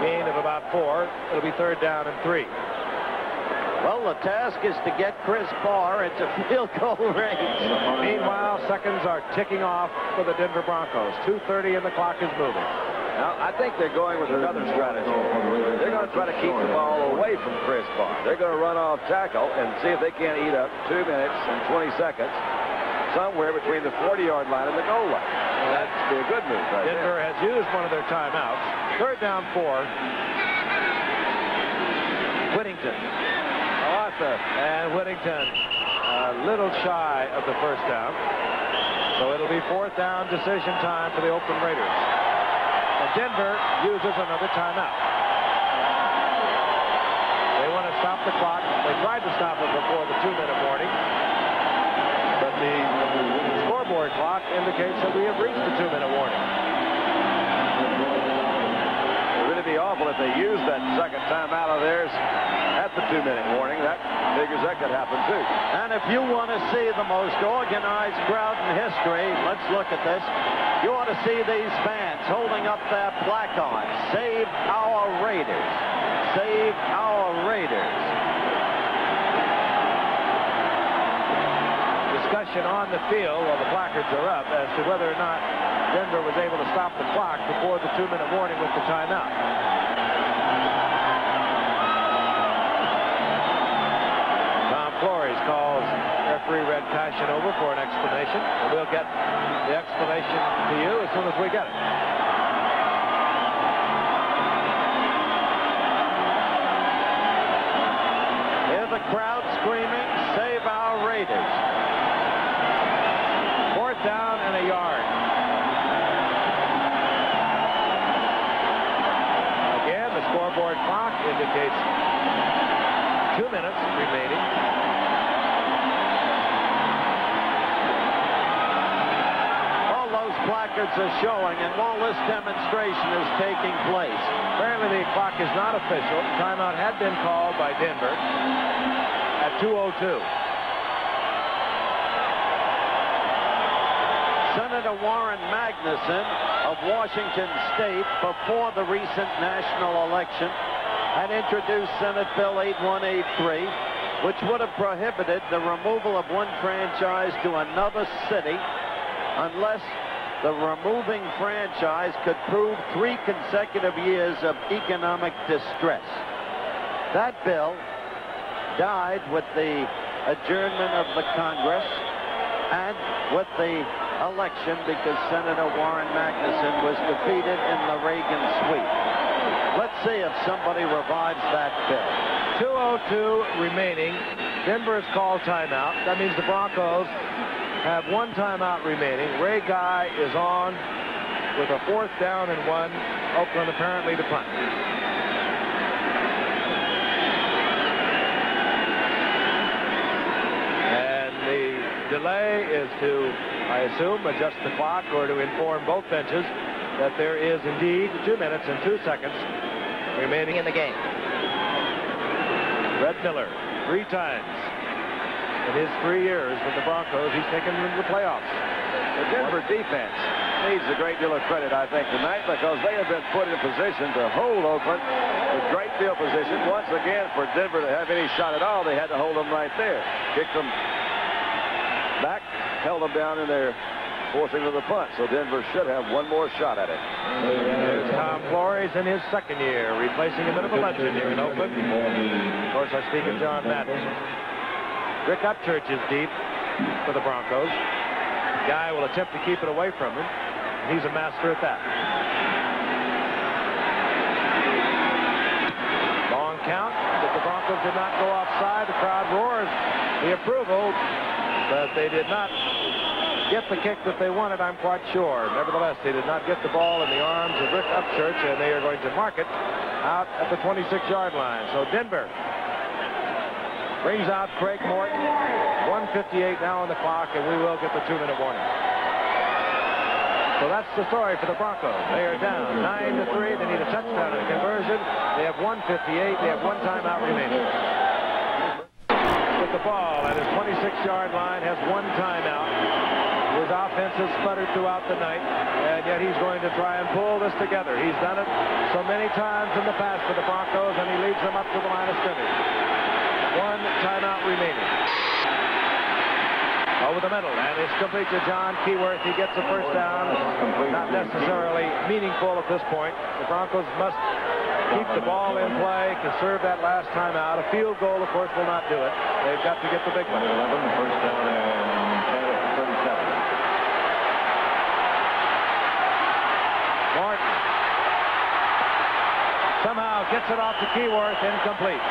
Gain of about 4. It'll be 3rd down and 3. Well, the task is to get Chris Barr into field goal range. Meanwhile, seconds are ticking off for the Denver Broncos. 2:30 and the clock is moving. Now, I think they're going with another strategy. They're going to try to keep the ball away from Chris Barr. They're going to run off tackle and see if they can't eat up 2 minutes and 20 seconds somewhere between the 40-yard line and the goal line. Well, that'd be a good move right Denver there. has used one of their timeouts. 3rd down 4. Whittington. And Whittington a little shy of the 1st down. So it'll be 4th down decision time for the Oakland Raiders. And Denver uses another timeout. They want to stop the clock. They tried to stop it before the 2-minute warning. But the scoreboard clock indicates that we have reached the 2-minute warning. It would really be awful if they used that second timeout of theirs at the 2-minute warning. That figures that could happen too. And if you want to see the most organized crowd in history, let's look at this. You ought to see these fans holding up their placards. Save our Raiders. Save our Raiders. Discussion on the field while the placards are up as to whether or not Denver was able to stop the clock before the 2-minute warning with the timeout. Tom Flores calls referee Red Cashin over for an explanation. And we'll get the explanation to you as soon as we get it. Hear the crowd screaming, save our Raiders. 4th down and a yard. Again, the scoreboard clock indicates 2 minutes remaining. All those placards are showing, and while this demonstration is taking place, Apparently the clock is not official. Timeout had been called by Denver at 2:02. Senator Warren Magnuson of Washington State, before the recent national election, had introduced Senate Bill 8183, which would have prohibited the removal of one franchise to another city unless the removing franchise could prove 3 consecutive years of economic distress. That bill died with the adjournment of the Congress and with the election because Senator Warren Magnuson was defeated in the Reagan sweep. Let's see if somebody revives that bill. 2:02 remaining. Denver has called timeout. That means the Broncos have 1 timeout remaining. Ray Guy is on with a 4th down and 1. Oakland apparently to punt. And the delay is to, I assume, adjust the clock or to inform both benches that there is indeed 2 minutes and 2 seconds remaining in the game. Red Miller, 3 times in his 3 years with the Broncos, he's taken them to the playoffs. The Denver defense needs a great deal of credit, I think, tonight because they have been put in position to hold Oakland with great field position. Once again, for Denver to have any shot at all, they had to hold them right there. Kicked them back, held them down in their forcing to the punt, so Denver should have one more shot at it. Here's Tom Flores in his second year, replacing a bit of a legend here in Oakland. Of course, I speak of John Madden. Rick Upchurch is deep for the Broncos. The guy will attempt to keep it away from him. He's a master at that. Long count, but the Broncos did not go offside. The crowd roars the approval, but they did not get the kick that they wanted, I'm quite sure. Nevertheless, they did not get the ball in the arms of Rick Upchurch, and they are going to mark it out at the 26-yard line. So Denver brings out Craig Morton. 1:58 now on the clock, and we will get the 2-minute warning. So that's the story for the Broncos. They are down 9-3. They need a touchdown and a conversion. They have 1:58. They have one timeout remaining. With the ball at his 26-yard line, has one timeout. His offense has sputtered throughout the night, and yet he's going to try and pull this together. He's done it so many times in the past for the Broncos, and he leads them up to the line of scrimmage. One timeout remaining. Over the middle, and it's complete to John Keyworth. He gets a first down. Not necessarily meaningful at this point. The Broncos must keep the ball in play, conserve that last timeout. A field goal, of course, will not do it. They've got to get the big one. 11, first down and 37. Martin somehow gets it off to Keyworth, incomplete.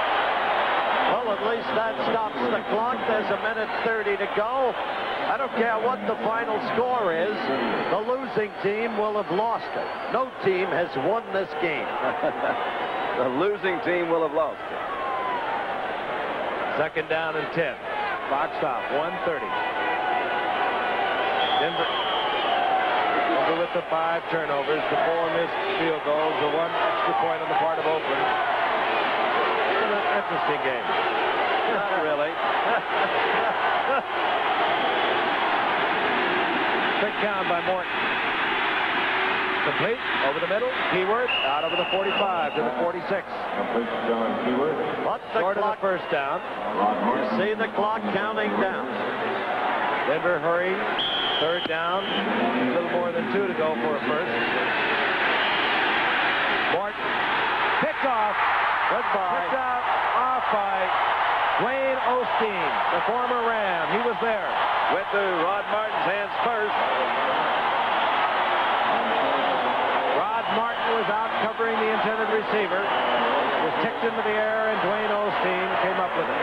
Well, at least that stops the clock. There's a minute 30 to go. I don't care what the final score is. The losing team will have lost it. No team has won this game. The losing team will have lost it. Second down and 10. Clock stop, 1:30. Denver with the 5 turnovers, the 4 missed field goals, the 1 extra point on the part of Oakland. Interesting game. Not really. Big count by Morton. Complete over the middle. Keyworth out over the 45 to the 46. Complete to John Keyworth. But the Short of clock, the first down. you see the clock counting down. Denver hurrying. Third down. A little more than 2 to go for a first. Morton picked off. Goodbye. Picked out off by Dwayne Osteen, the former Ram. He was there. Went to Rod Martin's hands first. Rod Martin was out covering the intended receiver. It was ticked into the air, and Dwayne Osteen came up with it.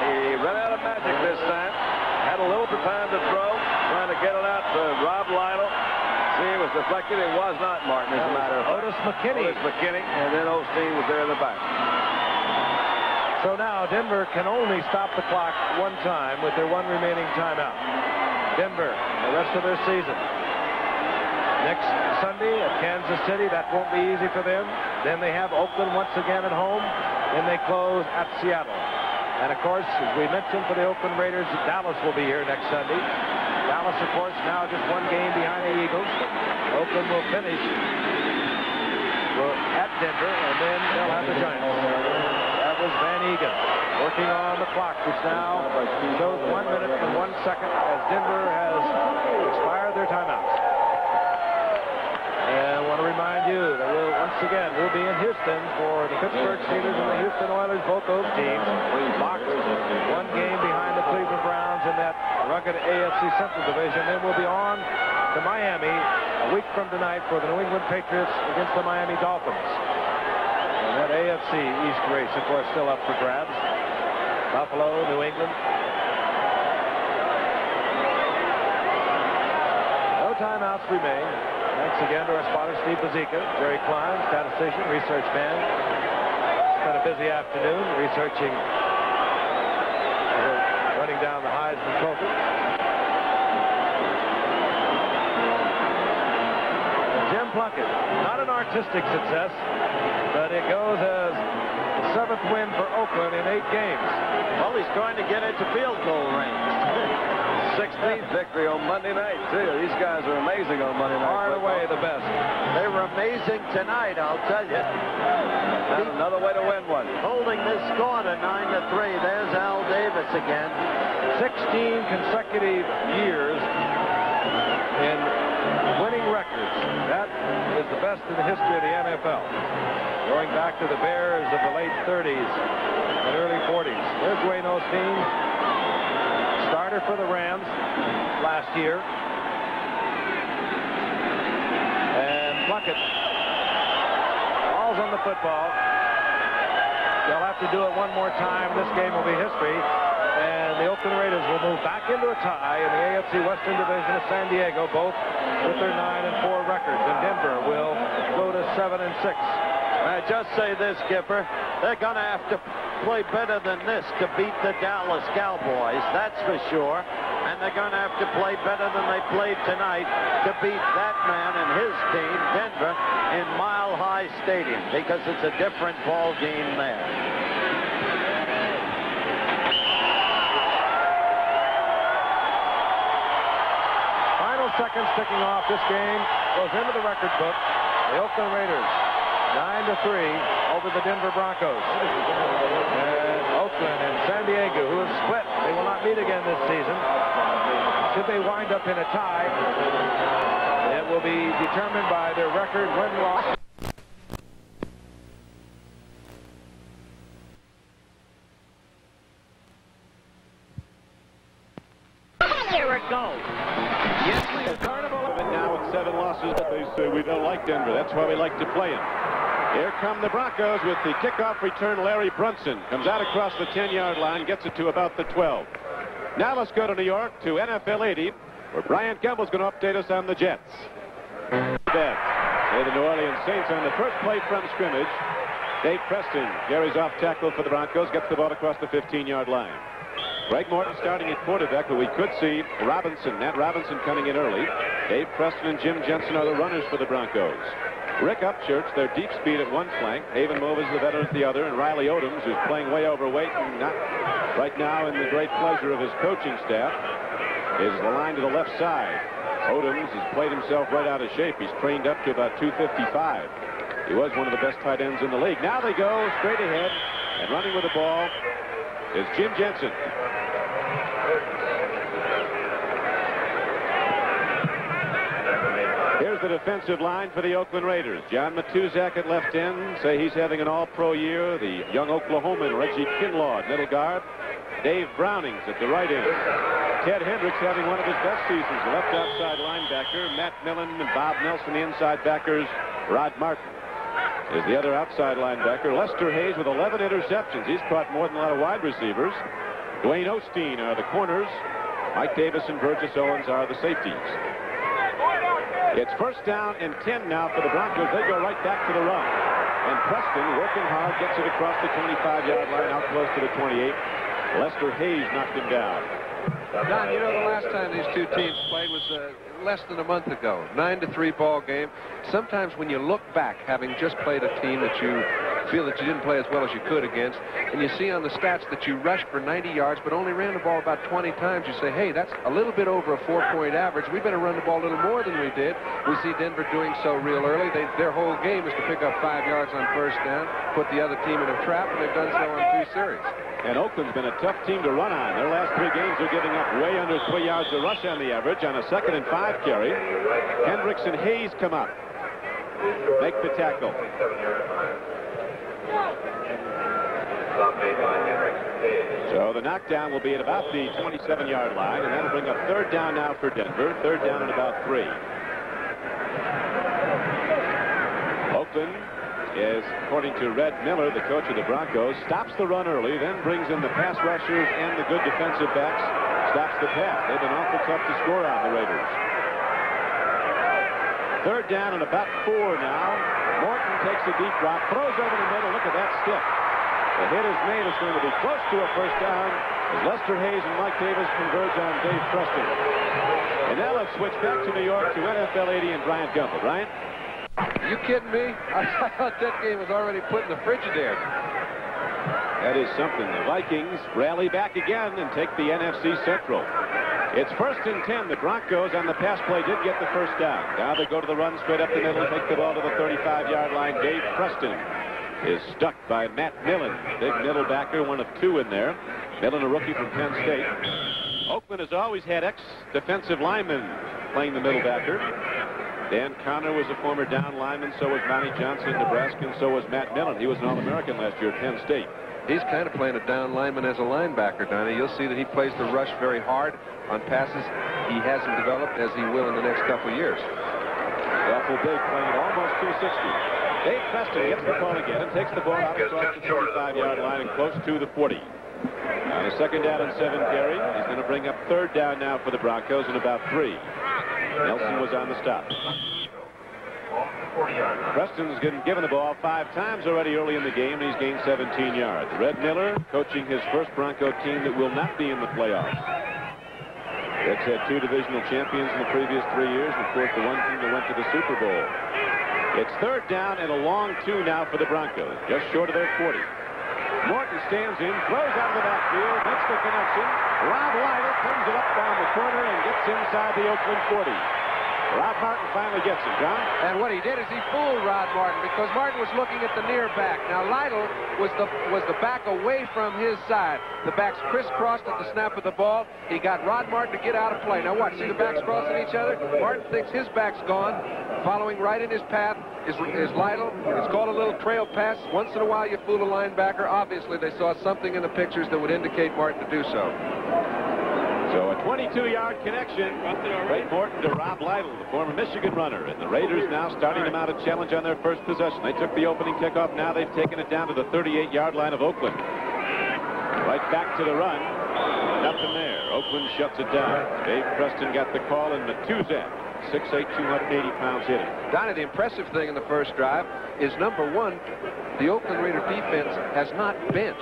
He ran out of magic this time. Had a little bit of time to throw, trying to get it out to Rob Lytle. See, it was deflected. It was not Martin, as a matter of fact. Otis McKinney. Otis McKinney, and then Osteen was there in the back. So now Denver can only stop the clock one time with their one remaining timeout. Denver, the rest of their season. Next Sunday at Kansas City, that won't be easy for them. Then they have Oakland once again at home. Then they close at Seattle. And of course, as we mentioned for the Oakland Raiders, Dallas will be here next Sunday. Dallas, of course, now just one game behind the Eagles. Oakland will finish at Denver, and then they'll have the Giants. That was Van Egan working on the clock, which now shows 1 minute and 1 second as Denver has expired their timeouts. And I want to remind you that we'll be in Houston for the Pittsburgh Steelers and the Houston Oilers, both those teams. Locked one game behind the Cleveland Browns in that rugged AFC Central Division. Then we'll be on to Miami a week from tonight for the New England Patriots against the Miami Dolphins. And that AFC East race, of course, still up for grabs. Buffalo, New England. No timeouts remain. Thanks again to our spotter, Steve Bazika, Jerry Klein, statistician, research man. Spent a busy afternoon researching, running down the Heisman Trophy. Jim Plunkett, not an artistic success, but it goes as the 7th win for Oakland in 8 games. Well, he's going to get into field goal range. 16th victory on Monday night, too. These guys are amazing on Monday night. Far and away the best. They were amazing tonight, I'll tell you. That's another way to win one. Holding this score to 9-3. There's Al Davis again. consecutive years in winning records. That is the best in the history of the NFL. Going back to the Bears of the late 30s and early 40s. There's Dwayne Osteen, starter for the Rams last year. And Plunkett falls on the football. They'll have to do it one more time. This game will be history. And the Oakland Raiders will move back into a tie in the AFC Western Division of San Diego, both with their 9-4 records. And Denver will go to 7-6. I just say this, Gipper. They're going to have to play better than this to beat the Dallas Cowboys, that's for sure. And they're going to have to play better than they played tonight to beat that man and his team, Denver, in Mile High Stadium, because it's a different ball game there. Final seconds ticking off. This game goes into the record book. The Oakland Raiders 9-3 over the Denver Broncos. And Oakland and San Diego, who have split, they will not meet again this season. Should they wind up in a tie, it will be determined by their record win-loss. Here it goes. Yes, the Carnival. And now with 7 losses, they say we don't like Denver. That's why we like to play them. Here come the Broncos with the kickoff return. Larry Brunson comes out across the 10-yard line, gets it to about the 12. Now let's go to New York to NFL 80, where Brian Gemble's going to update us on the Jets. The New Orleans Saints on the first play from scrimmage. Dave Preston carries off tackle for the Broncos, gets the ball across the 15-yard line. Greg Morton starting at quarterback, but we could see Matt Robinson coming in early. Dave Preston and Jim Jensen are the runners for the Broncos. Rick Upchurch, their deep speed at one flank. Haven Movers, the veteran, at the other. And Riley Odoms, who's playing way overweight and not right now in the great pleasure of his coaching staff, is the line to the left side. Odoms has played himself right out of shape. He's trained up to about 255. He was one of the best tight ends in the league. Now they go straight ahead, and running with the ball is Jim Jensen. Here's the defensive line for the Oakland Raiders. John Matuzak at left end. Say he's having an all-pro year. The young Oklahoman, Reggie Kinlaw at middle guard. Dave Brownings at the right end. Ted Hendricks having one of his best seasons. Left outside linebacker. Matt Millen and Bob Nelson, the inside backers. Rod Martin is the other outside linebacker. Lester Hayes with 11 interceptions. He's caught more than a lot of wide receivers. Dwayne Osteen are the corners. Mike Davis and Burgess Owens are the safeties. It's first down and 10 now for the Broncos. They go right back to the run. And Preston, working hard, gets it across the 25-yard line, out close to the 28. Lester Hayes knocked him down. Don, you know, the last time these two teams played was less than a month ago. 9-3 ball game. Sometimes when you look back, having just played a team that you feel that you didn't play as well as you could against, and you see on the stats that you rushed for 90 yards but only ran the ball about 20 times, you say, hey, that's a little bit over a 4-point average. We better run the ball a little more than we did. We see Denver doing so real early. Their whole game is to pick up 5 yards on first down, put the other team in a trap, and they've done so on 3 series. And Oakland's been a tough team to run on. Their last 3 games are giving up way under 3 yards a rush on the average on a 2nd and 5 carry. Hendricks and Hayes come up. Make the tackle. So the knockdown will be at about the 27-yard line, and that'll bring up 3rd down now for Denver. 3rd down at about 3. Oakland is, according to Red Miller, the coach of the Broncos, stops the run early, then brings in the pass rushers and the good defensive backs, stops the pass. They've been awful tough to score on, the Raiders. 3rd down and about 4 now. Morton takes a deep drop, throws over the middle. Look at that stick. The hit is made. It's going to be close to a first down as Lester Hayes and Mike Davis converge on Dave Preston. And now let's switch back to New York to NFL 80 and Brian Gumble. Brian? You kidding me? I thought that game was already put in the Frigidaire. That is something. The Vikings rally back again and take the NFC Central. It's 1st and 10. The Broncos on the pass play did get the first down. Now they go to the run straight up the middle and take the ball to the 35-yard line. Dave Preston is stuck by Matt Millen. Big middle backer, one of 2 in there. Millen, a rookie from Penn State. Oakland has always had ex-defensive linemen playing the middle backer. Dan Connor was a former down lineman. So was Monty Johnson at Nebraska, and so was Matt Millen. He was an All-American last year at Penn State. He's kind of playing a down lineman as a linebacker, Donnie. You'll see that he plays the rush very hard on passes he hasn't developed, as he will in the next couple of years. Awful big, playing at almost 260. Dave Preston gets the ball again and takes the ball out across the 35-yard line and close to the 40. On a 2nd down and 7 carry, he's going to bring up 3rd down now for the Broncos in about 3. Nelson was on the stop. Preston's been given the ball 5 times already early in the game, and he's gained 17 yards. Red Miller coaching his first Bronco team that will not be in the playoffs. Red's had 2 divisional champions in the previous 3 years, and of course the one team that went to the Super Bowl. It's 3rd down and a long 2 now for the Broncos, just short of their 40. Morton stands in, throws out of the backfield, makes the connection. Rob Lytle comes it up down the corner and gets inside the Oakland 40. Rod Martin finally gets him, John. And what he did is he fooled Rod Martin, because Martin was looking at the near back. Now Lytle was the back away from his side. The backs crisscrossed at the snap of the ball. He got Rod Martin to get out of play. Now watch, see the backs crossing each other? Martin thinks his back's gone. Following right in his path is Lytle. It's called a little trail pass. Once in a while you fool a linebacker. Obviously they saw something in the pictures that would indicate Martin to do so. So a 22-yard connection. Craig Morton to Rob Lytle, the former Michigan runner. And the Raiders now starting to mount a challenge on their first possession. They took the opening kickoff. Now they've taken it down to the 38-yard line of Oakland. Right back to the run. Nothing there. Oakland shuts it down. Dave Preston got the call, and Matuzak, 6'8", 280 pounds, hit him. Donnie, the impressive thing in the first drive is, number one, the Oakland Raider defense has not bent.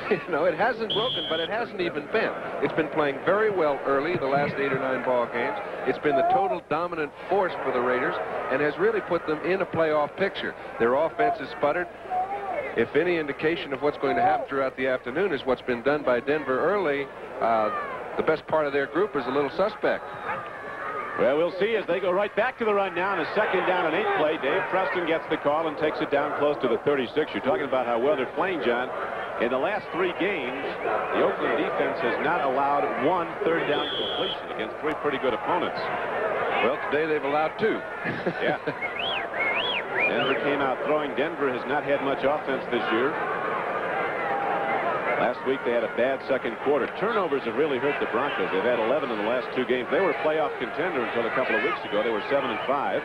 You know, it hasn't broken, but it hasn't even bent. It's been playing very well early, the last 8 or 9 ball games. It's been the total dominant force for the Raiders and has really put them in a playoff picture. Their offense has sputtered. If any indication of what's going to happen throughout the afternoon is what's been done by Denver early, the best part of their group is a little suspect. Well, we'll see as they go right back to the run now in a 2nd down and 8 play. Dave Preston gets the call and takes it down close to the 36. You're talking about how well they're playing, John. In the last 3 games, the Oakland defense has not allowed 1 3rd down completion against 3 pretty good opponents. Well, today they've allowed 2. Yeah. Denver came out throwing. Denver has not had much offense this year. Last week they had a bad 2nd quarter. Turnovers have really hurt the Broncos. They've had 11 in the last 2 games. They were a playoff contender until a couple of weeks ago. They were 7-5.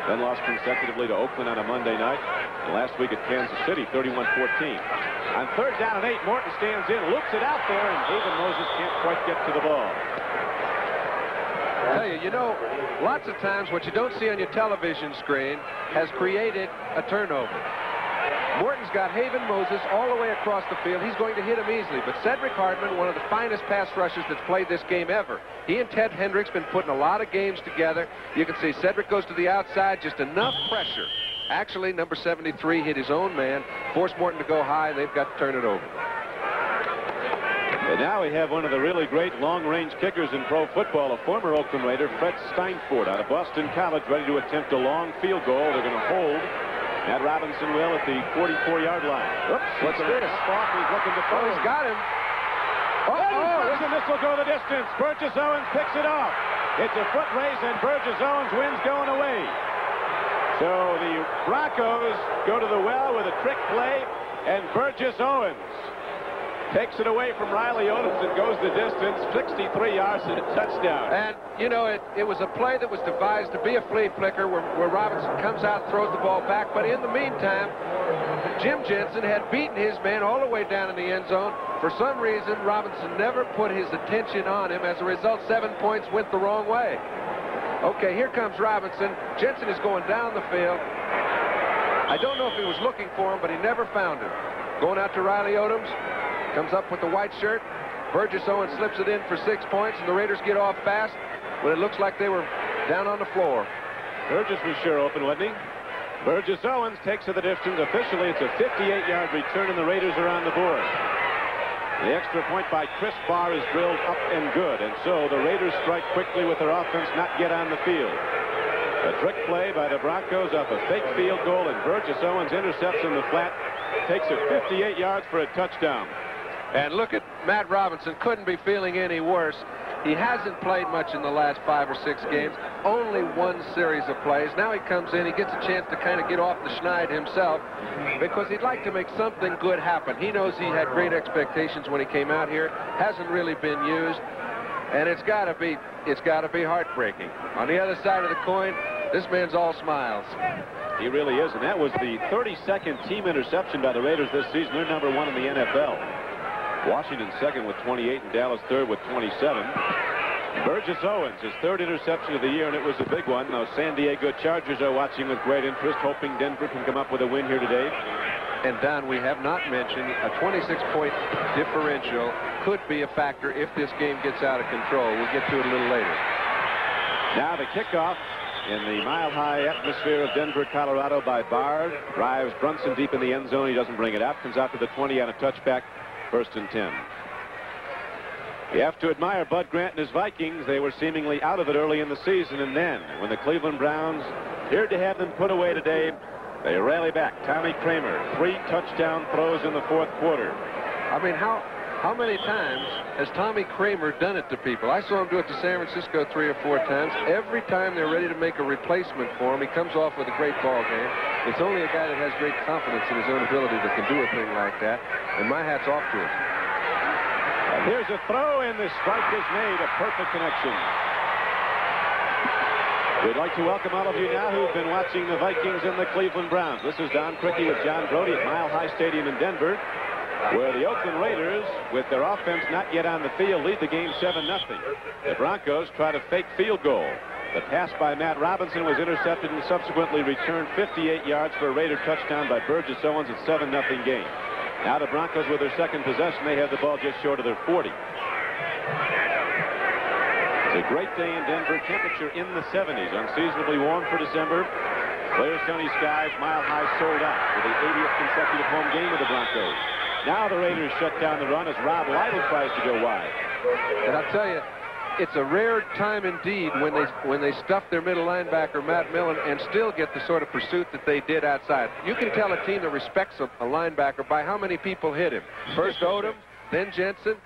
Then lost consecutively to Oakland on a Monday night. And last week at Kansas City, 31-14. On 3rd down and 8, Morton stands in, loops it out there, and David Moses can't quite get to the ball. I tell you, you know, lots of times what you don't see on your television screen has created a turnover. Morton's got Haven Moses all the way across the field. He's going to hit him easily. But Cedric Hardman, one of the finest pass rushers that's played this game ever. He and Ted Hendricks been putting a lot of games together. You can see Cedric goes to the outside, just enough pressure. Actually, number 73 hit his own man, forced Morton to go high. They've got to turn it over. And now we have one of the really great long-range kickers in pro football, a former Oakland Raider, Fred Steinfort, out of Boston College, ready to attempt a long field goal. They're going to hold. Matt Robinson will at the 44-yard line. Oops, what's this? He's looking to throw. Oh, he's got him. And this will go the distance. Burgess Owens picks it off. It's a foot race, and Burgess Owens wins going away. So the Broncos go to the well with a trick play, and Burgess Owens takes it away from Riley Odoms and goes the distance, 63 yards and a touchdown. And, you know, it was a play that was devised to be a flea flicker where Robinson comes out and throws the ball back. But in the meantime, Jim Jensen had beaten his man all the way down in the end zone. For some reason, Robinson never put his attention on him. As a result, 7 points went the wrong way. Okay, here comes Robinson. Jensen is going down the field. I don't know if he was looking for him, but he never found him. Going out to Riley Odoms. Comes up with the white shirt. Burgess Owens slips it in for 6 points, and the Raiders get off fast when it looks like they were down on the floor. Burgess was sure open, wasn't he? Burgess Owens takes to the distance. Officially, it's a 58-yard return, and the Raiders are on the board. The extra point by Chris Barr is drilled up and good, and so the Raiders strike quickly with their offense not get on the field. A trick play by the Broncos off a fake field goal, and Burgess Owens intercepts in the flat, takes it 58 yards for a touchdown. And look at Matt Robinson, couldn't be feeling any worse. He hasn't played much in the last 5 or 6 games. Only one series of plays. Now he comes in, he gets a chance to kind of get off the schneid himself because he'd like to make something good happen. He knows he had great expectations when he came out here. Hasn't really been used. And it's got to be heartbreaking. On the other side of the coin, this man's all smiles. He really is, and that was the 32nd team interception by the Raiders this season. They're number 1 in the NFL. Washington second with 28 and Dallas third with 27. Burgess Owens, his 3rd interception of the year, and it was a big one. Now, San Diego Chargers are watching with great interest, hoping Denver can come up with a win here today. And, Don, we have not mentioned a 26-point differential could be a factor if this game gets out of control. We'll get to it a little later. Now the kickoff in the mile-high atmosphere of Denver, Colorado by Bard. Drives Brunson deep in the end zone. He doesn't bring it out. Comes out to the 20 on a touchback. 1st and 10. You have to admire Bud Grant and his Vikings. They were seemingly out of it early in the season, and then when the Cleveland Browns appeared to have them put away today, they rally back. Tommy Kramer, 3 touchdown throws in the 4th quarter. I mean, how many times has Tommy Kramer done it to people? I saw him do it to San Francisco 3 or 4 times. Every time they're ready to make a replacement for him, he comes off with a great ball game. It's only a guy that has great confidence in his own ability that can do a thing like that, and my hat's off to him. Here's a throw, and the strike is made. A perfect connection. We'd like to welcome all of you now who've been watching the Vikings and the Cleveland Browns. This is Don Criqui with John Brody at Mile High Stadium in Denver, where the Oakland Raiders, with their offense not yet on the field, lead the game 7-0. The Broncos try to fake field goal. The pass by Matt Robinson was intercepted and subsequently returned 58 yards for a Raider touchdown by Burgess Owens. It's 7-0 game. Now the Broncos with their 2nd possession. They have the ball just short of their 40. It's a great day in Denver. Temperature in the 70s. Unseasonably warm for December. Clear sunny skies. Mile High sold out for the 80th consecutive home game of the Broncos. Now the Raiders shut down the run as Rob Lytle tries to go wide. And I'll tell you, it's a rare time indeed when they stuff their middle linebacker, Matt Millen, and still get the sort of pursuit that they did outside. You can tell a team that respects a linebacker by how many people hit him. First Odom, then Jensen.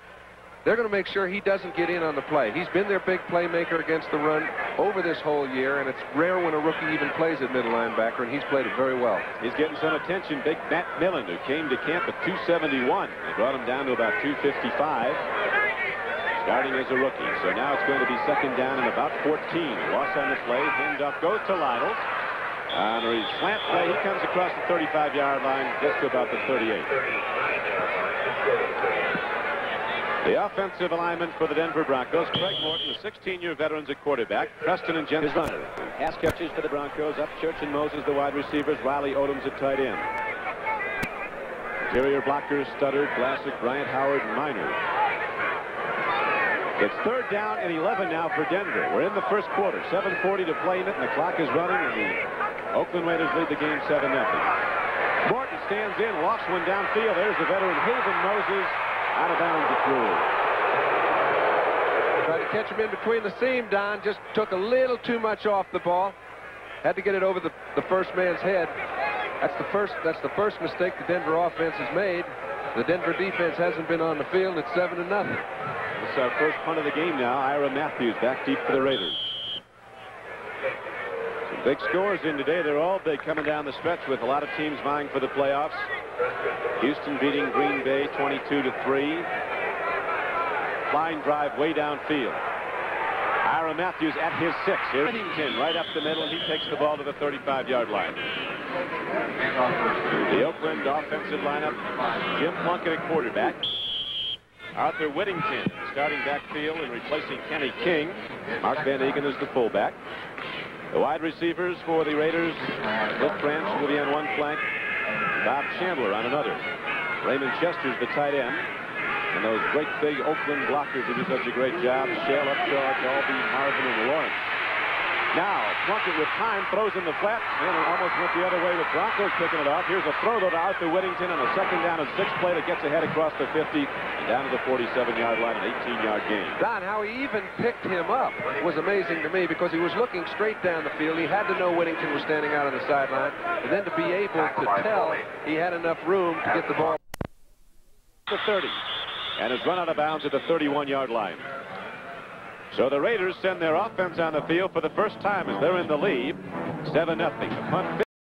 They're going to make sure he doesn't get in on the play. He's been their big playmaker against the run over this whole year, and it's rare when a rookie even plays at middle linebacker, and he's played it very well. He's getting some attention. Big Matt Millen, who came to camp at 271. They brought him down to about 255. Starting as a rookie. So now it's going to be 2nd down and about 14. Loss on the play. Handoff goes to Lytle. On a slant play, he comes across the 35-yard line, gets to about the 38. The offensive alignment for the Denver Broncos. Craig Morton, the 16-year veterans at quarterback. Preston and Jensen, runner. Pass catches for the Broncos. Upchurch and Moses, the wide receivers. Riley Odoms at tight end. Interior blockers, Studdard, Vlasic, Bryant, Howard, and Minor. It's 3rd down and 11 now for Denver. We're in the 1st quarter. 7:40 to play in it, and the clock is running, and the Oakland Raiders lead the game 7-0. Morton stands in, lofts one downfield. There's the veteran Haven Moses out of bounds at Drew. Tried to catch him in between the seam, Don. Just took a little too much off the ball. Had to get it over the first man's head. That's the first mistake the Denver offense has made. The Denver defense hasn't been on the field. It's 7-0. It's our first punt of the game now. Ira Matthews back deep for the Raiders. Some big scores in today. They're all big coming down the stretch with a lot of teams vying for the playoffs. Houston beating Green Bay 22-3. Flying drive way downfield. Ira Matthews at his 6. Here's Whittington right up the middle, and he takes the ball to the 35-yard line. The Oakland offensive lineup. Jim Plunkett at quarterback. Arthur Whittington starting backfield and replacing Kenny King. Mark Van Eegen is the fullback. The wide receivers for the Raiders. Cliff Branch will be on one flank. Bob Chandler on another. Raymond Chester's the tight end. And those great big Oakland blockers who do such a great job. Shell, Upshaw, Dalby, Marvin, and Lawrence. Now, Plunkett with time throws in the flat, and it almost went the other way with Broncos picking it off. Here's a throw, though, to Arthur Whittington on a 2nd down and 6 play that gets ahead across the 50 and down to the 47-yard line, an 18-yard gain. Don, how he even picked him up was amazing to me because he was looking straight down the field. He had to know Whittington was standing out on the sideline, and then to be able to tell he had enough room to get the ball to 30, and is run out of bounds at the 31-yard line. So the Raiders send their offense on the field for the first time as they're in the lead. 7-0. The punt